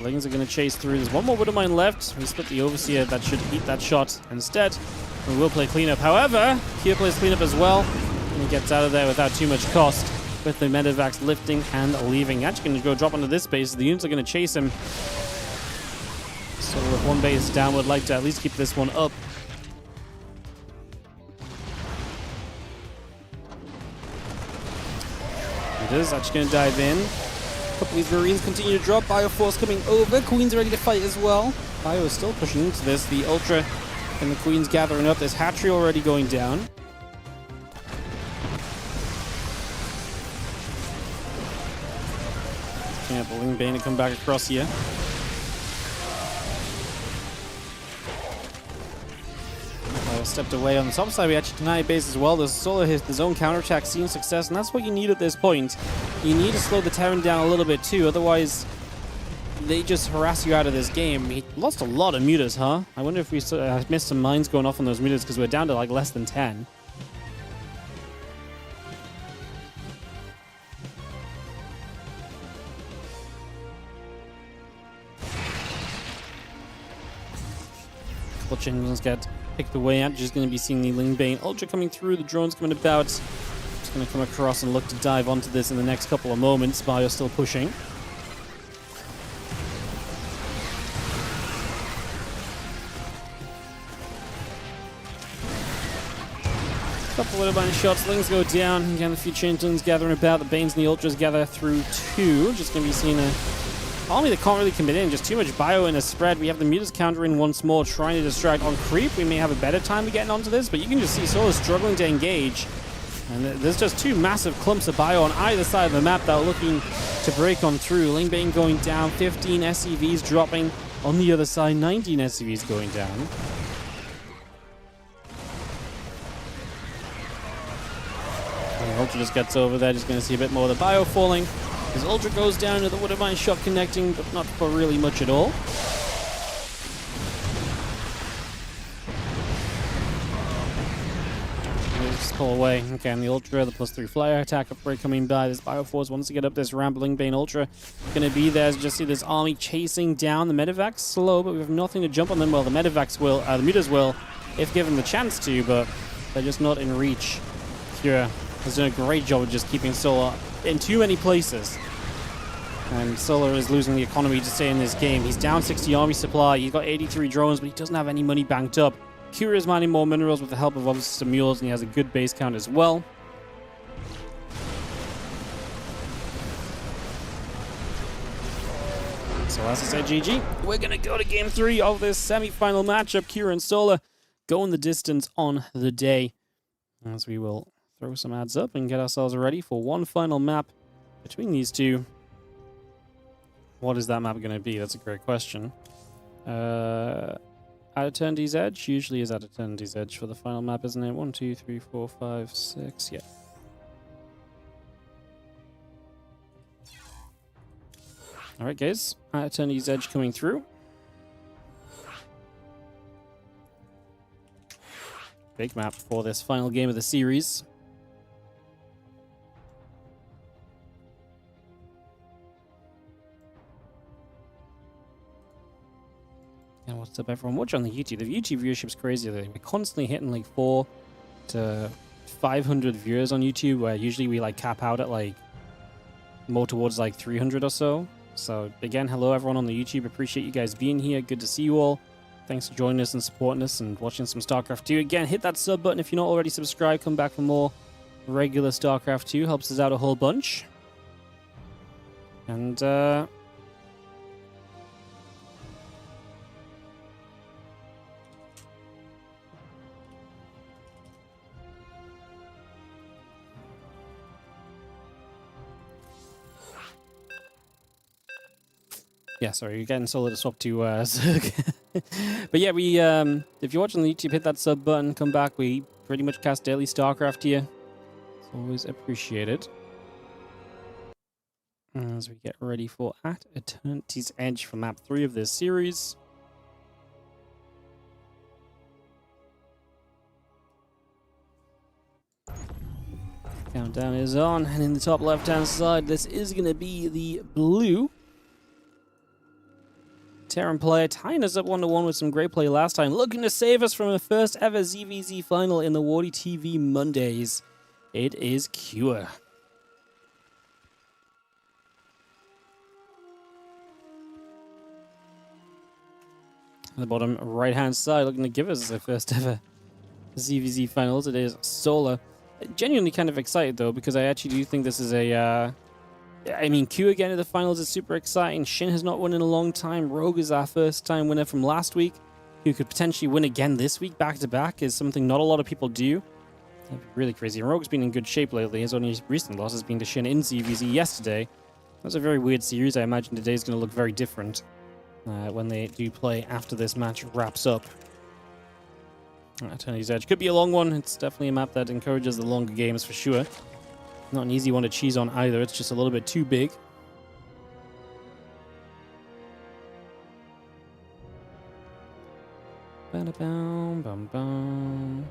Lings are going to chase through. There's one more Widowmine left. We split the Overseer. That should eat that shot instead. We will play cleanup. However, Kia plays cleanup as well. And he gets out of there without too much cost, with the medevacs lifting and leaving. Actually going to go drop onto this base. The units are going to chase him. So with one base down, would like to at least keep this one up. It is actually going to dive in. A couple of these Marines continue to drop. Bioforce coming over. Queen's ready to fight as well. Bio is still pushing into this. The Ultra and the Queen's gathering up. There's Hatchery already going down. Yeah, the Ling Bane to come back across here. Stepped away on the top side. We actually denied base as well. The Solo hit the zone counterattack, seeing success, and that's what you need at this point. You need to slow the Terran down a little bit too, otherwise they just harass you out of this game. He lost a lot of mutas, huh? I wonder if we missed some mines going off on those mutas because we're down to like less than 10. Couple engines get picked away out. Just going to be seeing the Ling Bane Ultra coming through. The drones coming about. Just going to come across and look to dive onto this in the next couple of moments. Bio still pushing. Couple of bunch shots, Lings go down. Again, the few Chintons gathering about. The Banes and the Ultras gather through 2. Just going to be seeing a army that can't really commit in. Just too much bio in a spread. We have the Mutas countering once more, trying to distract on creep. We may have a better time of getting onto this, but you can just see Solar struggling to engage. And there's just 2 massive clumps of bio on either side of the map that are looking to break on through. Lane Bane going down, 15 SCVs dropping on the other side, 19 SCVs going down. Ultra just gets over there, just going to see a bit more of the bio falling. His Ultra goes down to the Woodbine shot connecting, but not for really much at all. Just pull away. Okay, and the Ultra, the +3 flyer attack upgrade coming by. This Bioforce wants to get up this rambling Bane Ultra. Going to be there. Just see this army chasing down. The Medivacs slow, but we have nothing to jump on them. Well, the Medivacs will, the Mutas will, if given the chance to, but they're just not in reach. Kira has done a great job of just keeping Solar in too many places. And Solar is losing the economy to stay in this game. He's down 60 army supply. He's got 83 drones, but he doesn't have any money banked up. Kira is mining more minerals with the help of obviously some mules, and he has a good base count as well. So as I said, GG, we're going to go to game 3 of this semi-final matchup. Kira and Solar going the distance on the day, as we will throw some ads up and get ourselves ready for one final map between these two. What is that map going to be? That's a great question. At Eternity's Edge usually is at Eternity's Edge for the final map, isn't it? 1, 2, 3, 4, 5, 6. Yeah. All right, guys. At Eternity's Edge coming through. Big map for this final game of the series. And what's up, everyone? Watch on the YouTube. The YouTube viewership's crazy. We're constantly hitting like 400 to 500 viewers on YouTube, where usually we like cap out at like more towards like 300 or so. So again, hello everyone on the YouTube. Appreciate you guys being here. Good to see you all. Thanks for joining us and supporting us and watching some StarCraft 2. Again, hit that sub button if you're not already subscribed. Come back for more regular StarCraft 2. Helps us out a whole bunch. And yeah, sorry, you're getting Solar to swap to Zerg. But yeah, we if you're watching the YouTube, hit that sub button, come back. We pretty much cast daily StarCraft here. It's always appreciated. As we get ready for At Eternity's Edge for map 3 of this series. Countdown is on, and in the top left-hand side, this is going to be the blue Terran player, tying us up 1-1 with some great play last time, looking to save us from the first ever ZVZ final in the WardiTV Mondays. It is Cure. On the bottom right-hand side, looking to give us the first ever ZVZ finals. It is Solar. Genuinely kind of excited though, because I actually do think this is a I mean, Q again in the finals is super exciting. Shin has not won in a long time. Rogue is our first time winner from last week, who could potentially win again this week back to back, is something not a lot of people do. That'd be really crazy. And Rogue's been in good shape lately. His only recent loss has been to Shin in ZVZ yesterday. That was a very weird series. I imagine today's going to look very different when they do play after this match wraps up. Eternity's Edge could be a long one. It's definitely a map that encourages the longer games for sure. Not an easy one to cheese on either. It's just a little bit too big. Ba-da-bum-bum-bum.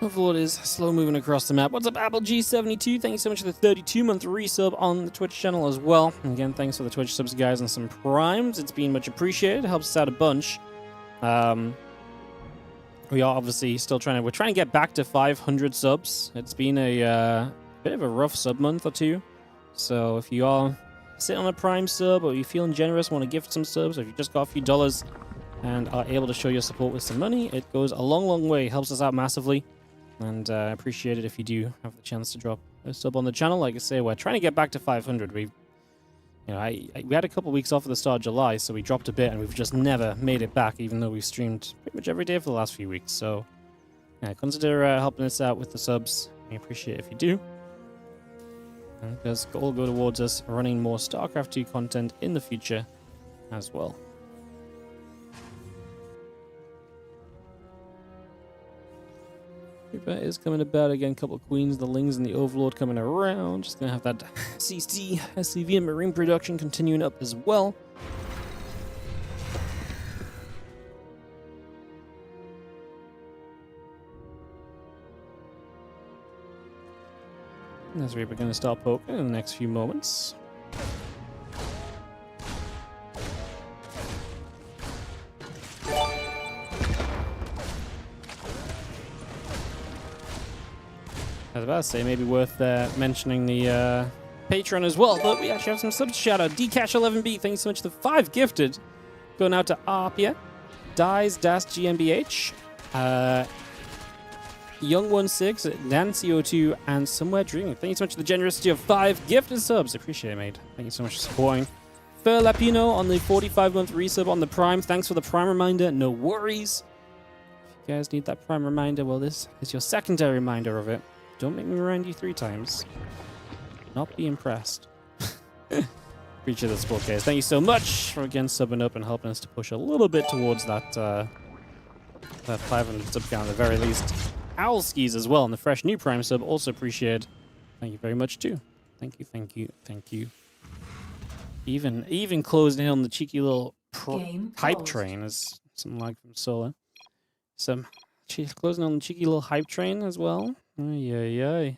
Overlord is slow moving across the map. What's up, AppleG72? Thank you so much for the 32-month resub on the Twitch channel as well. And again, thanks for the Twitch subs, guys, and some primes. It's been much appreciated. It helps us out a bunch. we are obviously still we're trying to get back to 500 subs. It's been a bit of a rough sub month or two. So if you are sitting on a Prime sub, or you're feeling generous, want to gift some subs, or if you just got a few dollars and are able to show your support with some money, it goes a long, long way. Helps us out massively. And I appreciate it if you do have the chance to drop a sub on the channel. Like I say, we're trying to get back to 500. We had a couple weeks off at the start of July, so we dropped a bit, and we've just never made it back, even though we've streamed pretty much every day for the last few weeks. So, yeah, consider helping us out with the subs. We appreciate it if you do. And it does all go towards us running more StarCraft 2 content in the future as well. Reaper is coming about again. Couple of queens, the Lings, and the Overlord coming around. Just gonna have that CC, SCV, and Marine production continuing up as well. And as Reaper gonna start poking in the next few moments. I was about to say, maybe worth mentioning the Patreon as well, but we actually have some subs to shout out. Dcash11B, thank you so much for the 5 gifted. Going out to Arpia, Dies, Das GmbH, Young16, NanCO2, and Somewhere Dreaming. Thank you so much for the generosity of 5 gifted subs. Appreciate it, mate. Thank you so much for supporting. Fer Lapino on the 45-month resub on the Prime. Thanks for the Prime reminder. No worries. If you guys need that Prime reminder, well, this is your secondary reminder of it. Don't make me remind you 3 times. Not be impressed. Appreciate the support, guys. Thank you so much for again subbing up and helping us to push a little bit towards that 500 sub count at the very least. Owl Skis as well, and the fresh new Prime sub, also appreciated. Thank you very much too. Thank you, thank you, thank you. Even closing in on the cheeky little hype train, as something like from Solar. She's closing on the cheeky little hype train as well. Ay.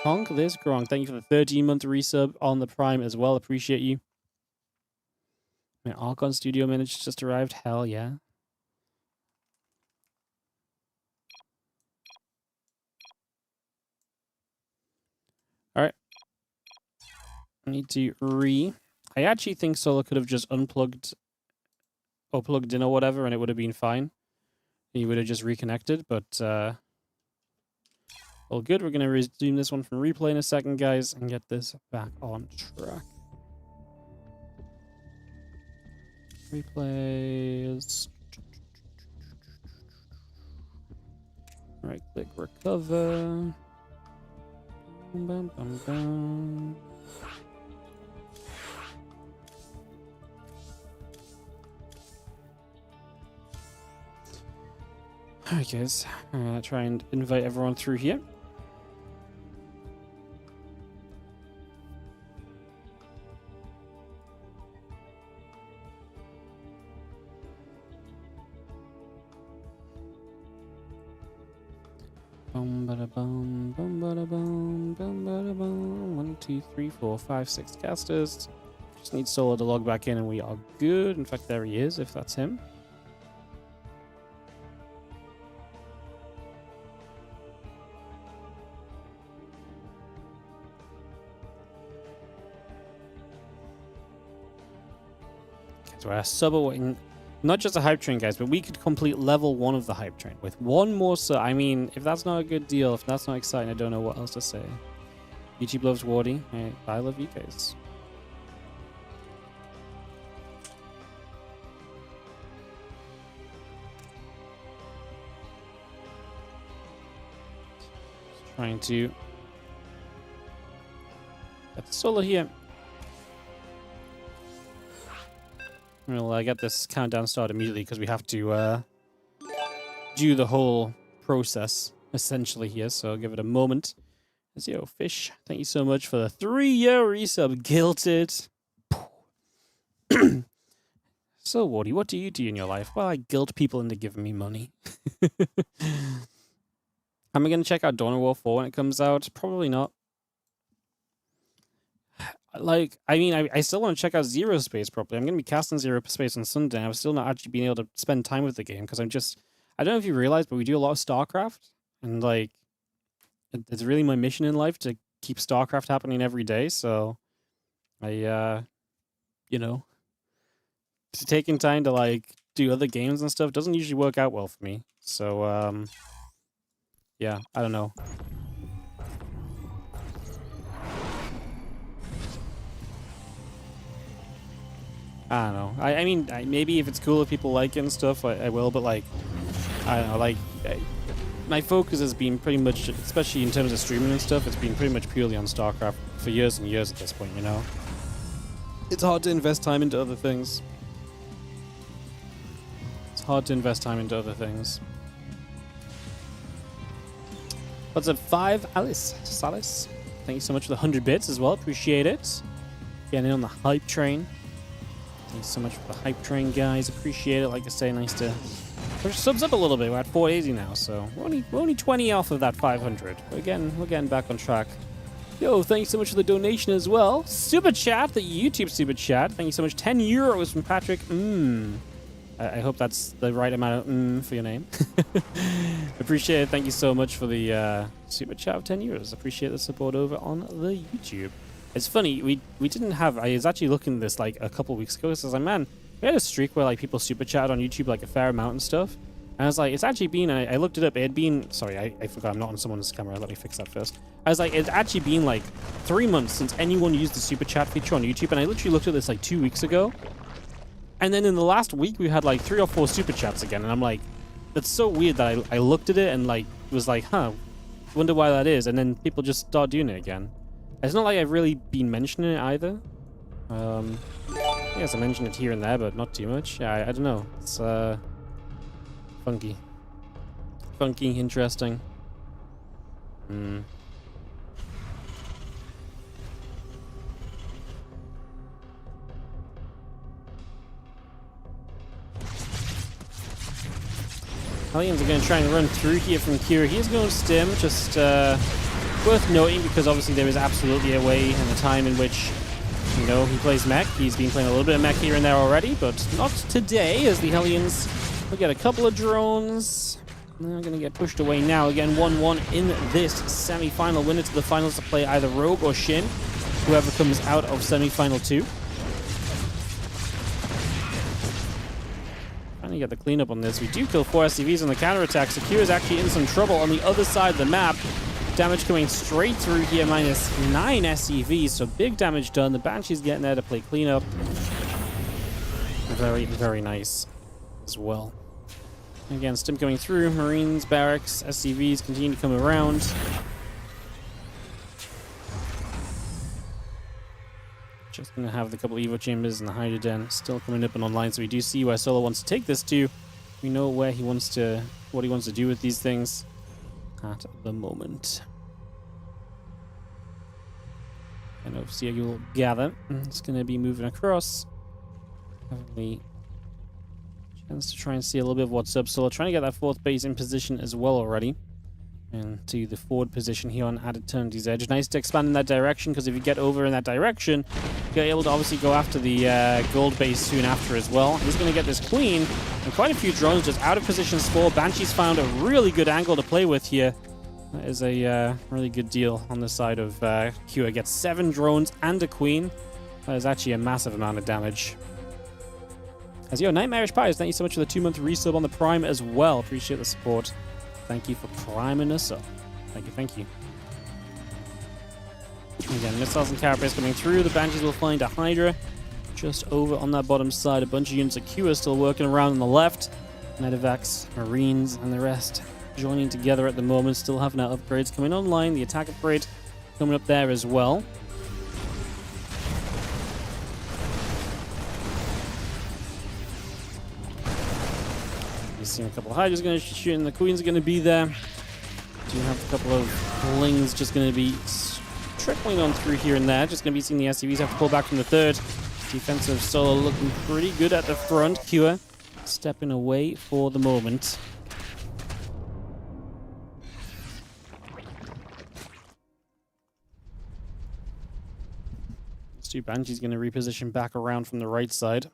Honk this Gronk. Thank you for the 13-month resub on the Prime as well. Appreciate you. My Archon Studio Minutes just arrived. Hell yeah. Alright. I need to I actually think Solar could have just unplugged or plugged in or whatever, and it would have been fine. He would have just reconnected, but all good. We're going to resume this one from replay in a second, guys, and get this back on track. Replays. Right click, recover. Bum, bum, bum. Alright, guys. I'm going to try and invite everyone through here. Bum bada bum, bum bada bum, bum bada bum. 1, 2, 3, 4, 5, 6 casters. Just need Solar to log back in and we are good. In fact, there he is, if that's him. So our sub, not just a hype train, guys, but we could complete level 1 of the hype train with one more sub. I mean, if that's not a good deal, if that's not exciting, I don't know what else to say. YouTube loves Wardy. I love you guys. Just trying to get the Solar here. We'll get this countdown started immediately because we have to do the whole process essentially here. So I'll give it a moment. Let's yo, Fish. Thank you so much for the 3-year resub. Guilted. So, Wardy, what do you do in your life? Well, I guilt people into giving me money. Am I going to check out Dawn of War 4 when it comes out? Probably not. Like, I mean, I still want to check out Zero Space properly. I'm going to be casting Zero Space on Sunday. I've still not actually been able to spend time with the game because I don't know if you realize, but we do a lot of StarCraft, and like, it's really my mission in life to keep StarCraft happening every day. So I, you know, taking time to like do other games and stuff doesn't usually work out well for me. So yeah, I don't know. I don't know. I mean, maybe if it's cool, if people like it and stuff, I will. But like, I don't know. Like, my focus has been pretty much, especially in terms of streaming and stuff, it's been pretty much purely on StarCraft for years and years at this point. You know, it's hard to invest time into other things. It's hard to invest time into other things. What's up, 5 Alice Salis? Thank you so much for the 100 bits as well. Appreciate it. Getting in on the hype train. Thanks so much for the hype train, guys. Appreciate it. Like I say, nice to push subs up a little bit. We're at 480 now, so we're only 20 off of that 500. We're getting back on track. Yo, thank you so much for the donation as well. Super chat, the YouTube super chat. Thank you so much. 10 euros from Patrick. I hope that's the right amount of for your name. Appreciate it. Thank you so much for the super chat of 10 euros. Appreciate the support over on the YouTube. It's funny, we didn't have, I was actually looking at this like a couple weeks ago, so I was like, man, we had a streak where like people super chat on YouTube like a fair amount and stuff. And I was like, it's actually been, I looked it up, it had been, sorry, I forgot I'm not on someone's camera, let me fix that first. I was like, it's actually been like 3 months since anyone used the super chat feature on YouTube, and I literally looked at this like 2 weeks ago. And then in the last week, we had like 3 or 4 super chats again, and I'm like, that's so weird that I looked at it and like was like, huh, wonder why that is, and then people just start doing it again. It's not like I've really been mentioning it either. I guess I mentioned it here and there, but not too much. Yeah, I don't know. It's funky. Funky, interesting. Hellions are going to try and run through here from Kira. He is going to stim, just worth noting, because obviously there is absolutely a way and a time in which, you know, he plays mech. He's been playing a little bit of mech here and there already, but not today, as the Hellions will get a couple of drones. They're going to get pushed away now. Again, 1-1 in this semi-final. Winner to the finals to play either Rogue or Shin, whoever comes out of semi-final 2. Trying to get the cleanup on this. We do kill 4 SCVs on the counter-attack. Secure is actually in some trouble on the other side of the map. Damage coming straight through here, minus 9 SCVs, so big damage done. The Banshee's getting there to play cleanup. Very, very nice as well. Again, stim coming through. Marines, barracks, SCVs continue to come around. Just going to have the couple of Evo Chambers and the Hydra Den still coming up and online, so we do see where Solo wants to take this to. We know where he wants to, what he wants to do with these things at the moment. And obviously you'll gather. It's going to be moving across. Having the chance to try and see a little bit of what's up. So we're trying to get that 4th base in position as well already. And to the forward position here on at Eternity's Edge. Nice to expand in that direction, because if you get over in that direction, you're able to obviously go after the gold base soon after as well. He's going to get this queen, and quite a few drones just out of position spore. Banshee's found a really good angle to play with here. That is a really good deal on the side of Kua. Gets 7 drones and a queen. That is actually a massive amount of damage. As yo, Nightmarish Pies, thank you so much for the 2-month resub on the Prime as well. Appreciate the support. Thank you for priming us up. Thank you, thank you. Again, missiles and carapace coming through. The Banshees will find a Hydra just over on that bottom side. A bunch of units of Q are still working around on the left. Medivacs, Marines, and the rest joining together at the moment. Still having our upgrades coming online. The attack upgrade coming up there as well. Seeing a couple of Hydras going to shoot, and the Queens are going to be there. Do have a couple of Blings just going to be trickling on through here and there. Just going to be seeing the SCVs have to pull back from the 3rd. Defensive Solo looking pretty good at the front. Kua stepping away for the moment. Stu Banshee's going to reposition back around from the right side.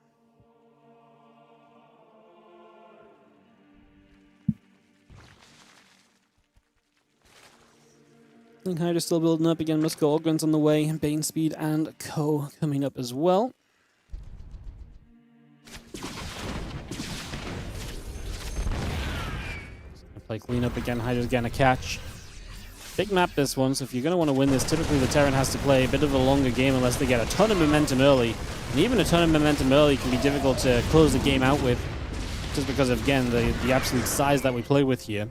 Link Hydra's still building up again. Muska Augment's on the way. Bane Speed and Co coming up as well. Play cleanup again. Hydra's getting a catch. Big map this one, so if you're going to want to win this, typically the Terran has to play a bit of a longer game unless they get a ton of momentum early. And even a ton of momentum early can be difficult to close the game out with, just because of, again, the absolute size that we play with here.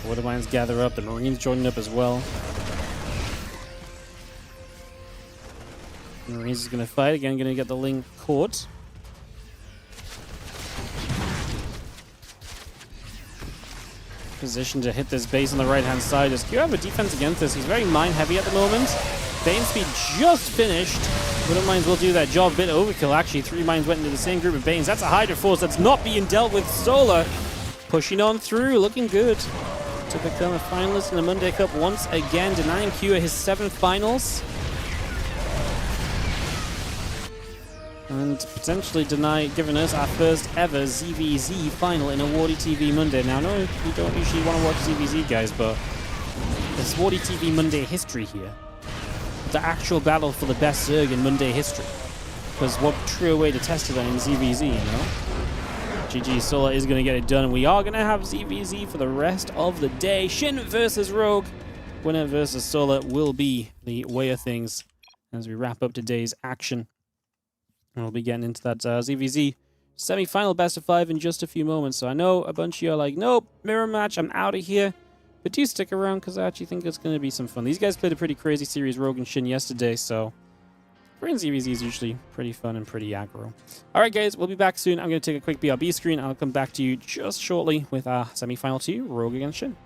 Water Mines gather up, the Marines joining up as well. Marines is going to fight again, going to get the Link caught. Position to hit this base on the right-hand side. Does Q have a defense against this? He's very mine-heavy at the moment. Bane Speed just finished. Water Mines will do that job. Bit overkill, actually. 3 mines went into the same group of Banes. That's a Hydra Force that's not being dealt with. Solar pushing on through, looking good. To become a finalist in the Monday Cup once again, denying Q his 7th finals. And potentially giving us our first ever ZVZ final in a WardiTV Monday. Now, I know you don't usually want to watch ZVZ, guys, but it's WardiTV Monday history here. The actual battle for the best Zerg in Monday history. Because what truer way to test it than in ZVZ, you know? GG Solar is going to get it done, and we are going to have ZVZ for the rest of the day. Shin versus Rogue. Winner versus Solar will be the way of things as we wrap up today's action. And we'll be getting into that ZVZ semi-final best of 5 in just a few moments. So I know a bunch of you are like, nope, mirror match, I'm out of here. But do stick around, because I actually think it's going to be some fun. These guys played a pretty crazy series, Rogue and Shin, yesterday, so playing ZVZ is usually pretty fun and pretty aggro. Alright guys, we'll be back soon. I'm going to take a quick BRB screen. I'll come back to you just shortly with our semi-final 2, Rogue against Shin.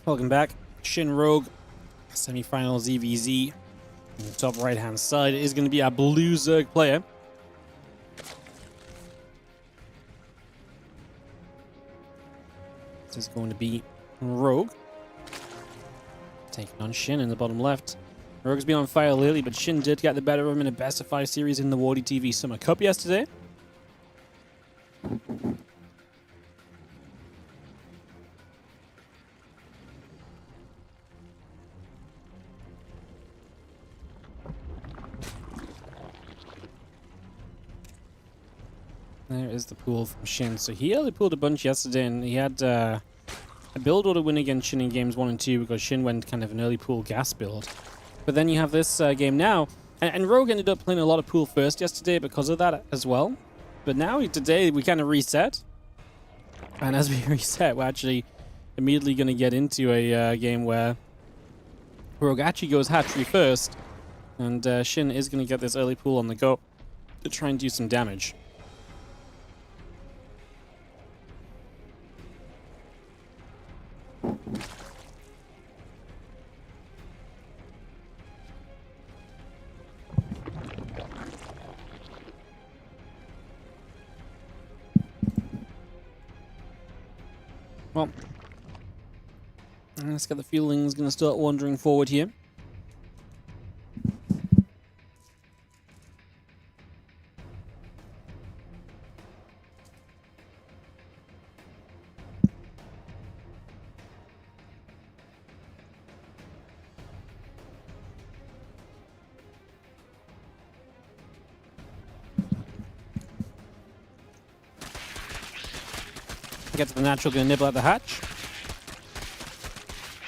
Welcome back. Shin Rogue, semi-finals EVZ. On the top right-hand side is going to be our blue Zerg player. This is going to be Rogue. Taking on Shin in the bottom left. Rogue's been on fire lately, but Shin did get the better of him in a best of 5 series in the WardiTV Summer Cup yesterday. There is the pool from Shin. So he only pulled a bunch yesterday, and he had a build order win against Shin in games 1 and 2 because Shin went kind of an early pool gas build. But then you have this game now, and Rogue ended up playing a lot of pool first yesterday because of that as well. But now, today, we kind of reset. And as we reset, we're actually immediately going to get into a game where Rogue actually goes hatchery first, and Shin is going to get this early pool on the go to try and do some damage. Well, let's get the feelings going to start wandering forward here. Get to the natural, going to nibble at the hatch.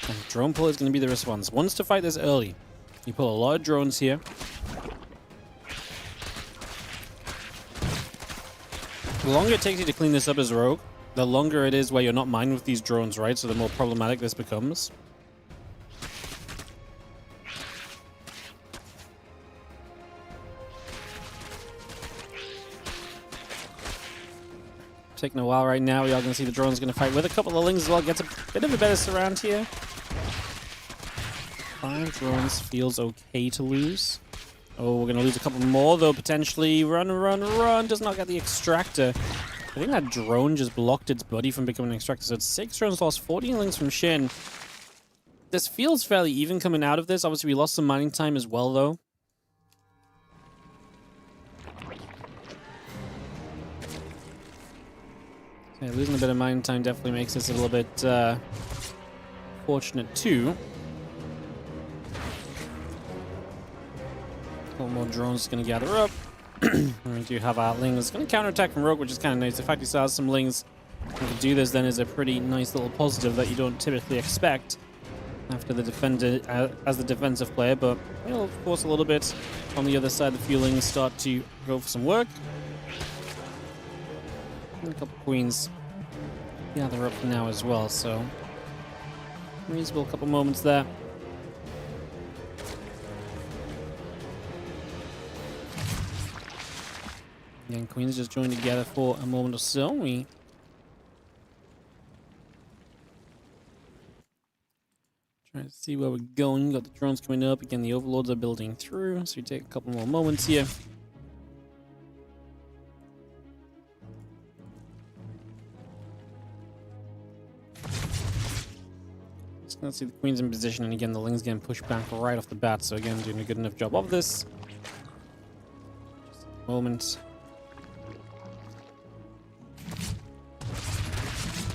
And drone pull is going to be the response. Wants to fight this early. You pull a lot of drones here. The longer it takes you to clean this up as Rogue, the longer it is where you're not mined with these drones, right? So the more problematic this becomes. Taking a while right now. We are going to see the drone's going to fight with a couple of lings as well. Gets a bit of a better surround here. 5 drones feels okay to lose. Oh, we're going to lose a couple more though, potentially. Run, run, run. Does not get the extractor. I think that drone just blocked its buddy from becoming an extractor. So it's 6 drones lost, 14 lings from Shin. This feels fairly even coming out of this. Obviously, we lost some mining time as well though. Yeah, losing a bit of mining time definitely makes this a little bit fortunate too. A couple more drones going to gather up. We do have our lings. Going to counterattack from Rogue, which is kind of nice. The fact he still has some lings and can do this then is a pretty nice little positive that you don't typically expect after the defender as the defensive player. But it'll force a little bit on the other side. The few lings start to go for some work. And a couple queens gather up now as well, so reasonable couple moments there. Again, queens just joined together for a moment or so. We try to see where we're going. Got the drones coming up. Again, the overlords are building through, so we take a couple more moments here. Let's see the queen's in position, and again the ling's getting pushed back right off the bat. So again, doing a good enough job of this. Just a moment.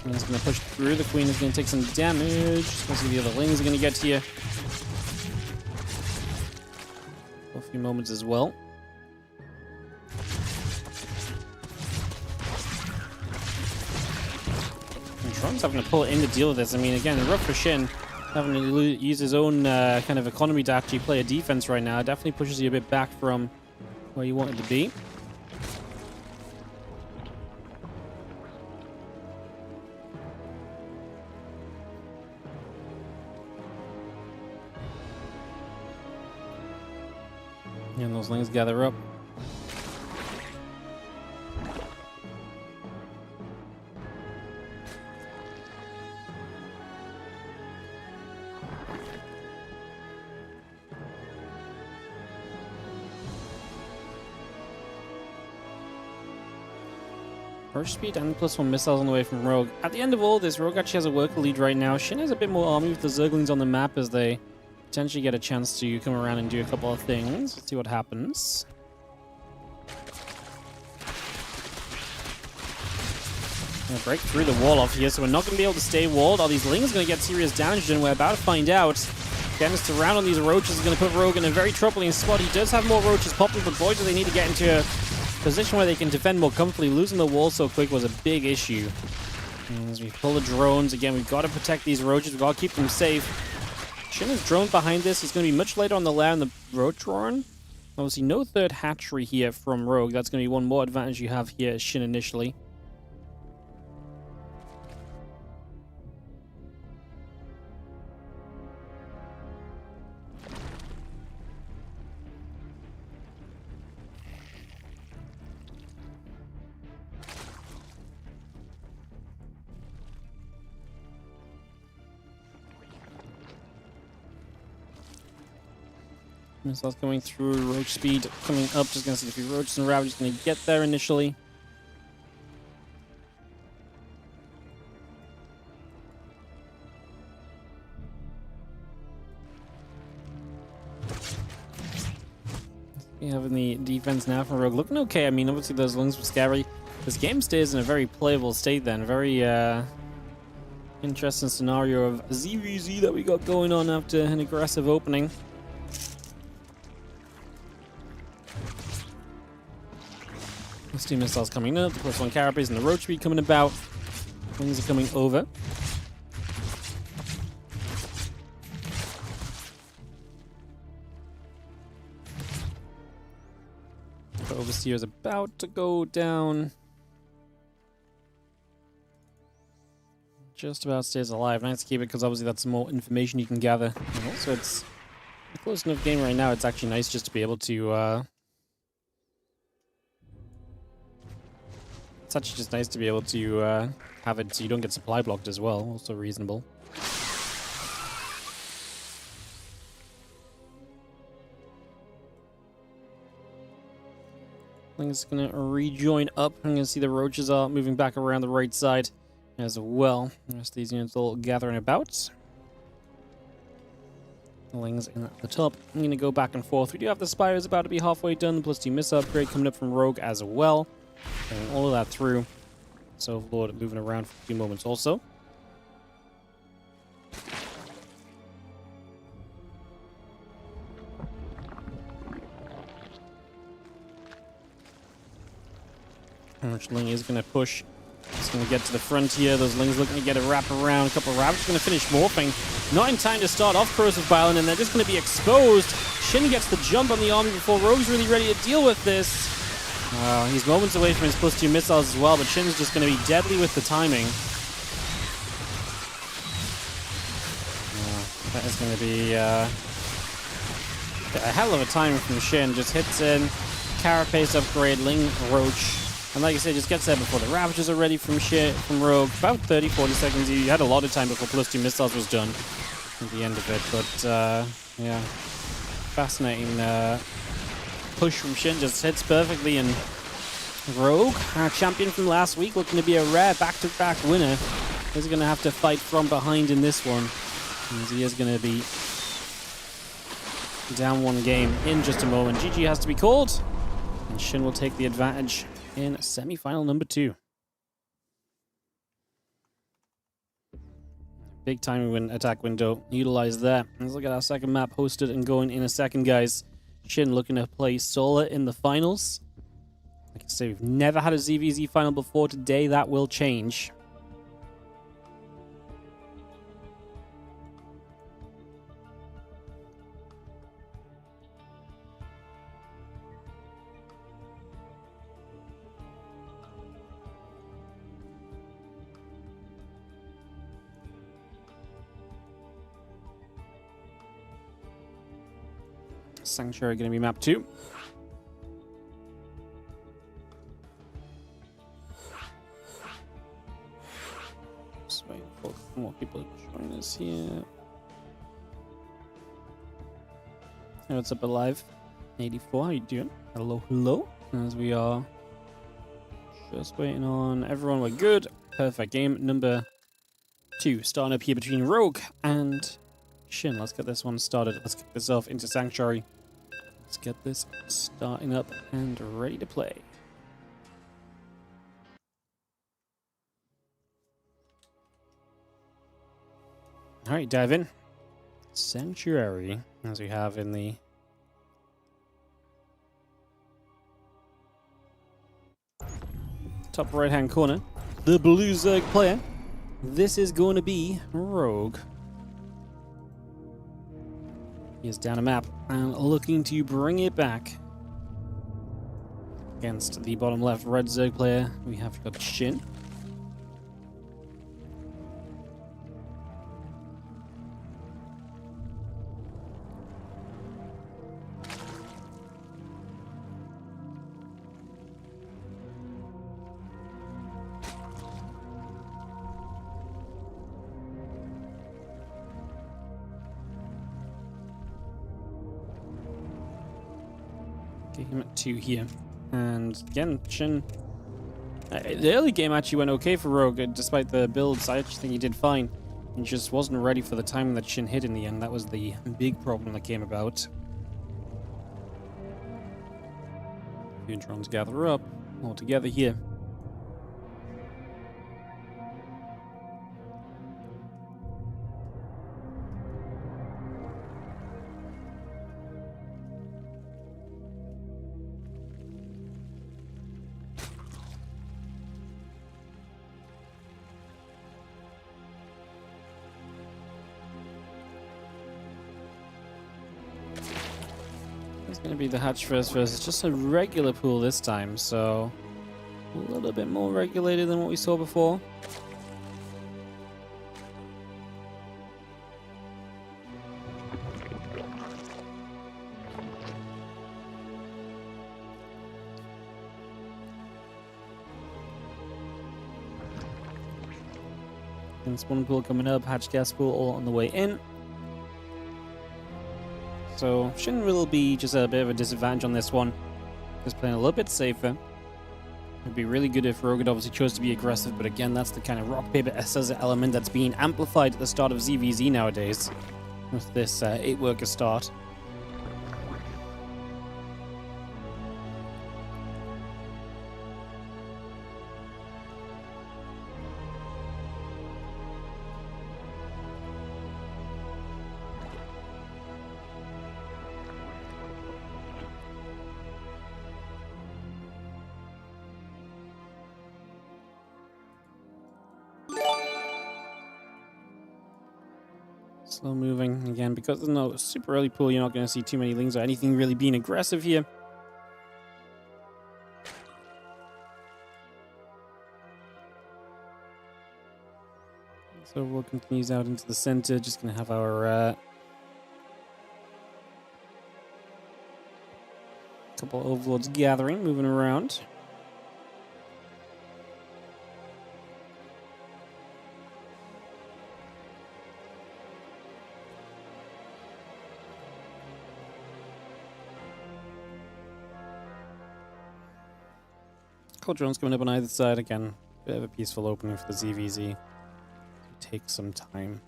Queen's going to push through. The queen is going to take some damage. Let's see the other lings are going to get here. A few moments as well. Tron's having to pull it in to deal with this. I mean, again, rough for Shin. Having to use his own kind of economy to actually play a defense right now. It definitely pushes you a bit back from where you wanted to be. And those lings gather up. Burst speed and +1 missiles on the way from Rogue. At the end of all this, Rogue actually has a worker lead right now. Shin has a bit more army with the Zerglings on the map as they potentially get a chance to come around and do a couple of things. Let's see what happens. Gonna break through the wall off here, so we're not going to be able to stay walled. Are these Lings going to get serious damage? And we're about to find out. Dennis to round on these roaches is going to put Rogue in a very troubling spot. He does have more roaches popping, but boy, do they need to get into a position where they can defend more comfortably. Losing the wall so quick was a big issue. And as we pull the drones, again, we've got to protect these roaches. We've got to keep them safe. Shin is drone behind this. He's going to be much later on the land than the roach run. Obviously, no third hatchery here from Rogue. That's going to be one more advantage you have here as Shin initially. Missiles going through, roach speed coming up. Just gonna see a few roaches and rabbits gonna get there initially. We have in the defense now from Rogue looking okay. I mean, obviously those lungs were scary. This game stays in a very playable state then. Very interesting scenario of ZVZ that we got going on after an aggressive opening. Those two missiles coming up, the +1 carapace and the roach speed coming about. Things are coming over. The Overseer is about to go down. Just about stays alive. Nice to keep it because obviously that's more information you can gather. And also it's a close enough game right now. It's actually nice just to be able to it's actually just nice to be able to have it so you don't get supply blocked as well. Also reasonable. I think it's going to rejoin up. I'm going to see the roaches are moving back around the right side as well. The rest of these units all gathering about. The Lings in at the top. I'm going to go back and forth. We do have the Spires about to be halfway done. The +2 missile upgrade coming up from Rogue as well. And all of that through. So Lord moving around for a few moments also. Which Ling is going to push. He's going to get to the front here. Those Lings looking to get a wrap around. A couple of rabbits going to finish morphing. Not in time to start off Corrosive ByuN, and they're just going to be exposed. Shin gets the jump on the army before Rogue's really ready to deal with this. He's moments away from his +2 missiles as well, but Shin's just going to be deadly with the timing. That is going to be a hell of a timing from Shin. Just hits in, carapace upgrade, Ling Roach. And like I said, just gets there before the Ravagers are ready from Rogue. About 30-40 seconds. He had a lot of time before +2 missiles was done at the end of it. But, yeah. Fascinating push from Shin. Just hits perfectly. And Rogue, our champion from last week, looking to be a rare back-to-back winner. He's going to have to fight from behind in this one. As he is going to be down one game in just a moment. GG has to be called. And Shin will take the advantage in semi-final number 2. Big time win attack window utilized there. Let's look at our second map hosted and going in a second, guys. Shin looking to play Solar in the finals. Like I say, we've never had a ZVZ final before. Today that will change. Sanctuary going to be map 2. Just waiting for more people to join us here. Hey, what's up, Alive? 84, how you doing? Hello, hello. As we are just waiting on everyone. We're good. Perfect. Game number 2 starting up here between Rogue and Shin. Let's get this one started. Let's kick this off into Sanctuary. Let's get this starting up and ready to play. Alright, dive in. Sanctuary, as we have in the top right hand corner, the blue Zerg player. This is going to be Rogue. He is down a map and looking to bring it back against the bottom left red Zerg player. We have got Shin. Him at 2 here. And again, Shin. The early game actually went okay for Rogue, despite the builds. I actually think he did fine. He just wasn't ready for the timing that Shin hit in the end. That was the big problem that came about. Neutrons gather up all together here. It's going to be the hatch first versus just a regular pool this time, so a little bit more regulated than what we saw before. And spawn pool coming up, hatch gas pool all on the way in. So shouldn't really be just a bit of a disadvantage on this one. Just playing a little bit safer. It'd be really good if Rogue had obviously chose to be aggressive, but again, that's the kind of rock, paper, scissors element that's being amplified at the start of ZVZ nowadays. With this 8-worker start. Slow moving again, because there's no super early pool. You're not going to see too many lings or anything really being aggressive here. So we'll continue out into the center. Just going to have our couple of overlords gathering, moving around. Drones coming up on either side. Again, bit of a peaceful opening for the ZVZ. Take some time.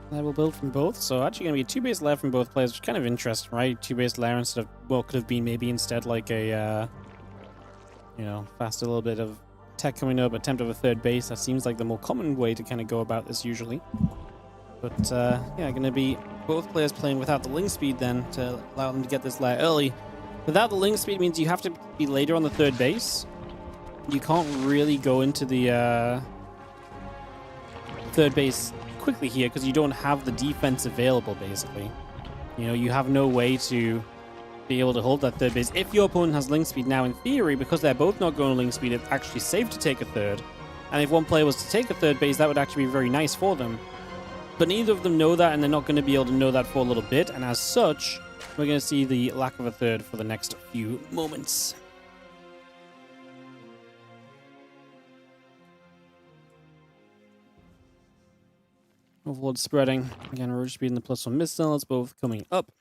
Level build from both, so actually going to be a 2-base lair from both players, which is kind of interesting, right? 2-base lair instead of, well, could have been maybe instead like a, you know, faster little bit of tech coming up, attempt of a 3rd base. That seems like the more common way to kind of go about this usually. But, yeah, going to be both players playing without the link speed then to allow them to get this lair early. Without the link speed means you have to be later on the 3rd base. You can't really go into the 3rd base quickly here because you don't have the defense available, basically. You know, you have no way to be able to hold that 3rd base. If your opponent has link speed now, in theory, because they're both not going link speed, it's actually safe to take a 3rd. And if one player was to take a 3rd base, that would actually be very nice for them. But neither of them know that, and they're not going to be able to know that for a little bit. And as such, we're going to see the lack of a third for the next few moments. Overlord spreading. Again, Roach Speed and the +1 missiles both coming up.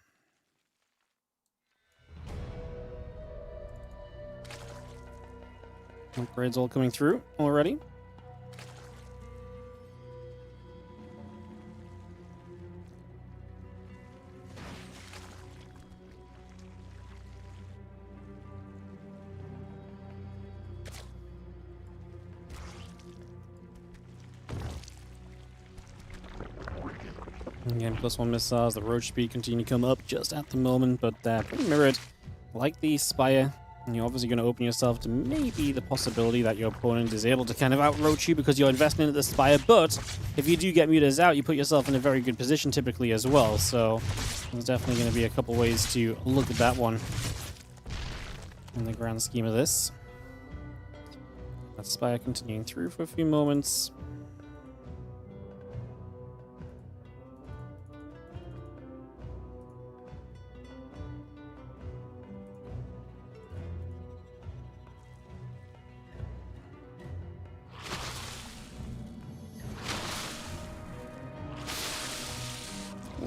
Upgrades all coming through already. Again, +1 missiles. The Roach Speed continue to come up just at the moment, but pretty mirrored. Like the Spire, and you're obviously going to open yourself to maybe the possibility that your opponent is able to kind of out-roach you because you're investing into the Spire, but if you do get mutas out, you put yourself in a very good position typically as well, so there's definitely going to be a couple ways to look at that one in the grand scheme of this. That Spire continuing through for a few moments.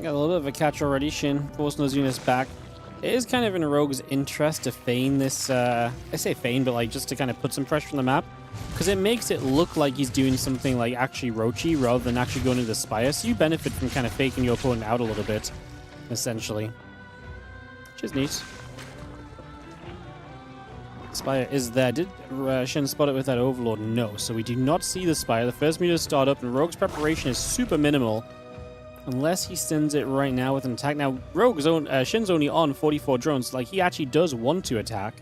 Got a little bit of a catch already. Shin forcing those units back. It is kind of in Rogue's interest to feign this, I say feign, but like just to kind of put some pressure on the map, because it makes it look like he's doing something like actually roachy rather than actually going into the Spire, so you benefit from kind of faking your opponent out a little bit, essentially. Which is neat. Spire is there. Did Shin spot it with that Overlord? No, so we do not see the Spire. The first meter start up, and Rogue's preparation is super minimal. Unless he sends it right now with an attack. Now, Shin's only on 44 drones. Like, he actually does want to attack.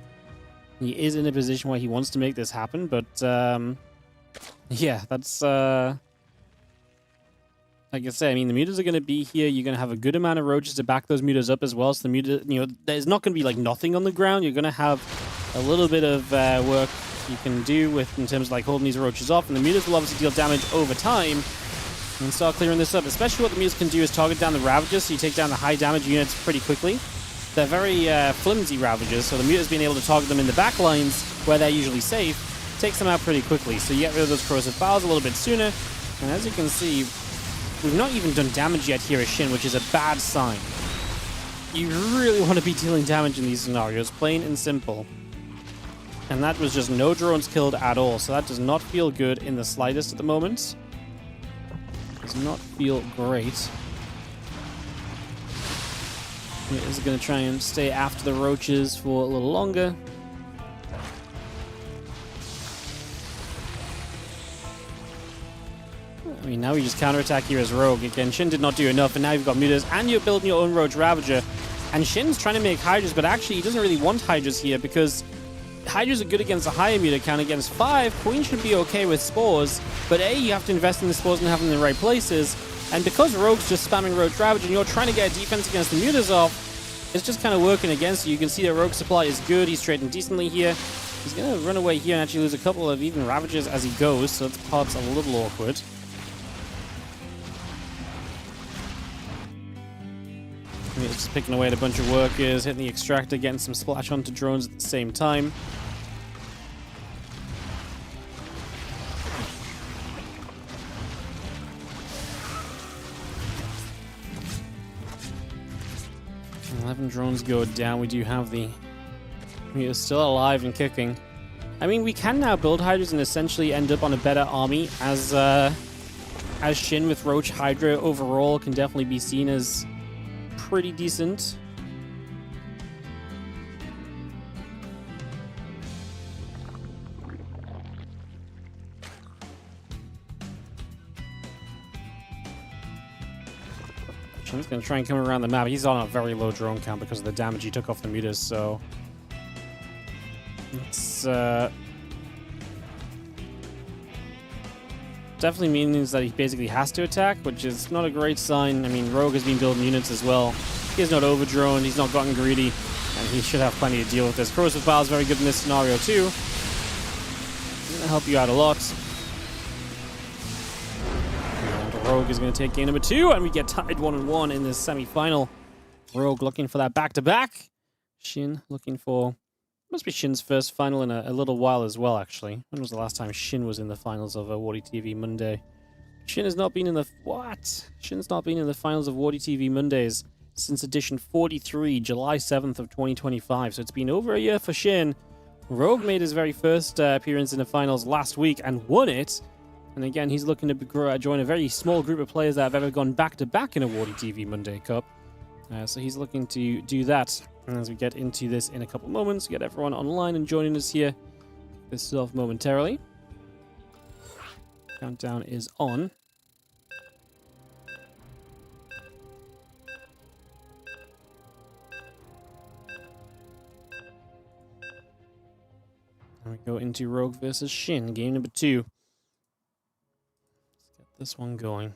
He is in a position where he wants to make this happen, but, yeah, that's, like I say, I mean, the mutas are going to be here. You're going to have a good amount of roaches to back those mutas up as well. So the muta, you know, there's not going to be, like, nothing on the ground. You're going to have a little bit of work you can do with, in terms of, like, holding these roaches off. And the mutas will obviously deal damage over time. And start clearing this up. Especially what the mutas can do is target down the Ravagers, so you take down the high damage units pretty quickly. They're very flimsy Ravagers, so the mutas being able to target them in the back lines, where they're usually safe, takes them out pretty quickly. So you get rid of those corrosive files a little bit sooner. And as you can see, we've not even done damage yet here as Shin, which is a bad sign. You really want to be dealing damage in these scenarios, plain and simple. And that was just no drones killed at all, so that does not feel good in the slightest at the moment. Does not feel great. It is going to try and stay after the roaches for a little longer. I mean, now we just counterattack here as Rogue. Again, Shin did not do enough, and now you've got mutas, and you're building your own Roach Ravager. And Shin's trying to make Hydras, but actually he doesn't really want Hydras here, because Hydras are good against a higher muta count. Against 5, Queen should be okay with spores, but A, you have to invest in the spores and have them in the right places, and because Rogue's just spamming Roach Ravage and you're trying to get a defense against the mutas off, it's just kind of working against you. You can see that Rogue's supply is good, he's trading decently here. He's going to run away here and actually lose a couple of even Ravagers as he goes, so that part's a little awkward. He's just picking away at a bunch of workers, hitting the extractor, getting some splash onto drones at the same time. And 11 drones go down. We do have the... He is still alive and kicking. I mean, we can now build Hydras and essentially end up on a better army as Shin with Roach Hydra overall can definitely be seen as pretty decent. Shin's going to try and come around the map. He's on a very low drone count because of the damage he took off the mutas, so it's definitely means that he basically has to attack, which is not a great sign. I mean, Rogue has been building units as well. He has not overdroned, he's not gotten greedy, and he should have plenty to deal with this. Corrosive File is very good in this scenario too. It's going to help you out a lot. And Rogue is going to take game number 2, and we get tied 1-1 in this semi-final. Rogue looking for that back-to-back. Shin looking for... Must be Shin's first final in a little while as well, actually. When was the last time Shin was in the finals of WardiTV Monday? Shin has not been in the... What? Shin's not been in the finals of WardiTV Mondays since edition 43, July 7th of 2025. So it's been over a year for Shin. Rogue made his very first appearance in the finals last week and won it. And again, he's looking to join a very small group of players that have ever gone back-to-back in a WardiTV Monday Cup. So he's looking to do that. And as we get into this in a couple moments, get everyone online and joining us here. This off momentarily. Countdown is on. And we go into Rogue versus Shin, game number 2. Let's get this one going.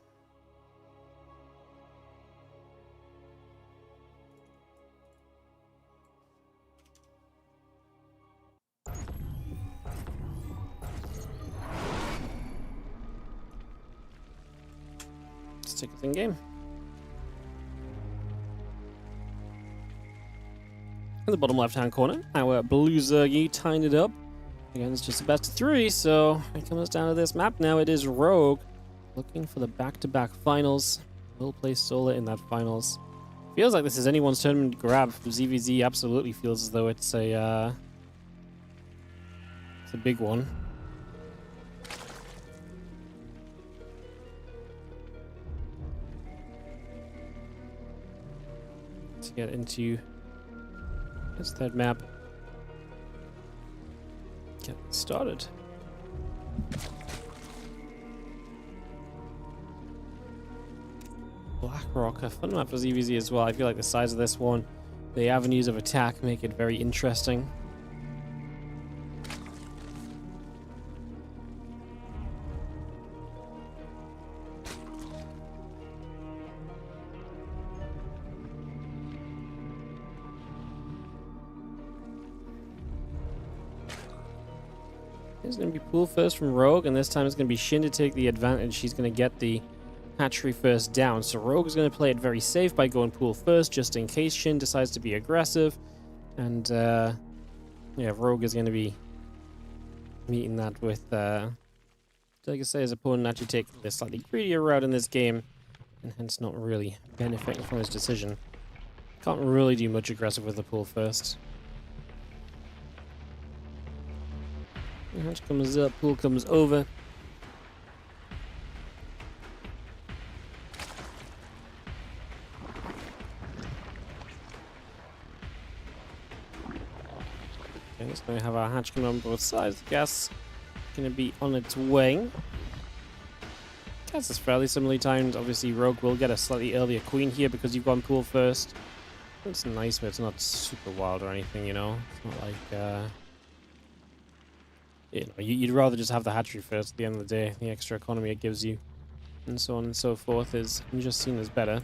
Let's take it in game. In the bottom left-hand corner, our blue Zergy tying it up. Again, it's just a best of 3, so it comes down to this map now. It is Rogue looking for the back-to-back finals. Will play Solar in that finals. Feels like this is anyone's tournament grab. ZVZ absolutely feels as though it's a big one. To get into this third map. Get started. Blackrock, a fun map for ZVZ as well. I feel like the size of this one, the avenues of attack make it very interesting. It's going to be pool first from Rogue, and this time it's going to be Shin to take the advantage. She's going to get the hatchery first down. So Rogue is going to play it very safe by going pool first, just in case Shin decides to be aggressive. And, yeah, Rogue is going to be meeting that with, like I say, his opponent actually take the slightly greedier route in this game, and hence not really benefiting from his decision. Can't really do much aggressive with the pool first. Hatch comes up, pool comes over. Okay, let's go have our hatch coming on both sides. Gas gonna be on its way. Gas is fairly similarly timed. Obviously, Rogue will get a slightly earlier queen here because you've gone pool first. It's nice, but it's not super wild or anything, you know? It's not like, you know, you'd rather just have the hatchery first at the end of the day. The extra economy it gives you, and so on and so forth, is just seen as better.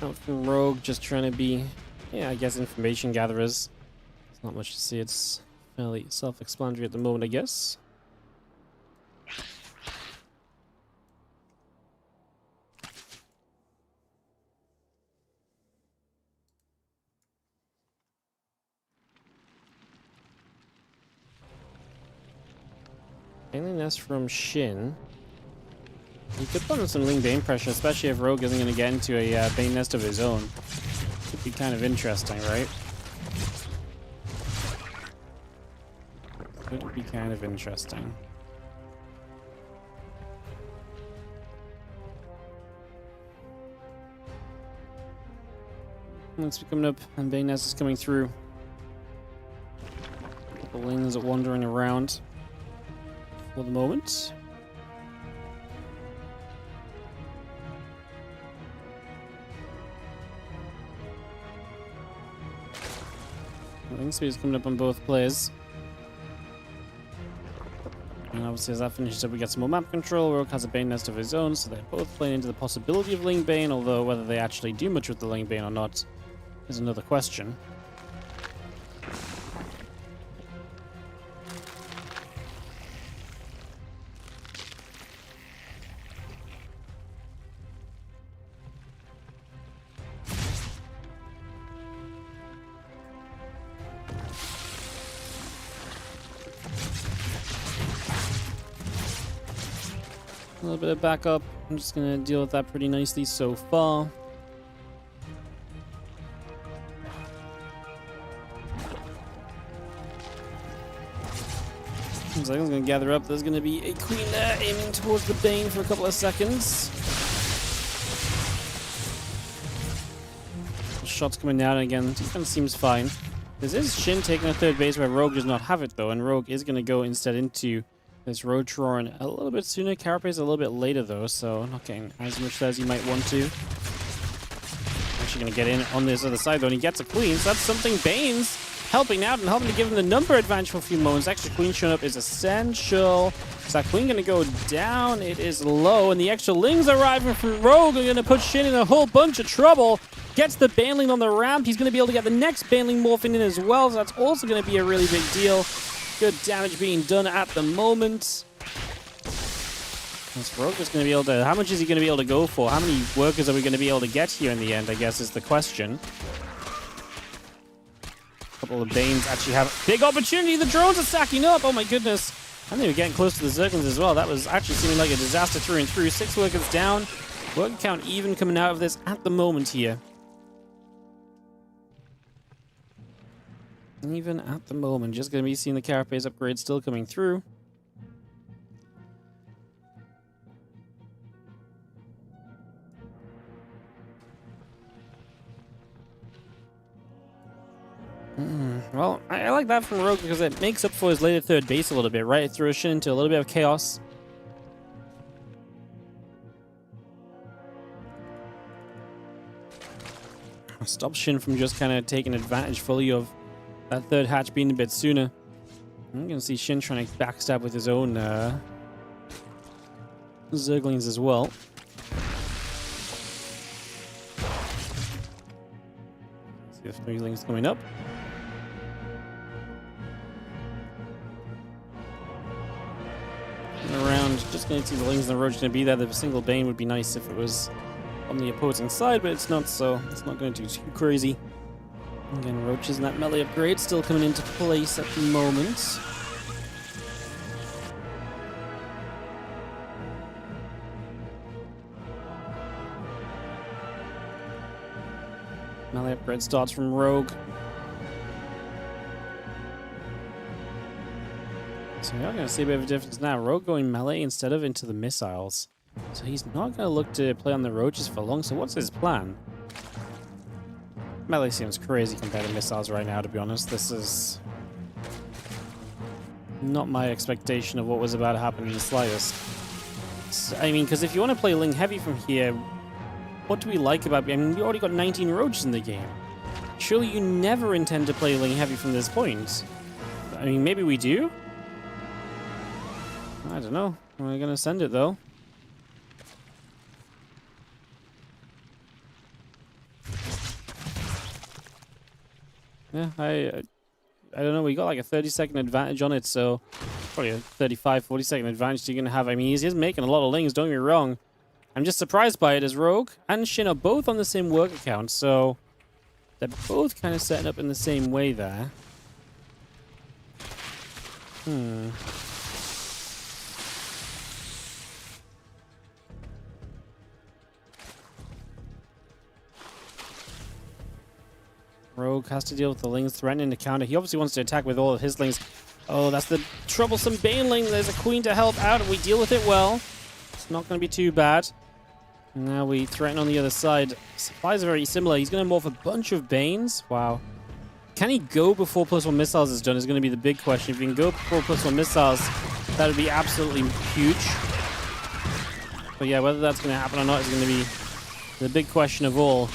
Out from Rogue, just trying to be, yeah, I guess information gatherers. There's not much to see. It's fairly self-explanatory at the moment, I guess. Alien Nest from Shin. He could put on some Ling Bane pressure, especially if Rogue isn't going to get into a Bane Nest of his own. Could be kind of interesting, right? Could be kind of interesting. Looks be coming up, and Bane Nest is coming through. A couple Lings are wandering around for the moment. Link speed is coming up on both players. And obviously as that finishes up, we get some more map control. Rogue has a Bane nest of his own, so they're both playing into the possibility of Ling Bane, although whether they actually do much with the Ling Bane or not is another question. A little bit of backup. I'm just going to deal with that pretty nicely so far. Seems like I'm going to gather up. There's going to be a queen there aiming towards the Bane for a couple of seconds. Shots coming down again. Defense seems fine. This is Shin taking a third base where Rogue does not have it though, and Rogue is going to go instead into this Road Troran a little bit sooner. Carapace a little bit later though, so not getting as much as you might want to. Actually going to get in on this other side though, and he gets a queen, so that's something. Bane's helping out and helping to give him the number advantage for a few moments. Extra queen showing up is essential. Is that queen going to go down? It is low, and the extra lings arriving from Rogue are going to put Shin in a whole bunch of trouble. Gets the Baneling on the ramp. He's going to be able to get the next Baneling morphing in as well, so that's also going to be a really big deal. Good damage being done at the moment. This Rogue is going to be able to... How much is he going to be able to go for? How many workers are we going to be able to get here in the end, I guess, is the question. A couple of Banes actually have a big opportunity. The drones are stacking up. Oh my goodness. And they were getting close to the Zerglings as well. That was actually seeming like a disaster through and through. 6 workers down. Worker count even coming out of this at the moment here. Even at the moment, just going to be seeing the Carapace upgrade still coming through. Well, I like that from Rogue because it makes up for his later third base a little bit, right? It throws Shin into a little bit of chaos. Stops Shin from just kind of taking advantage fully of that third hatch being a bit sooner. I'm going to see Shin trying to backstab with his own Zerglings as well. See if Zerglings coming up. And around, just going to see the Lings and the Roach going to be there. The single Bane would be nice if it was on the opposing side, but it's not, so it's not going to do too crazy. Again, Roaches and that melee upgrade still coming into place at the moment. Melee upgrade starts from Rogue. So we are going to see a bit of a difference now. Rogue going melee instead of into the missiles. So he's not going to look to play on the Roaches for long. So what's his plan? Melee seems crazy compared to missiles right now, to be honest. This is not my expectation of what was about to happen in the slightest. I mean, because if you want to play Ling Heavy from here, what do we like about... I mean, we already got 19 Roaches in the game. Surely you never intend to play Ling Heavy from this point. I mean, maybe we do? I don't know. We're going to send it, though. Yeah, I don't know. We got like a 30-second advantage on it, so probably a 35, 40-second advantage you're going to have. I mean, he is making a lot of Lings, don't get me wrong. I'm just surprised by it as Rogue and Shin are both on the same work account, so they're both kind of setting up in the same way there. Rogue has to deal with the Lings threatening to counter. He obviously wants to attack with all of his Lings. Oh, that's the troublesome Baneling. There's a Queen to help out, and we deal with it well. It's not going to be too bad. Now we threaten on the other side. Supplies are very similar. He's going to morph a bunch of Banes. Wow. Can he go before +1 missiles is done is going to be the big question. If he can go before +1 missiles, that would be absolutely huge. But yeah, whether that's going to happen or not is going to be the big question of all.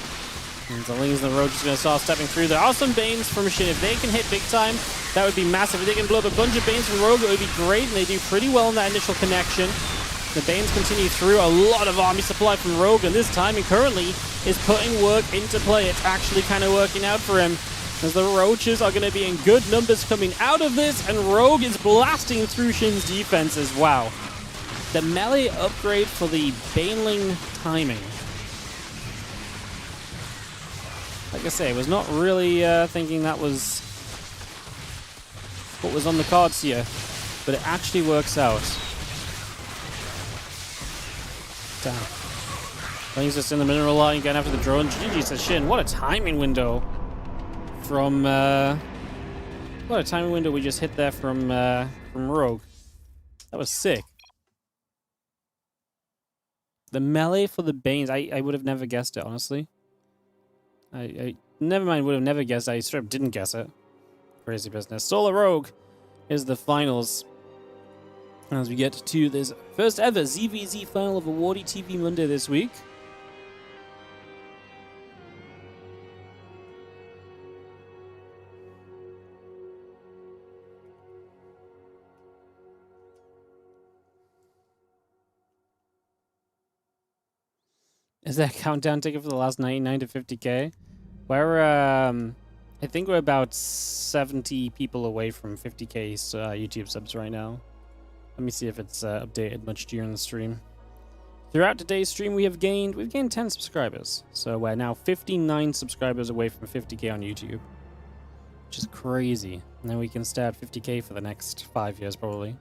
And the Lings and the Rogue just going to start stepping through. There are some Banes from Shin. If they can hit big time, that would be massive. If they can blow up a bunch of Banes from Rogue, it would be great. And they do pretty well in that initial connection. The Banes continue through. A lot of army supply from Rogue, and this time he currently is putting work into play. It's actually kind of working out for him, as the Roaches are going to be in good numbers coming out of this, and Rogue is blasting through Shin's defenses. Wow. The melee upgrade for the Baneling timing. Like I say, I was not really thinking that was what was on the cards here, but it actually works out. Damn. He's just in the mineral line, going after the drone. GG says Shin. What a timing window from what a timing window we just hit there from Rogue. That was sick. The melee for the Banes, I would have never guessed it, honestly. I never mind, would have never guessed. I straight up didn't guess it. Crazy business. Solar Rogue is the finals. As we get to this first ever ZVZ final of a WardiTV Monday this week. Is that a countdown ticket for the last 99 to 50k? We're, I think we're about 70 people away from 50k YouTube subs right now. Let me see if it's updated much during the stream. Throughout today's stream, we've gained 10 subscribers. So we're now 59 subscribers away from 50k on YouTube, which is crazy. And then we can stay at 50k for the next 5 years, probably.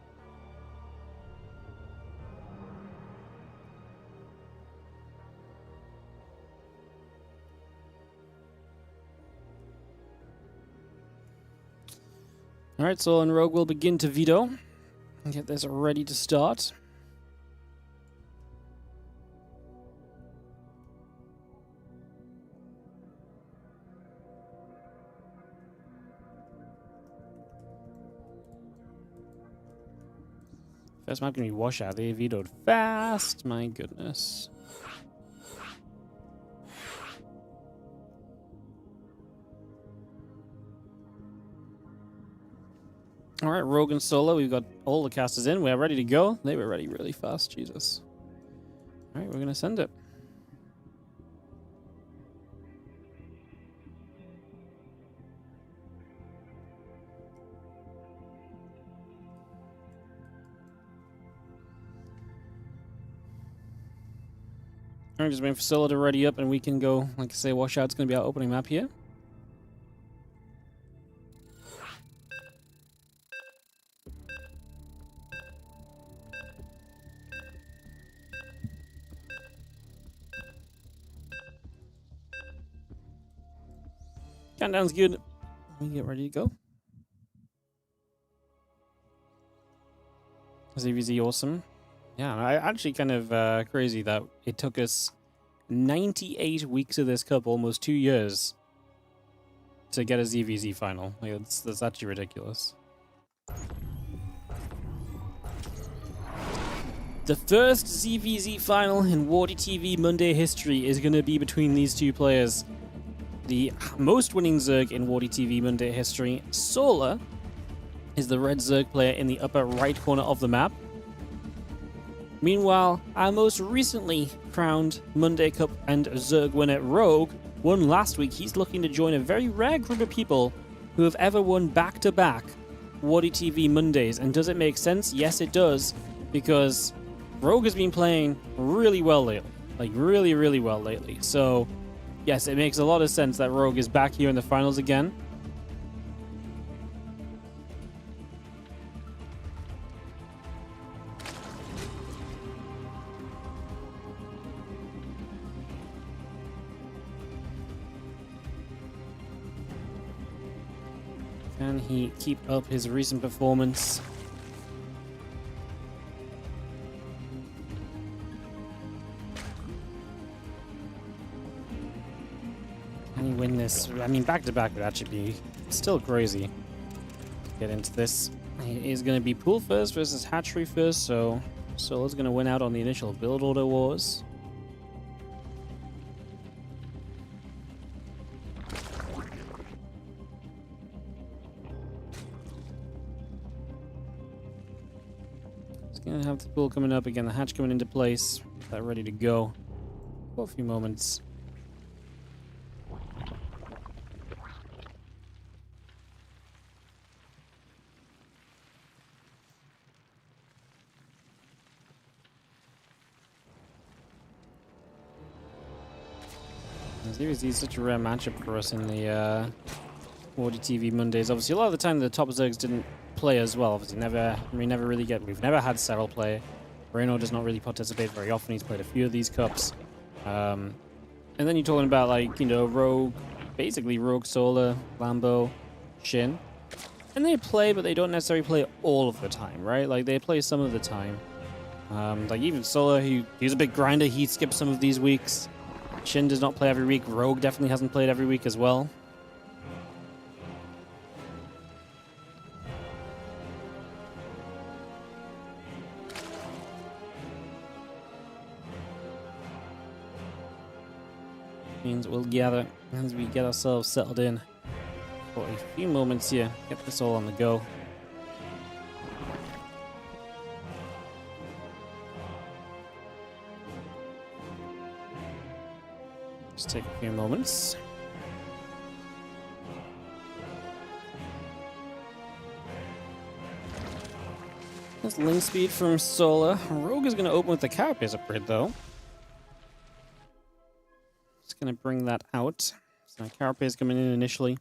Alright, so and Rogue will begin to veto and get this ready to start. First map gonna be Washout. They vetoed fast. My goodness. All right, Rogue and Solo. We've got all the casters in. We're ready to go. They were ready really fast. Jesus. All right, we're gonna send it. All right, just waiting for Solo to ready up, and we can go. Like I say, Washout's gonna be our opening map here. Countdown's good. We get ready to go. ZVZ awesome. Yeah, I actually kind of crazy that it took us 98 weeks of this cup, almost 2 years, to get a ZVZ final. Like, that's actually ridiculous. The first ZVZ final in WardiTV Monday history is going to be between these two players. The most winning Zerg in WardiTV Monday history, Solar, is the red Zerg player in the upper right corner of the map. Meanwhile, our most recently crowned Monday Cup and Zerg winner, Rogue, won last week. He's looking to join a very rare group of people who have ever won back-to-back WardiTV Mondays. And does it make sense? Yes, it does, because Rogue has been playing really well lately. Like, really, really well lately. So, yes, it makes a lot of sense that Rogue is back here in the finals again. Can he keep up his recent performance? Can he win this? I mean, back-to-back would actually be still crazy to get into this. He is going to be pool first versus hatchery first, so Solo's going to win out on the initial build order wars. Gonna have the pool coming up again, the hatch coming into place. That ready to go. For a few moments. Series D is such a rare matchup for us in the WardiTV Mondays. Obviously, a lot of the time the top Zergs didn't play as well. Obviously, we've never had Serral play. Reno does not really participate very often. He's played a few of these cups. And then you're talking about, like, you know, Rogue, basically Rogue, Solar, Lambo, Shin. And they play, but they don't necessarily play all of the time, right? Like, they play some of the time. Like, even Solar, he's a big grinder. He skips some of these weeks. Shin does not play every week. Rogue definitely hasn't played every week as well. Means we'll gather as we get ourselves settled in for a few moments here. Get this all on the go. Just take a few moments. That's link speed from Solar. Rogue is going to open with the Carapace upgrade, though. Just going to bring that out. So Carapace coming in initially.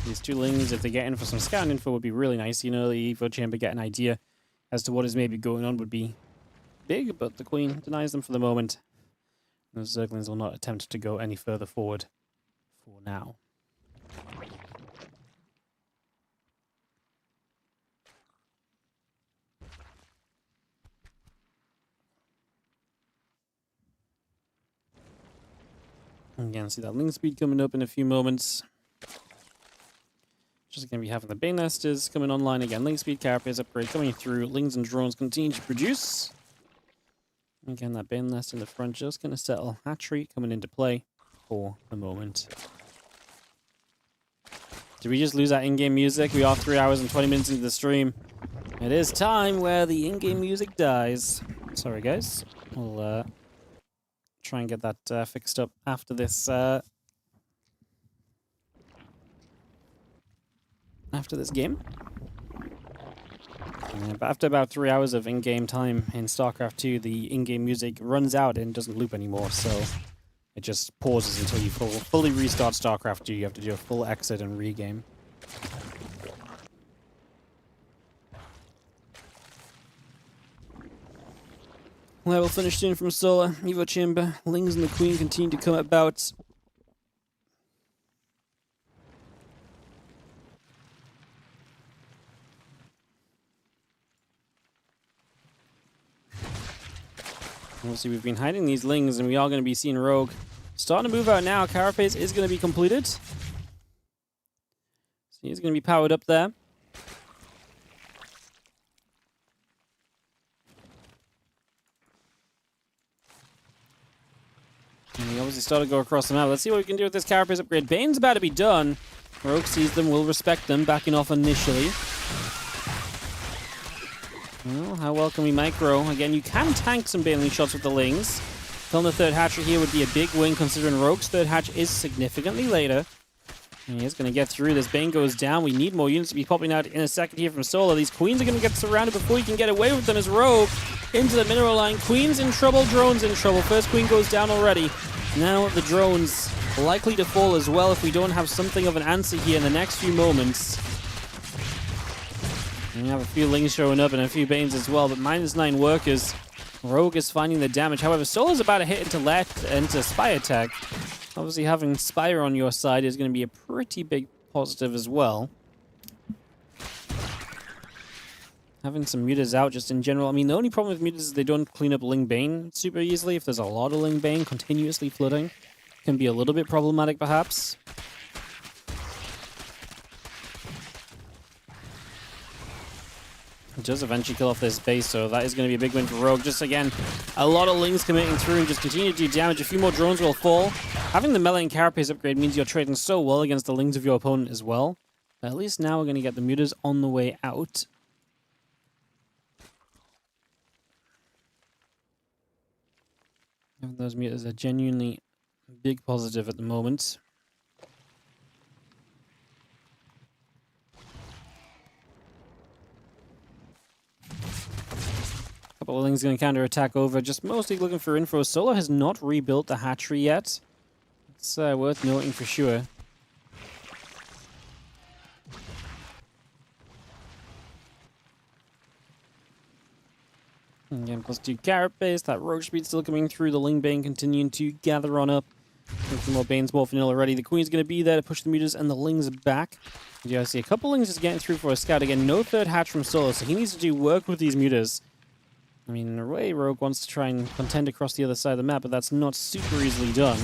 These two lings, if they get in for some scan info, would be really nice. You know, the Evo Chamber get an idea as to what is maybe going on would be big, but the Queen denies them for the moment. The Zerglings will not attempt to go any further forward for now. Again, see that link speed coming up in a few moments. Just going to be having the Bane Nesters coming online again. Link speed, Carapace upgrade coming through. Lings and drones continue to produce. Again, that Bane Nest in the front just going to settle. Hatchery coming into play for the moment. Did we just lose that in-game music? We are 3 hours and 20 minutes into the stream. It is time where the in-game music dies. Sorry, guys. We'll try and get that fixed up after this. After this game. But after about 3 hours of in-game time in StarCraft 2, the in-game music runs out and doesn't loop anymore, so it just pauses until you fully restart StarCraft 2. You have to do a full exit and regame. Level finished in from Solar, Evo Chamber, Lings and the Queen continue to come about. Obviously, we've been hiding these Lings, and we are going to be seeing Rogue starting to move out now. Carapace is going to be completed. So he's going to be powered up there. And we obviously started to go across the map. Let's see what we can do with this Carapace upgrade. Bane's about to be done. Rogue sees them, will respect them, backing off initially. Well, how well can we micro? Again, you can tank some Baneling shots with the Lings. Filling the third hatchery here would be a big win, considering Rogue's third hatch is significantly later. And he is going to get through. This Bane goes down. We need more units to be popping out in a second here from Solar. These Queens are going to get surrounded before he can get away with them as Rogue into the mineral line. Queen's in trouble, drone's in trouble. First Queen goes down already. Now the drones likely to fall as well if we don't have something of an answer here in the next few moments. And we have a few Lings showing up and a few Banes as well, but -9 workers. Rogue is finding the damage. However, Solar's about to hit into Spire Tech. Obviously, having Spire on your side is going to be a pretty big positive as well. Having some mutas out just in general. I mean, the only problem with mutas is they don't clean up Ling Bane super easily. If there's a lot of Ling Bane continuously flooding, it can be a little bit problematic, perhaps. It does eventually kill off this base, so that is going to be a big win for Rogue. Just again, a lot of Lings committing through and just continue to do damage. A few more drones will fall. Having the Melee and Carapace upgrade means you're trading so well against the Lings of your opponent as well. But at least now we're going to get the mutas on the way out. And those mutas are genuinely a big positive at the moment. Couple of things going to counter-attack over, just mostly looking for info. Solo has not rebuilt the hatchery yet. It's worth noting for sure. Again, +2 carrot base. That roach speed still coming through. The Ling Bane continuing to gather on up. Some more Bane's more vanilla already. The Queen's going to be there to push the mutas and the Lings back. You guys see a couple Lings just getting through for a scout. Again, no third hatch from Solo, so he needs to do work with these mutas. I mean, in a way, Rogue wants to try and contend across the other side of the map, but that's not super easily done.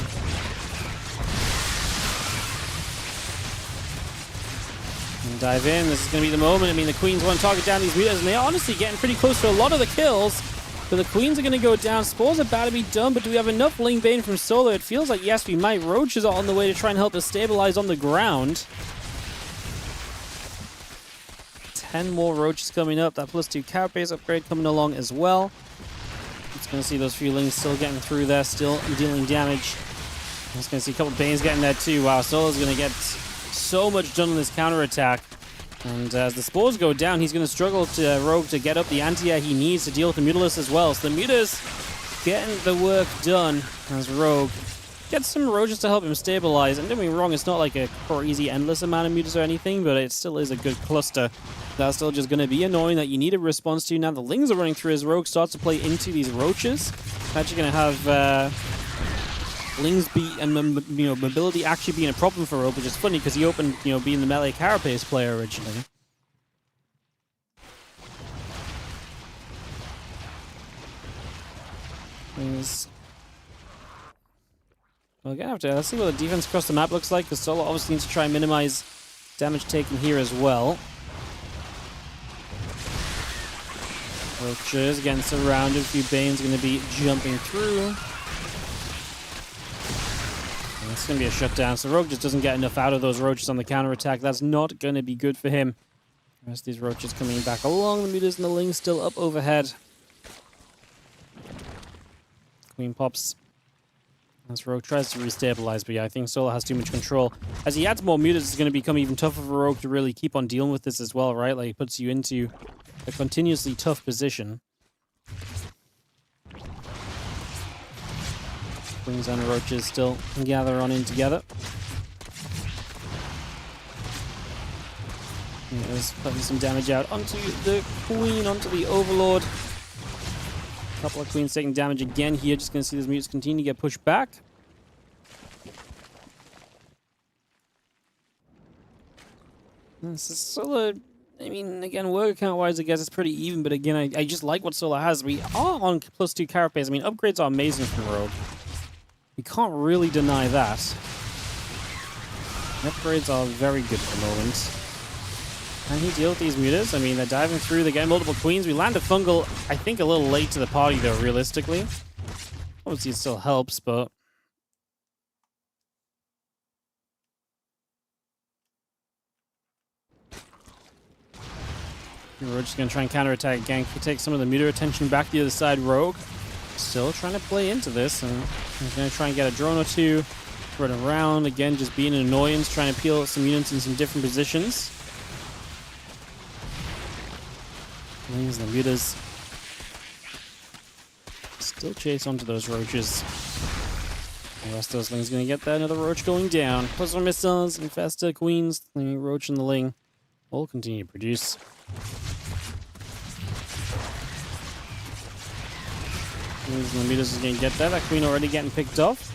And dive in. This is going to be the moment. I mean, the Queens want to target down these mutas, and they're honestly getting pretty close to a lot of the kills. But the Queens are going to go down. Spores are about to be done, but do we have enough Ling Bane from Solo? It feels like, yes, we might. Roaches are on the way to try and help us stabilize on the ground. 10 more Roaches coming up. That +2 carrot base upgrade coming along as well. It's going to see those few Lings still getting through there, still dealing damage. It's going to see a couple Banes getting there too. Wow, Solo's going to get so much done on this counterattack. And as the Spores go down, he's going to struggle to Rogue to get up the anti-air he needs to deal with the Mutalisk as well. So the Mutas getting the work done as Rogue gets some Roaches to help him stabilize. And don't get me wrong, it's not like a crazy endless amount of Mutas or anything, but it still is a good cluster. That's still just going to be annoying that you need a response to. Now the Lings are running through as Rogue starts to play into these Roaches. Actually going to have Lings be and mobility actually being a problem for Rogue, which is funny because he opened being the melee carapace player originally. Well, again, let's see what the defense across the map looks like, because Solo obviously needs to try and minimize damage taken here as well. Roaches getting surrounded. A few Banes going to be jumping through. And it's going to be a shutdown. So Rogue just doesn't get enough out of those Roaches on the counterattack. That's not going to be good for him. The rest of these Roaches coming back along. The Mutas and the Lings still up overhead. Queen pops as Rogue tries to restabilize, but yeah, I think Solo has too much control. As he adds more Mutas, it's going to become even tougher for Rogue to really keep on dealing with this as well, right? Like, it puts you into a continuously tough position. Queens and Roaches still gather on in together. There's putting some damage out onto the Queen, onto the Overlord. A couple of Queens taking damage again here. Just going to see those Mutas continue to get pushed back. This is Solo. I mean, again, work account-wise, I guess it's pretty even, but again, I just like what Solo has. We are on +2 carapace. I mean, upgrades are amazing from Rogue. We can't really deny that. The upgrades are very good at the moment. Can he deal with these Mutas? I mean, they're diving through, they're getting multiple Queens. We land a Fungal, I think, a little late to the party, though, realistically. Obviously, it still helps, but... We're just going to try and counterattack again. We take some of the Muta attention back to the other side. Rogue still trying to play into this, and he's going to try and get a drone or two, run around. Again, just being an annoyance, trying to peel some units in some different positions. Lings and the Mutas still chase onto those Roaches. The rest of those Lings going to get that. Another Roach going down. Plus one missiles, Infesta, Queens, the Roach and the Ling all continue to produce. Queens and the Mutas is going to get that. That Queen already getting picked off.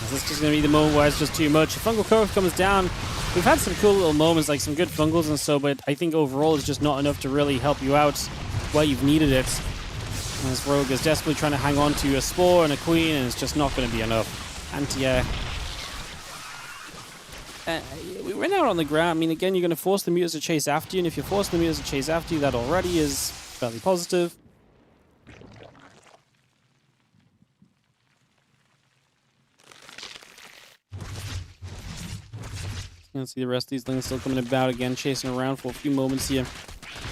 This is going to be the moment where it's just too much. The Fungal Curve comes down. We've had some cool little moments, like some good Fungals and so, but I think overall it's just not enough to really help you out where you've needed it. And this Rogue is desperately trying to hang on to a Spore and a Queen, and it's just not going to be enough. Anti-air. We went out on the ground. I mean, again, you're going to force the Mutas to chase after you, and if you're forcing the Mutas to chase after you, that already is fairly positive. You can see the rest of these Lings still coming about again, chasing around for a few moments here.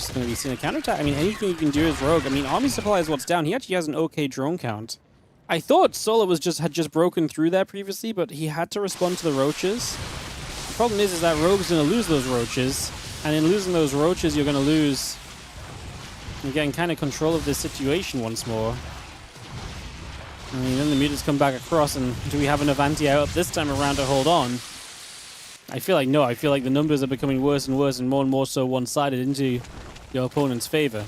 just going to be seeing a counterattack. I mean, anything you can do as Rogue. I mean, army supply is what's down. He actually has an okay drone count. I thought Solo had just broken through there previously, but he had to respond to the roaches. The problem is that Rogue's going to lose those roaches, and in losing those roaches, you're going to lose, again, kind of control of this situation once more. I mean, then the mutas come back across, and do we have enough anti-out this time around to hold on? I feel like no. I feel like the numbers are becoming worse and worse, and more so one-sided into your opponent's favor.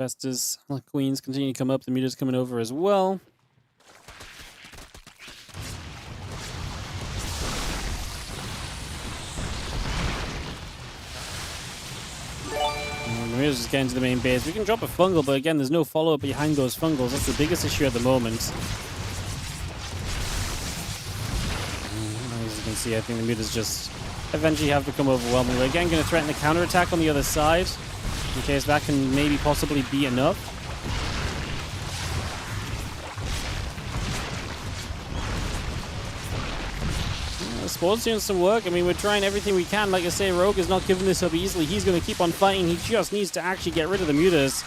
Infestors, Queens continue to come up. The mutas coming over as well. We're just getting to the main base. We can drop a fungal, but again, there's no follow-up behind those fungals. That's the biggest issue at the moment. As you can see, I think the mutas just eventually have become overwhelming. We're again going to threaten the counter-attack on the other side, in case that can maybe possibly be enough. Sport's doing some work. I mean, we're trying everything we can. Like I say, Rogue is not giving this up easily. He's going to keep on fighting. He just needs to actually get rid of the mutas.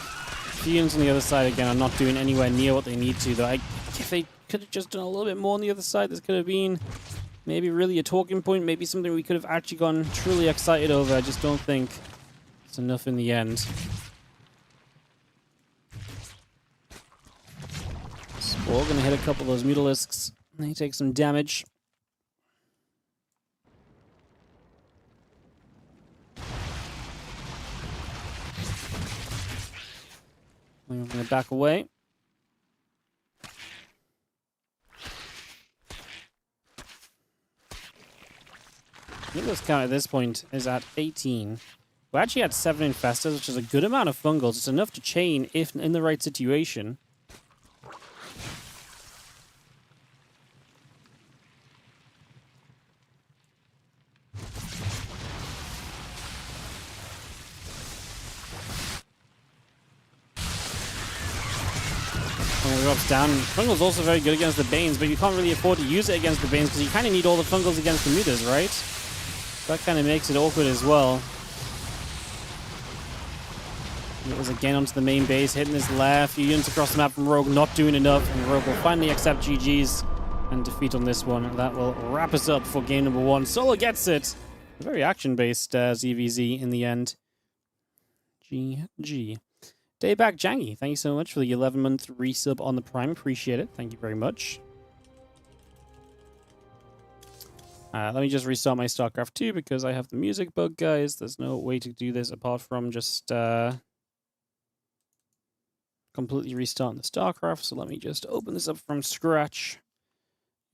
ByuNs on the other side, again, are not doing anywhere near what they need to, though. If they could have just done a little bit more on the other side, this could have been maybe really a talking point, maybe something we could have actually gone truly excited over. I just don't think it's enough in the end. Sport going to hit a couple of those Mutalisks. They take some damage. I'm going to back away. This count at this point is at 18. We actually had 7 infestors, which is a good amount of fungals. It's enough to chain if in the right situation. Drops down. Fungal's also very good against the Banes, but you can't really afford to use it against the Banes because you kind of need all the fungals against the mutas, right? That kind of makes it awkward as well. It was again onto the main base, hitting his left. Units across the map from Rogue not doing enough, and Rogue will finally accept GG's and defeat on this one. That will wrap us up for game number 1. Solo gets it. A very action-based ZVZ in the end. GG. Dayback Jangy, thank you so much for the 11-month resub on the Prime. Appreciate it. Thank you very much. Let me just restart my StarCraft 2 because I have the music bug, guys. There's no way to do this apart from just completely restarting the StarCraft. So let me just open this up from scratch.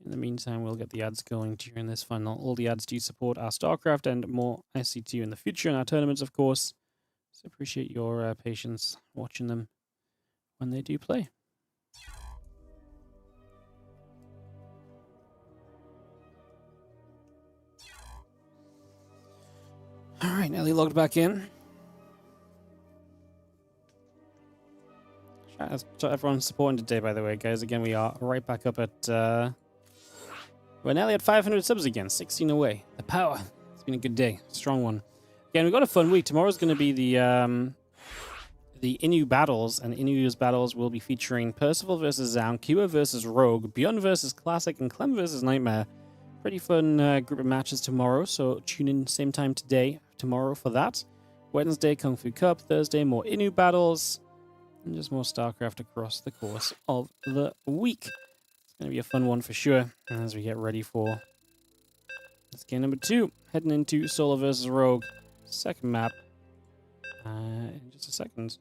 In the meantime, we'll get the ads going during this final. All the ads do support our StarCraft and more SC2 in the future in our tournaments, of course. So appreciate your patience watching them when they do play. All right, Ellie logged back in. Shout out to everyone supporting today, by the way, guys. Again, we are right back up at... we're nearly at 500 subs again, 16 away. The power. It's been a good day. Strong one. Again, we've got a fun week. Tomorrow's going to be the Inu battles, and Inu's battles will be featuring Percival versus Zaun, Kua versus Rogue, ByuN versus Classic, and Clem versus Nightmare. Pretty fun group of matches tomorrow, so tune in same time tomorrow for that. Wednesday, Kung Fu Cup. Thursday, more Inu battles, and just more StarCraft across the course of the week. It's going to be a fun one for sure, as we get ready for this game number 2, heading into Solo versus Rogue. Second map in just a second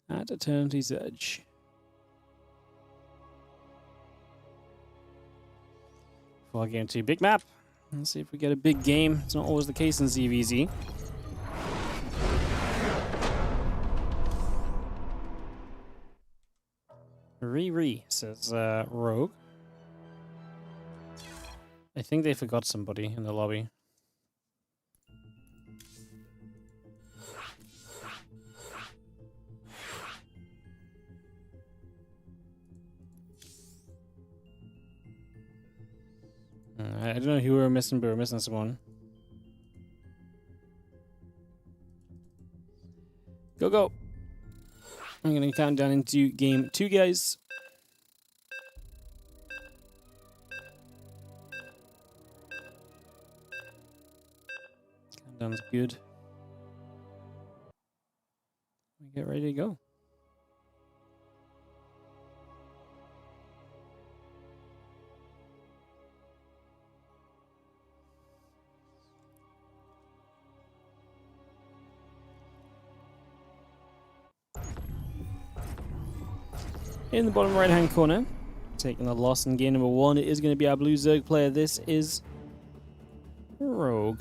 at Eternity's Edge. Before I get into big map, let's see if we get a big game. It's not always the case in ZVZ. Riri says Rogue. I think they forgot somebody in the lobby. I don't know who we're missing, but we're missing someone. Go, go. I'm going to count down into game 2, guys. Countdown's good. We get ready to go. In the bottom right hand corner, taking the loss in game number 1, it is going to be our blue Zerg player. This is Rogue.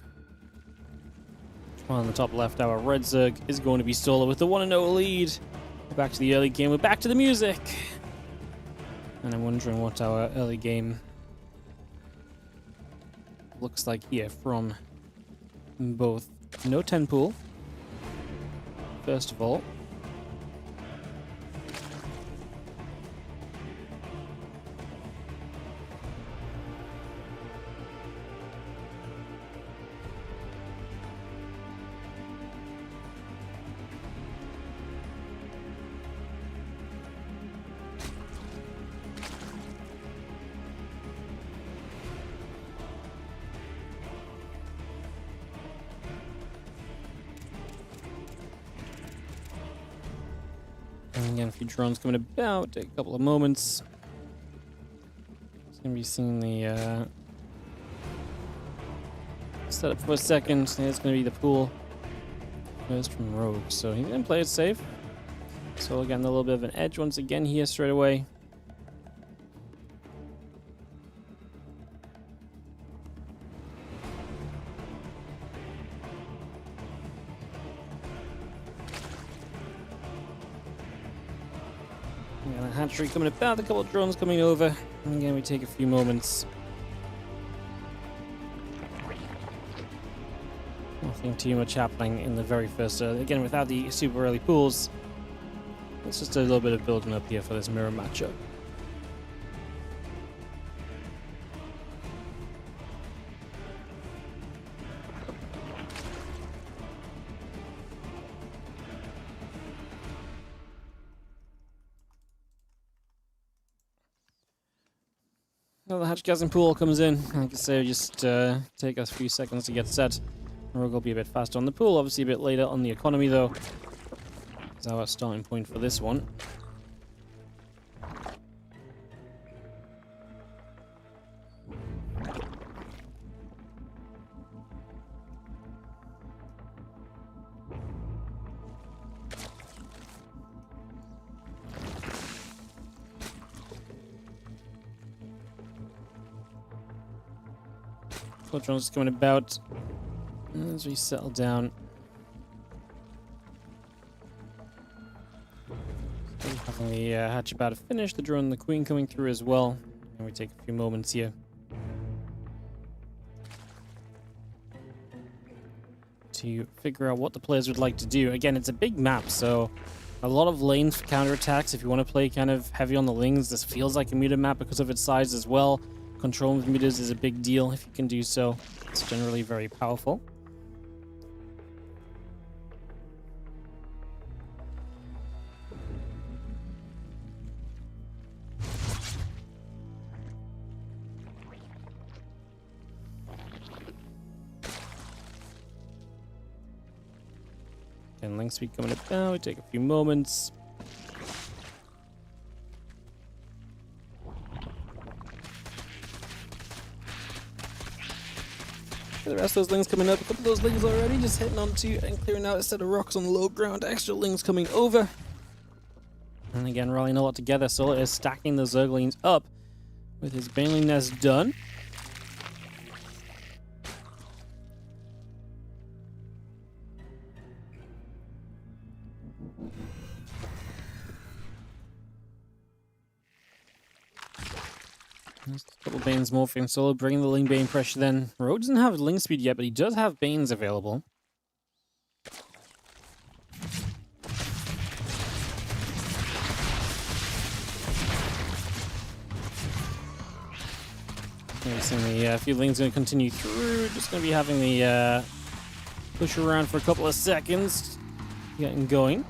On the top left, our red Zerg is going to be Solar with the 1-0 lead. We're back to the early game, we're back to the music. And I'm wondering what our early game looks like here from both No 10 Pool, first of all. And again, a few drones coming about, take a couple of moments. It's going to be seeing the setup for a second. There's going to be the pool first from Rogue, so he's going to play it safe. So again, a little bit of an edge once again here straight away. Hatchery coming about, a couple of drones coming over. And again, we take a few moments. Nothing too much happening in the very first, again, without the super early pools. It's just a little bit of building up here for this mirror matchup. Now the hatchgasm pool comes in. Like I say, just take us a few seconds to get set. Rogue will be a bit faster on the pool, obviously a bit later on the economy though. That's our starting point for this one. Drones coming about as we settle down. Having the hatch about to finish, the drone and the queen coming through as well. And we take a few moments here to figure out what the players would like to do. Again, it's a big map, so a lot of lanes for counterattacks. If you want to play kind of heavy on the lanes, this feels like a muted map because of its size as well. Control with meters is a big deal if you can do so. It's generally very powerful. And link speed coming up now. We take a few moments. The rest of those lings coming up, a couple of those lings already just heading onto and clearing out a set of rocks on the low ground, extra lings coming over. And again, rallying a lot together. Solar is stacking the Zerglings up with his Baneling Nest done. There's a couple Banes morphing. Solo bringing the Ling Bane pressure then. Rogue doesn't have Ling speed yet, but he does have Banes available. Noticing the few lanes going to continue through. Just going to be having the push around for a couple of seconds. Getting going.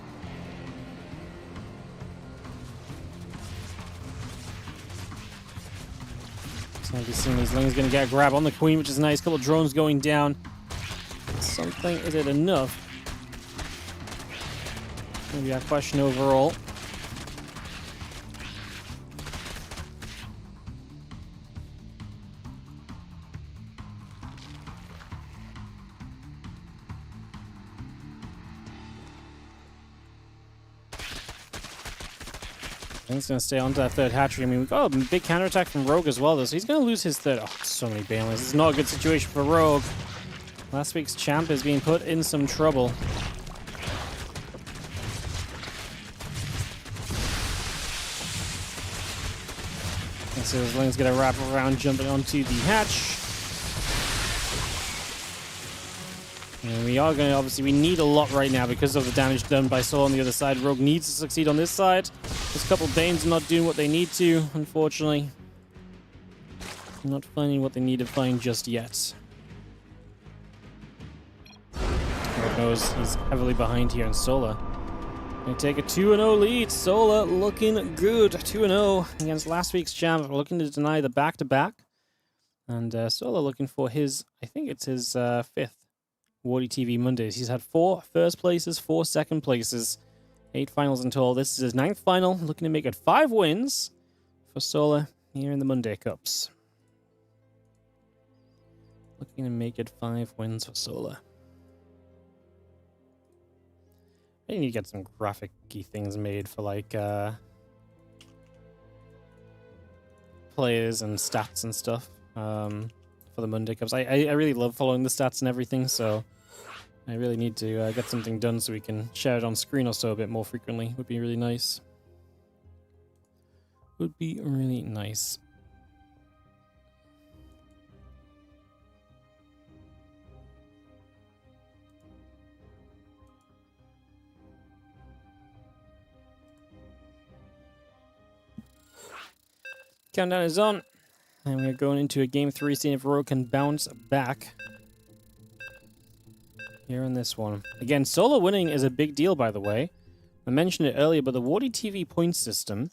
So I'll be seeing these lanes going to get a grab on the Queen, which is nice. Couple of drones going down. Something, is it enough? Maybe a question overall. He's going to stay onto that third hatchery. I mean, we've got a big counterattack from Rogue as well, though, so he's going to lose his third. Oh, so many Banelings. This is not a good situation for Rogue. Last week's champ is being put in some trouble. And so his lane's going to wrap around, jumping onto the hatch. And we are going to, obviously, we need a lot right now because of the damage done by Soul on the other side. Rogue needs to succeed on this side. This couple Banes are not doing what they need to, unfortunately. Not finding what they need to find just yet. Rogue knows he's heavily behind here in Sola. They take a 2-0 lead. Sola looking good. 2-0 against last week's champ, looking to deny the back-to-back. And Sola looking for his, I think it's his fifth WardiTV Mondays. He's had 4 first places, 4 second places, 8 finals in total. This is his 9th final, looking to make it 5 wins for Sola here in the Monday Cups. Looking to make it 5 wins for Sola. I need to get some graphic-y things made for, like, players and stats and stuff for the Monday Cups. I really love following the stats and everything, so I really need to get something done so we can share it on screen or so a bit more frequently. Would be really nice. Would be really nice. Countdown is on. And we're going into a game 3, seeing if Rogue can bounce back here in this one. Again, solo winning is a big deal, by the way. I mentioned it earlier, but the WardiTV point system...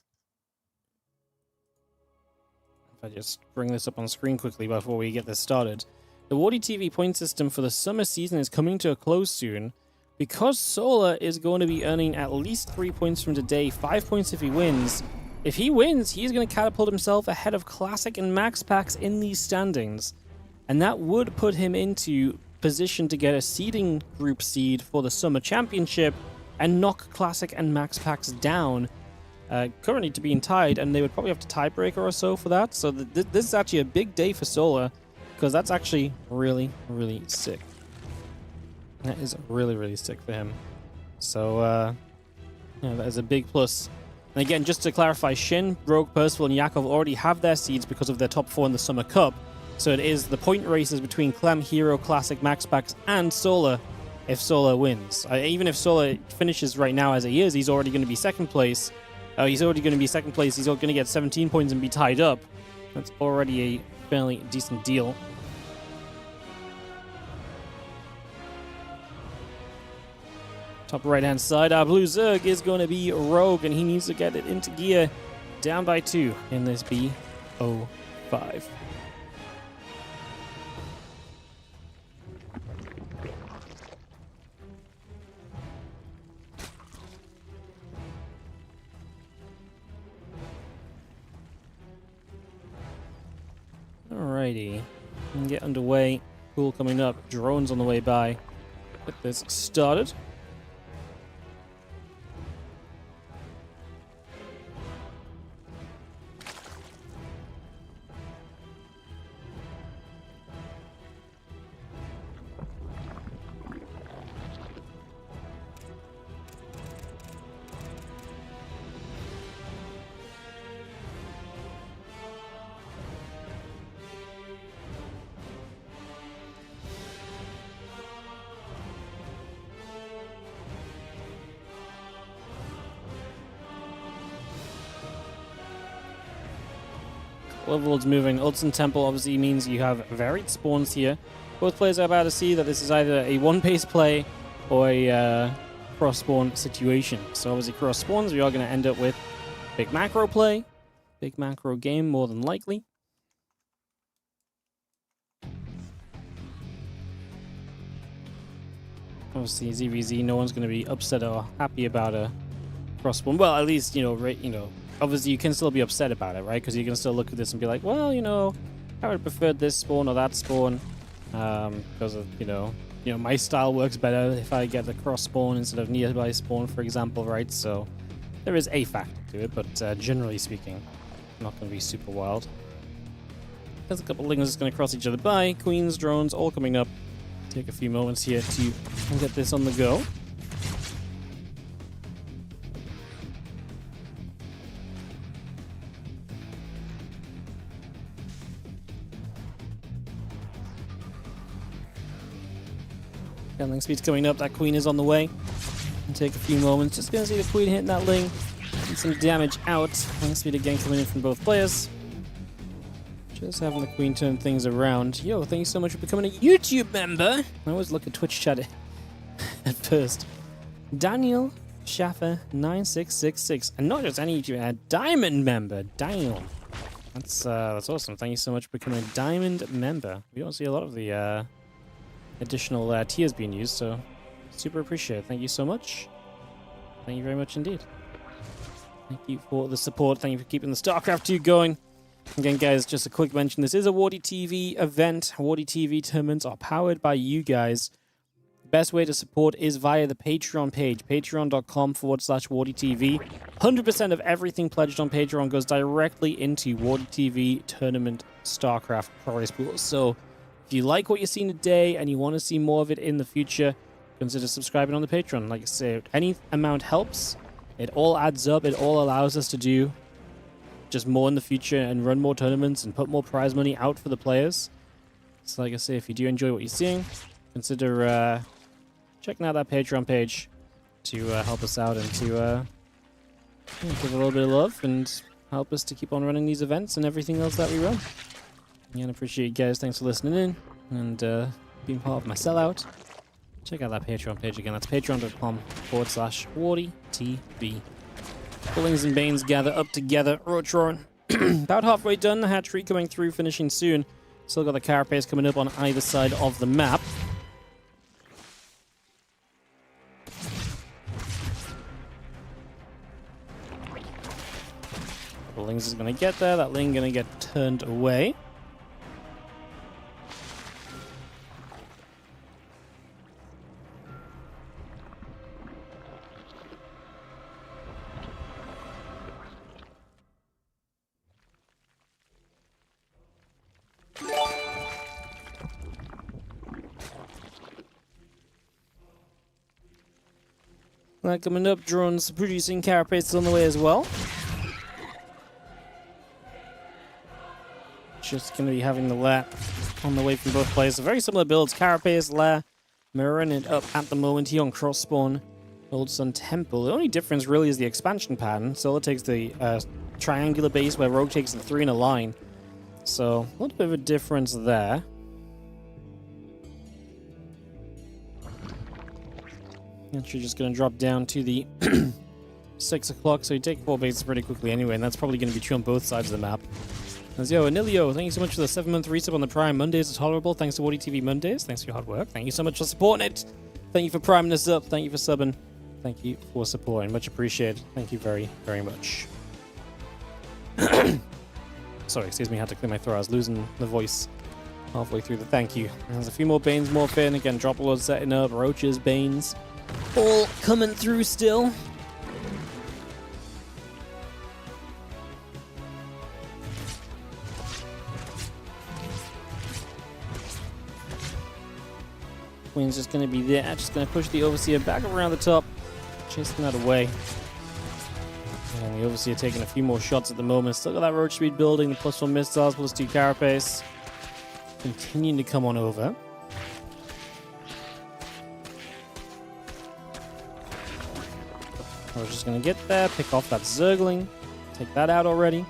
If I just bring this up on screen quickly before we get this started. The WardiTV point system for the summer season is coming to a close soon. Because Sola is going to be earning at least 3 points from today, 5 points if he wins. If he wins, he's going to catapult himself ahead of Classic and Max Packs in these standings. And that would put him into position to get a seeding group seed for the Summer Championship and knock Classic and Max Packs down, currently to being tied, and they would probably have to tiebreaker or so for that. So this is actually a big day for Sola, because that's actually really, really sick. That is really, really sick for him. So, yeah, that is a big plus. And again, just to clarify, Shin, Rogue, Percival, and Yakov already have their seeds because of their top 4 in the Summer Cup. So it is the point races between Clem, Hero, Classic, Max Packs, and Sola if Sola wins. Even if Sola finishes right now as he is, he's already going to be second place. He's already going to be second place. He's going to get 17 points and be tied up. That's already a fairly decent deal. Top right-hand side, our blue Zerg is going to be Rogue, and he needs to get it into gear. Down by 2 in this B05. Alrighty, and get underway. Pool coming up, drones on the way by. Get this started. couple of lords moving. Ults and Temple obviously means you have varied spawns here. Both players are about to see that this is either a one-pace play or a cross-spawn situation. So obviously cross spawns, we are going to end up with big macro play, big macro game more than likely. Obviously ZVZ, no one's going to be upset or happy about a cross spawn. Well, at least obviously you can still be upset about it, right? Because you can still look at this and be like, well, I would have preferred this spawn or that spawn because of my style works better if I get the cross spawn instead of nearby spawn, for example, right? So there is a factor to it, but generally speaking, not going to be super wild. There's a couple of lings that's going to cross each other by. Queens, drones, all coming up. Take a few moments here to get this on the go. Gunling speed's coming up, that queen is on the way. And take a few moments, just gonna see the queen hitting that ling. And some damage out. Ling speed again coming in from both players. Just having the queen turn things around. Yo, thank you so much for becoming a YouTube member. I always look at Twitch chat at first. Daniel Schaffer 9666. And not just any YouTube, Diamond member. Daniel. That's awesome. Thank you so much for becoming a Diamond member. We don't see a lot of the additional tiers being used, so super appreciate it. Thank you so much. Thank you very much indeed. Thank you for the support. Thank you for keeping the StarCraft 2 going. Again, guys, just a quick mention. This is a WardiTV event. WardiTV tournaments are powered by you guys. The best way to support is via the Patreon page, patreon.com/WardiTV. 100% of everything pledged on Patreon goes directly into WardiTV tournament StarCraft prize pools. So if you like what you're seeing today and you want to see more of it in the future, consider subscribing on the Patreon. Like I said, any amount helps. It all adds up. It all allows us to do just more in the future and run more tournaments and put more prize money out for the players. So like I say, if you do enjoy what you're seeing, consider checking out that Patreon page to help us out and to give a little bit of love and help us to keep on running these events and everything else that we run. Again, appreciate you guys. Thanks for listening in and being part of my sellout. Check out that Patreon page again. That's patreon.com/WardiTV. Bullings and Banes gather up together. Rotron about halfway done. The hat trick coming through, finishing soon. Still got the carapace coming up on either side of the map. Bullings is going to get there. That ling going to get turned away. Coming up, drones producing carapaces on the way as well. Just going to be having the lair on the way from both players. So very similar builds. Carapace, lair, mirroring it up at the moment here on cross spawn. Old Sun Temple. The only difference really is the expansion pattern. Solo takes the triangular base where Rogue takes the 3 in a line. So a little bit of a difference there. Actually just going to drop down to the 6 o'clock, so you take 4 bases pretty quickly anyway, and that's probably going to be true on both sides of the map. As yo, Anilio, thank you so much for the 7-month resub on the Prime. Mondays are tolerable, thanks to WardiTV Mondays. Thanks for your hard work. Thank you so much for supporting it. Thank you for priming us up. Thank you for subbing. Thank you for supporting. Much appreciated. Thank you very, very much. Sorry, excuse me, I had to clear my throat. I was losing the voice halfway through the thank you. There's a few more Banes morph in. Again, Drop Lord setting up. Roaches, Banes. All coming through still. Queen's just going to be there. Just going to push the Overseer back around the top. Chasing that away. And the Overseer taking a few more shots at the moment. Still got that Roach speed building. The +1 missiles, +2 carapace. Continuing to come on over. We're just going to get there, pick off that Zergling, take that out already.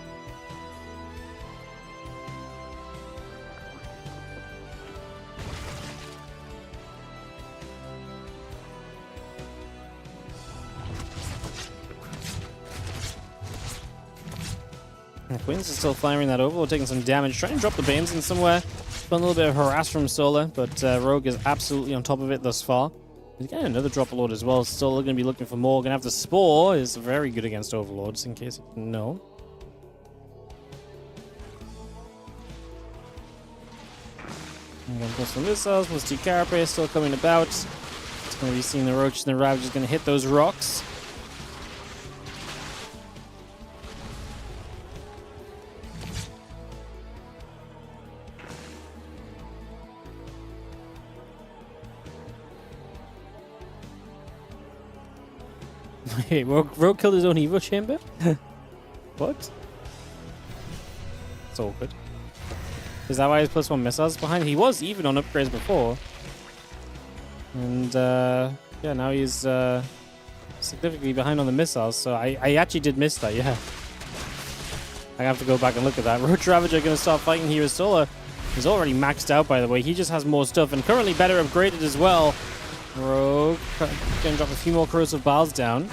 Queens is still firing that Overlord, taking some damage, trying to drop the Banes in somewhere. Got a little bit of harass from Solar, but Rogue is absolutely on top of it thus far. He's getting another Drop Lord as well. Still going to be looking for more. Going to have the Spore. Is very good against Overlords, in case you didn't know. Plus some missiles, plus 2 Carapace still coming about. It's going to be seeing the Roaches and the Ravagers going to hit those rocks. Wait, Rogue killed his own Evo Chamber? What? It's awkward. Is that why he's +1 missiles behind? He was even on upgrades before. And, yeah, now he's significantly behind on the missiles. So I actually did miss that, yeah. I have to go back and look at that. Roach Ravager going to start fighting here as Solar. He's already maxed out, by the way. He just has more stuff and currently better upgraded as well. Rogue going to drop a few more Corrosive Bars down.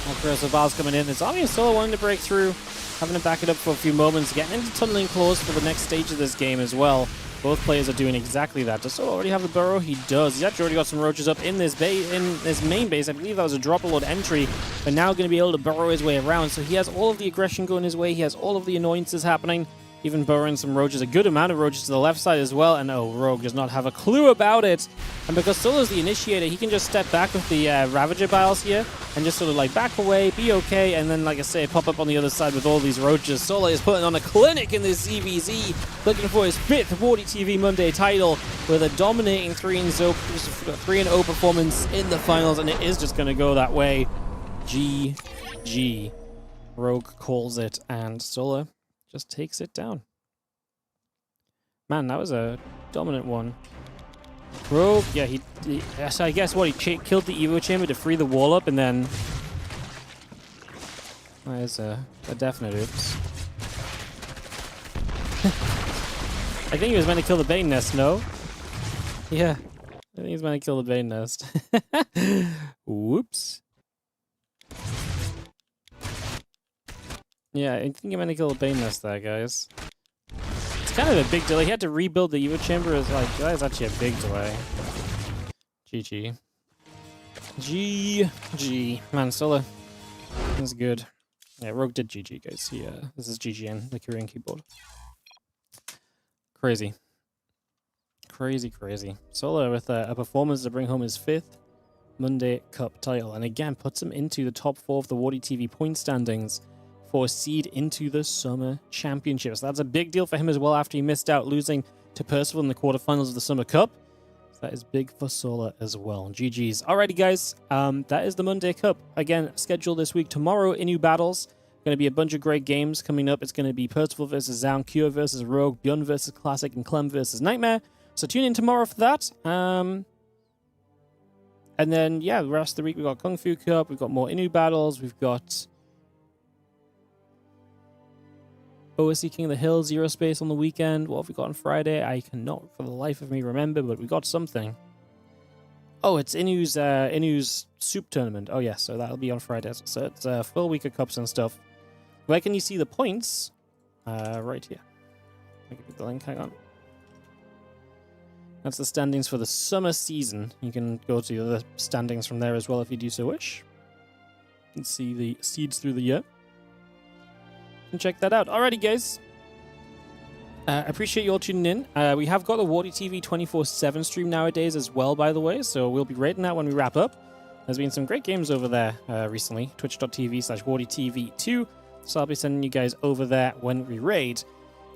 More Corrosive Bars coming in. This army is Solar wanting to break through, having to back it up for a few moments, getting into tunneling claws for the next stage of this game as well. Both players are doing exactly that. Does Solar already have the burrow? He does. He's actually already got some Roaches up in this main base. I believe that was a Drop Lord entry, but now going to be able to burrow his way around. So he has all of the aggression going his way. He has all of the annoyances happening. Even burrowing some Roaches, a good amount of Roaches to the left side as well. And oh, Rogue does not have a clue about it. And because Solar's the initiator, he can just step back with the Ravager Biles here and just sort of like back away, be okay, and then, like I say, pop up on the other side with all these Roaches. Solar is putting on a clinic in this CVZ, looking for his 5th WardiTV Monday title with a dominating 3-0 performance in the finals, and it is just going to go that way. GG. Rogue calls it, and Solar just takes it down. Man, that was a dominant one. Rogue, yeah, so I guess what, he killed the Evo Chamber to free the wall up, and then that is a definite oops. I think he was meant to kill the Bane Nest, no? Yeah, I think he's meant to kill the Bane Nest. Whoops. Yeah, I think he meant to kill the Bane Nest there, guys. It's kind of a big delay. He had to rebuild the Evo Chamber. Is like, that is actually a big delay. GG. GG. Man, Solar. That's good. Yeah, Rogue did GG, guys. This is GGN, the Korean keyboard. Crazy. Crazy, crazy. Solar with a performance to bring home his 5th Monday Cup title. And again, puts him into the top 4 of the WardiTV point standings for a seed into the Summer Championships. That's a big deal for him as well after he missed out losing to Percival in the quarterfinals of the Summer Cup. So that is big for Solar as well. GG's. Alrighty, guys. That is the Monday Cup. Again, scheduled this week. Tomorrow, Inu battles. Going to be a bunch of great games coming up. It's going to be Percival versus Zhao, Kyo versus Rogue, ByuN versus Classic, and Clem versus Nightmare. So tune in tomorrow for that. And then, yeah, the rest of the week, we've got Kung Fu Cup. We've got more Inu battles. We've got OSC King of the Hill, Zero Space on the weekend. What have we got on Friday? I cannot for the life of me remember, but we got something. Oh, it's Inu's Soup Tournament. Oh, yes, so that'll be on Friday. So it's a full week of cups and stuff. Where can you see the points? Right here. I'll give you the link, hang on. That's the standings for the summer season. You can go to the other standings from there as well if you do so wish. And see the seeds through the year. And check that out. Alrighty, guys. Appreciate you all tuning in. We have got the WardiTV 24/7 stream nowadays as well, by the way, so we'll be rating that when we wrap up. There's been some great games over there recently. Twitch.tv/WardiTV2. So I'll be sending you guys over there when we raid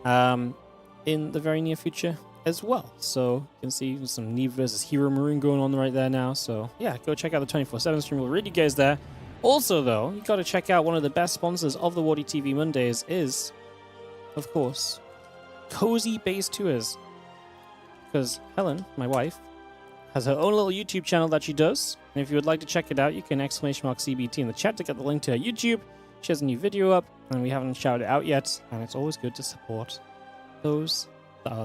in the very near future as well. So you can see some Neve versus Hero Maroon going on right there now. So yeah, go check out the 24/7 stream. We'll read you guys there. Also, though, you got to check out one of the best sponsors of the WardiTV Mondays is, of course, Cozy Base Tours. Because Helen, my wife, has her own little YouTube channel that she does. And if you would like to check it out, you can !CBT in the chat to get the link to her YouTube. She has a new video up, and we haven't shouted it out yet. And it's always good to support those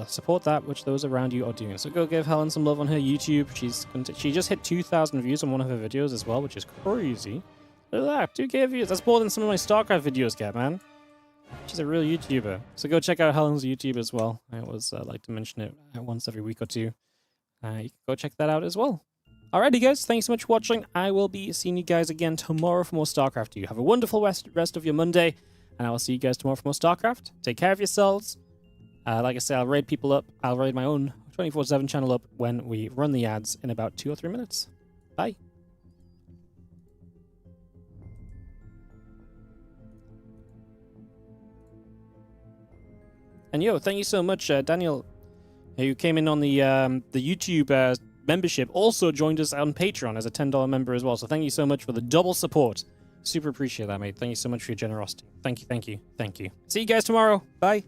support that which those around you are doing. So go give Helen some love on her YouTube. She just hit 2,000 views on one of her videos as well, which is crazy. Look at that, 2K views. That's more than some of my StarCraft videos get, man. She's a real YouTuber. So go check out Helen's YouTube as well. I always like to mention it once every week or two. You can go check that out as well. Alrighty, guys. Thanks so much for watching. I will be seeing you guys again tomorrow for more StarCraft. You have a wonderful rest of your Monday, and I will see you guys tomorrow for more StarCraft. Take care of yourselves. Like I said, I'll raid people up. I'll raid my own 24/7 channel up when we run the ads in about 2 or 3 minutes. Bye. And yo, thank you so much, Daniel, who came in on the YouTube membership, also joined us on Patreon as a $10 member as well. So thank you so much for the double support. Super appreciate that, mate. Thank you so much for your generosity. Thank you, thank you, thank you. See you guys tomorrow. Bye.